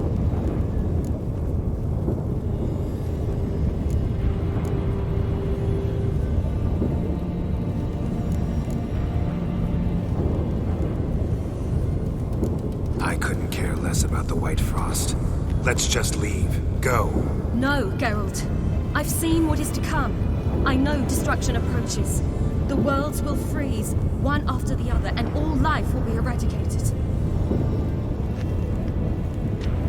I couldn't care less about the White Frost. Let's just leave. Go. No, Geralt. I've seen what is to come. I know destruction approaches. The worlds will freeze, one after the other, and all life will be eradicated.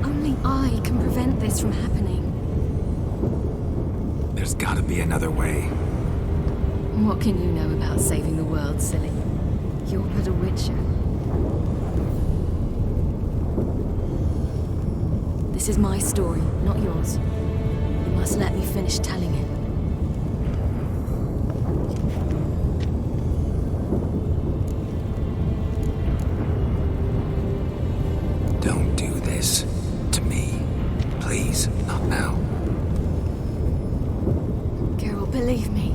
Only I can prevent this from happening. There's gotta be another way. What can you know about saving the world, silly? You're but a witcher. This is my story, not yours. You must let me finish telling it. Don't do this to me. Please, not now. Geralt, believe me.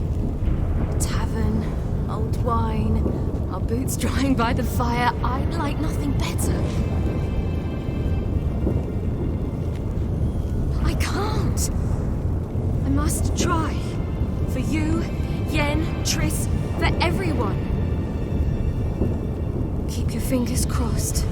A tavern, old wine, our boots drying by the fire. I'd like nothing better. I can't. I must try. For you, Yen, Triss, for everyone. Keep your fingers crossed.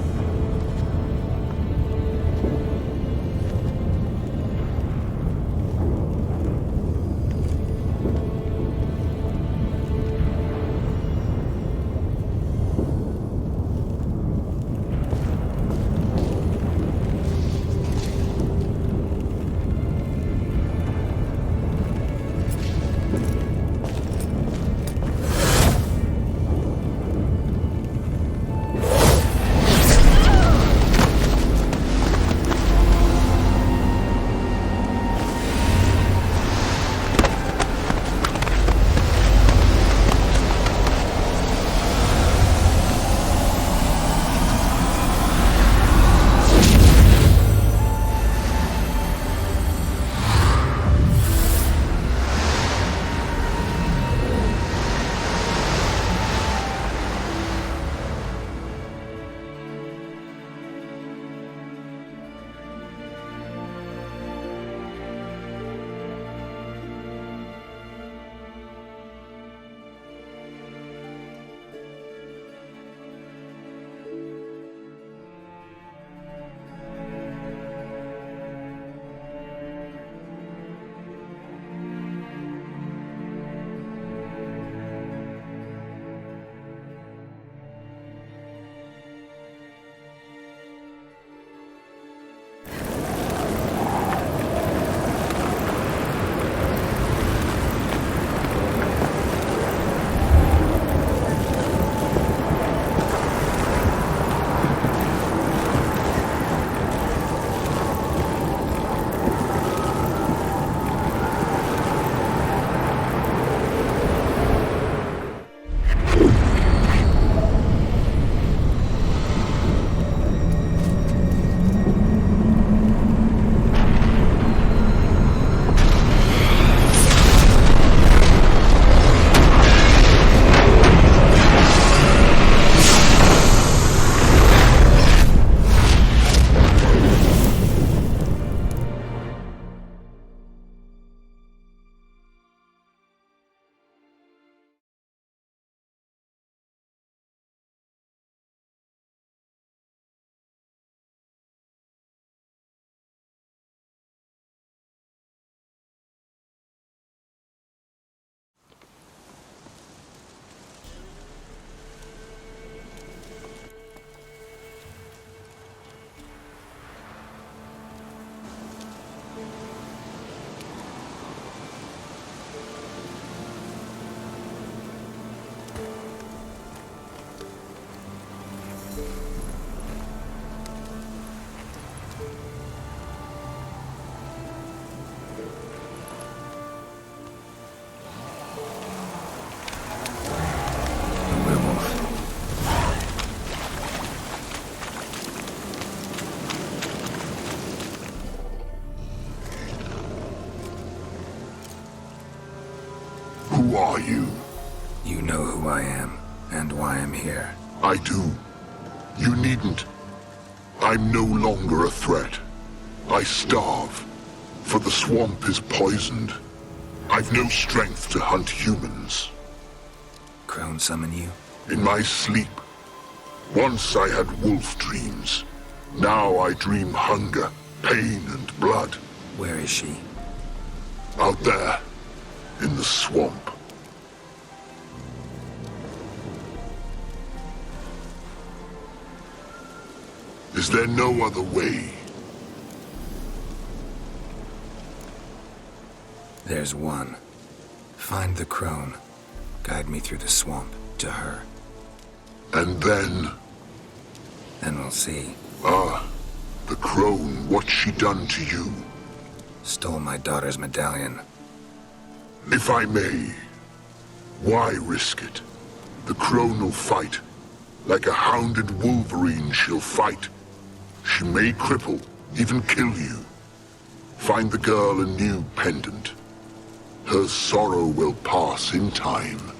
Who are you? You know who I am, and why I'm here. I do. You needn't. I'm no longer a threat. I starve, for the swamp is poisoned. I've no strength to hunt humans. Crone summon you? In my sleep. Once I had wolf dreams. Now I dream hunger, pain, and blood. Where is she? Out there, in the swamp. Is there no other way? There's one. Find the crone. Guide me through the swamp to her. And then? Then we'll see. Ah, the crone, what's she done to you? Stole my daughter's medallion. If I may, why risk it? The crone will fight. Like a hounded wolverine, she'll fight. She may cripple, even kill you. Find the girl a new pendant. Her sorrow will pass in time.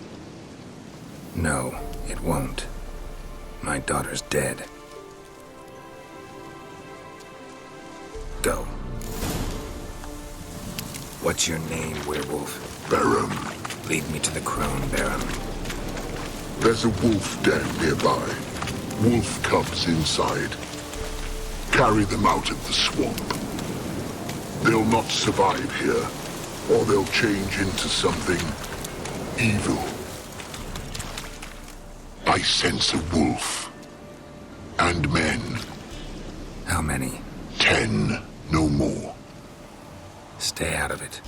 No, it won't. My daughter's dead. Go. What's your name, werewolf? Baron. Lead me to the crone, Baron. There's a wolf den nearby. Wolf cubs inside. Carry them out of the swamp. They'll not survive here, or they'll change into something evil. I sense a wolf. And men. How many? 10, no more. Stay out of it.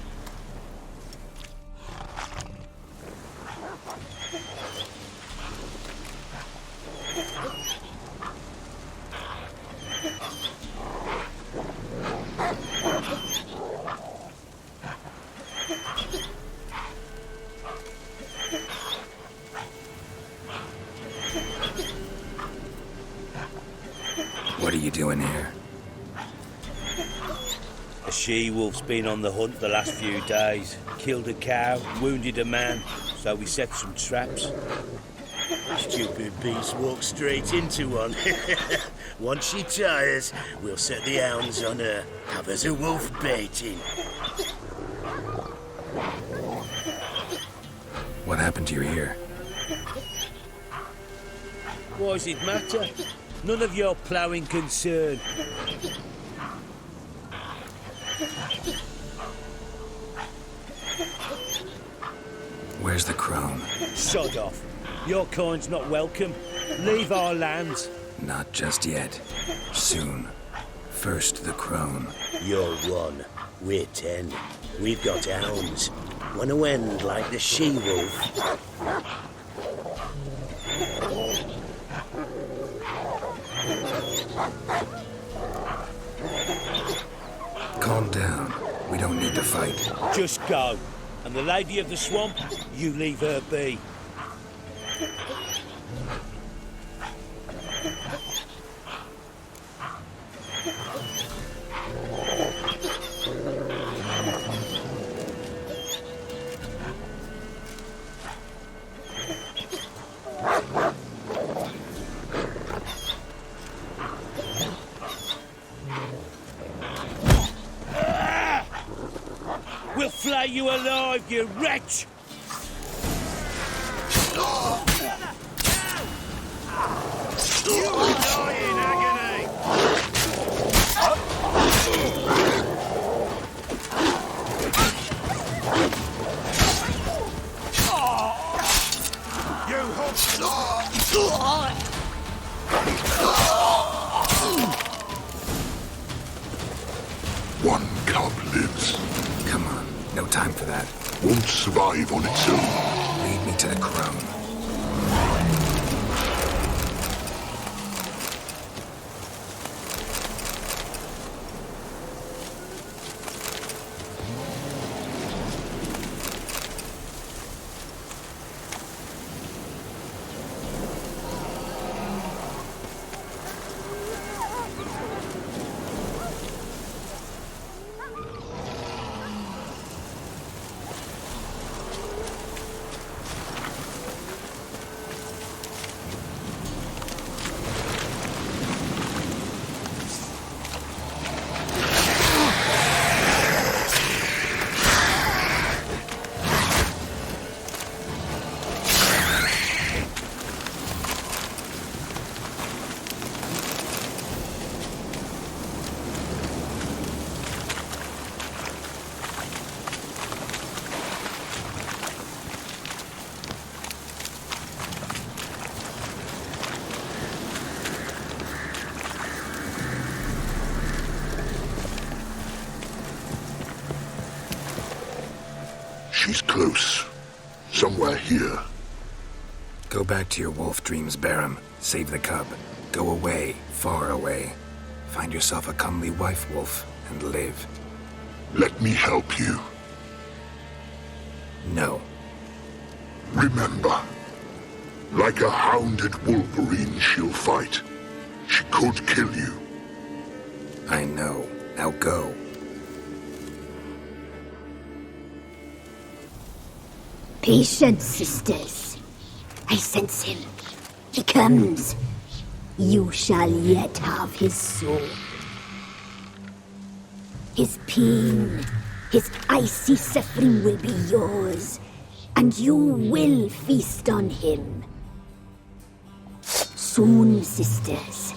What are you doing here? A she-wolf's been on the hunt the last few days. Killed a cow, wounded a man, so we set some traps. Stupid beast walks straight into one. Once she tires, we'll set the hounds on her. Have us a wolf baiting. What happened to your ear? Why does it matter? None of your ploughing concern. Where's the crone? Sod off. Your kind's not welcome. Leave our lands. Not just yet. Soon. First the crone. You're one. We're 10. We've got hounds. Want to end like the she-wolf? Calm down. We don't need to fight. Just go. And the lady of the swamp, you leave her be. We'll flay you alive, you wretch! You die in agony! One cub lives. Come on, no time for that. Won't survive on its own. Lead me to the crone. She's close. Somewhere here. Go back to your wolf dreams, Barum. Save the cub. Go away, far away. Find yourself a comely wife, wolf, and live. Let me help you. No. Remember, like a hounded wolverine, she'll fight. She could kill you. I know. Now go. Patience, sisters. I sense him. He comes. You shall yet have his soul. His pain, his icy suffering will be yours, and you will feast on him. Soon, sisters.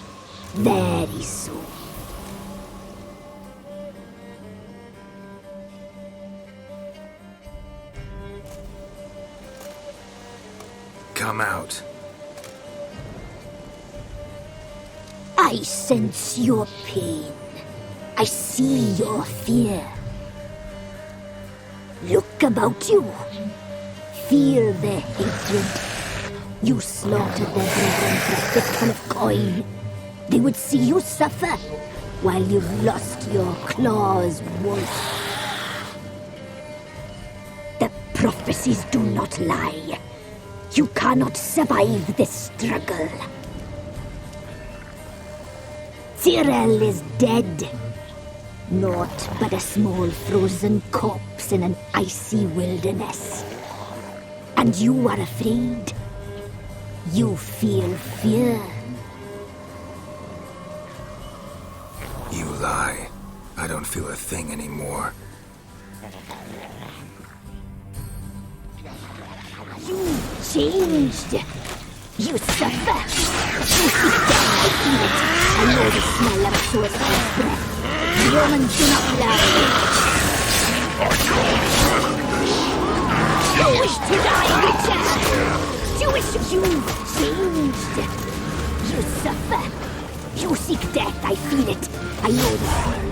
Very soon. Come out. I sense your pain. I see your fear. Look about you. Feel the hatred. You slaughtered their brethren for a fistful of coin. They would see you suffer while you've lost your claws, wolf. The prophecies do not lie. You cannot survive this struggle. Tyrell is dead. Naught but a small frozen corpse in an icy wilderness. And you are afraid. You feel fear. You lie. I don't feel a thing anymore. You changed. You suffer. You seek death, I feel it. I know the smell of a sorcerer's breath. Humans do not lie. You wish to die, Witcher! You wish you've changed. You suffer. You seek death, I feel it. I know the smell.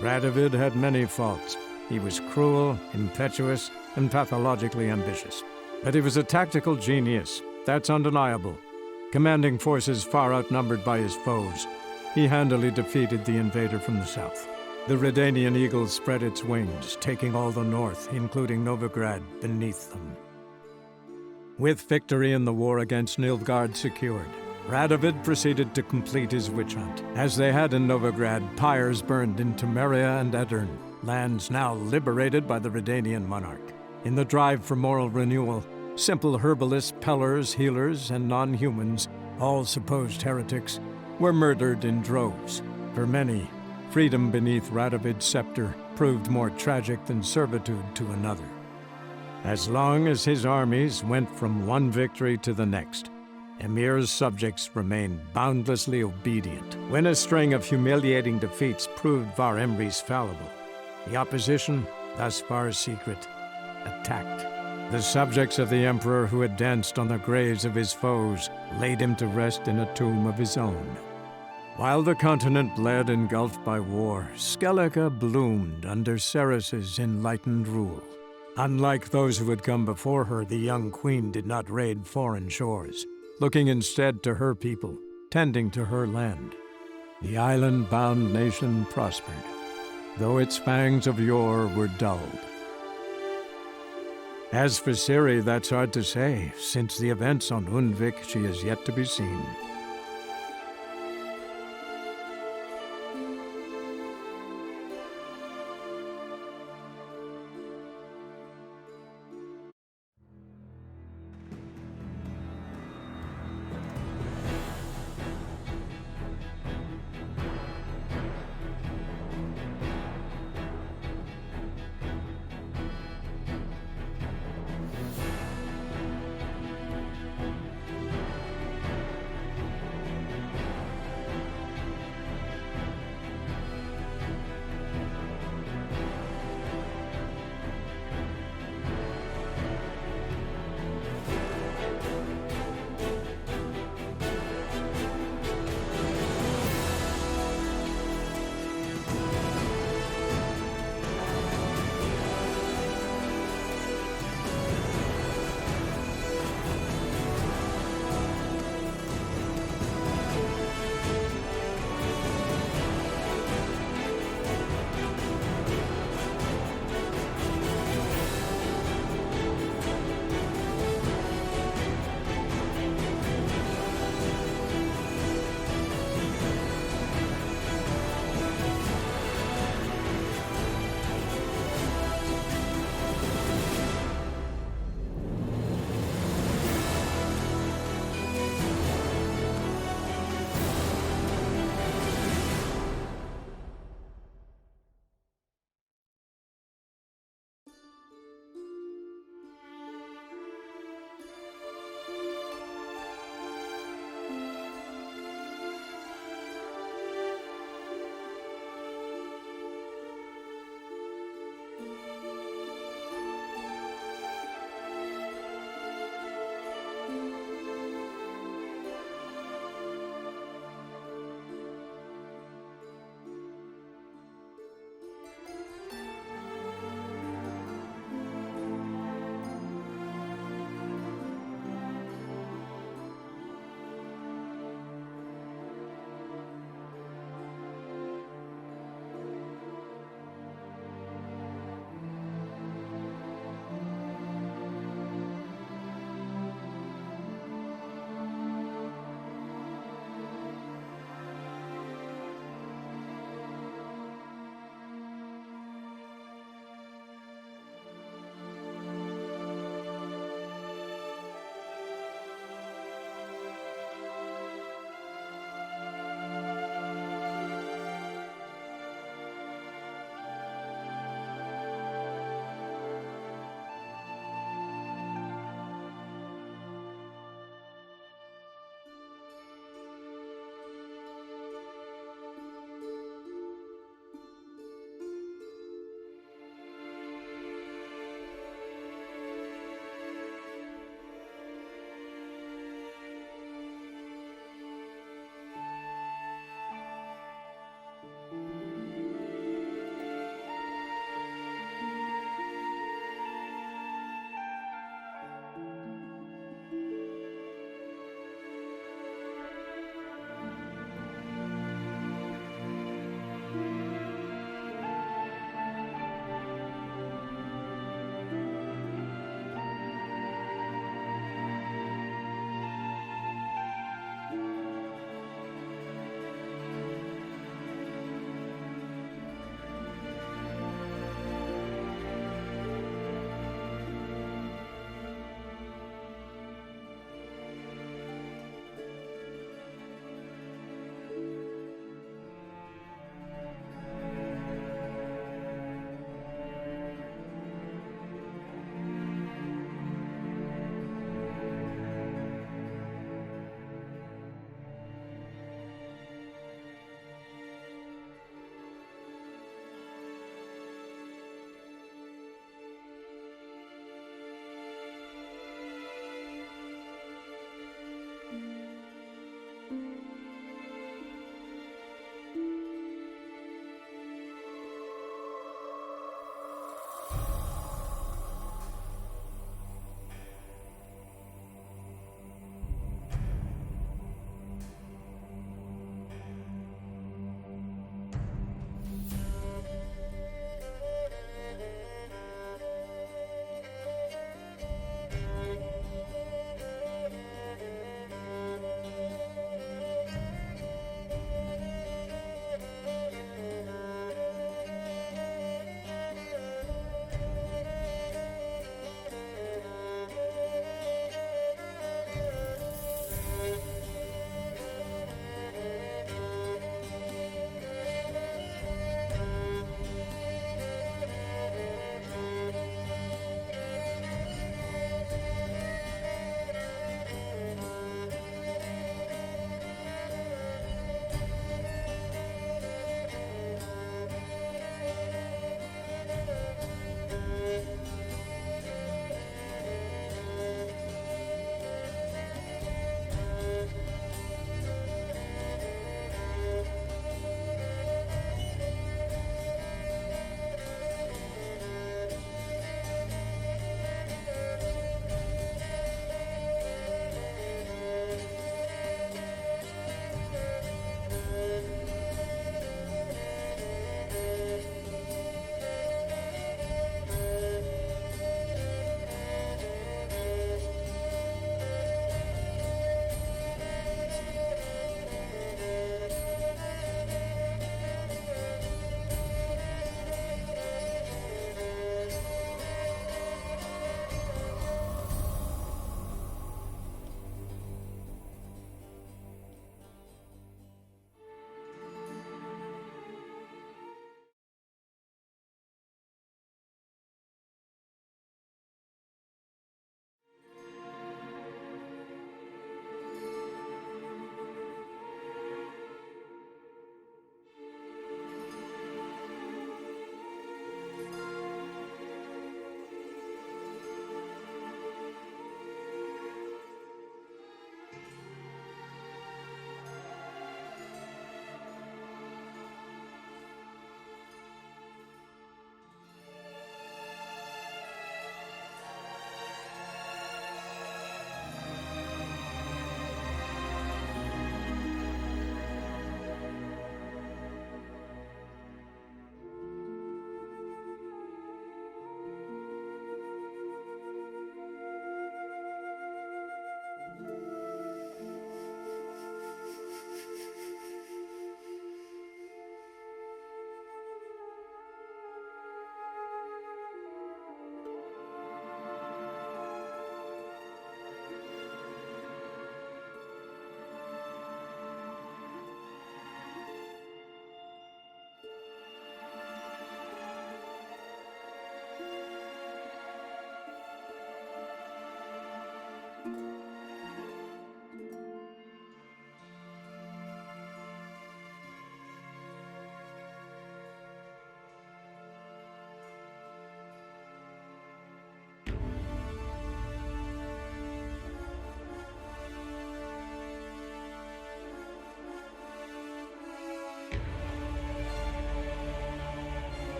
Radovid had many faults. He was cruel, impetuous, and pathologically ambitious. But he was a tactical genius. That's undeniable. Commanding forces far outnumbered by his foes, he handily defeated the invader from the south. The Redanian eagle spread its wings, taking all the north, including Novigrad, beneath them. With victory in the war against Nilfgaard secured, Radovid proceeded to complete his witch hunt. As they had in Novigrad, pyres burned in Temeria and Aedirn, lands now liberated by the Redanian monarch. In the drive for moral renewal, simple herbalists, pellers, healers, and non-humans, all supposed heretics, were murdered in droves. For many, freedom beneath Radovid's scepter proved more tragic than servitude to another. As long as his armies went from one victory to the next, Emir's subjects remained boundlessly obedient. When a string of humiliating defeats proved Var Emreis fallible, the opposition, thus far secret, attacked. The subjects of the Emperor who had danced on the graves of his foes laid him to rest in a tomb of his own. While the continent bled engulfed by war, Skellige bloomed under Ceres's enlightened rule. Unlike those who had come before her, the young queen did not raid foreign shores, looking instead to her people, tending to her land. The island-bound nation prospered, though its fangs of yore were dulled. As for Ciri, that's hard to say. Since the events on Undvik, she is yet to be seen.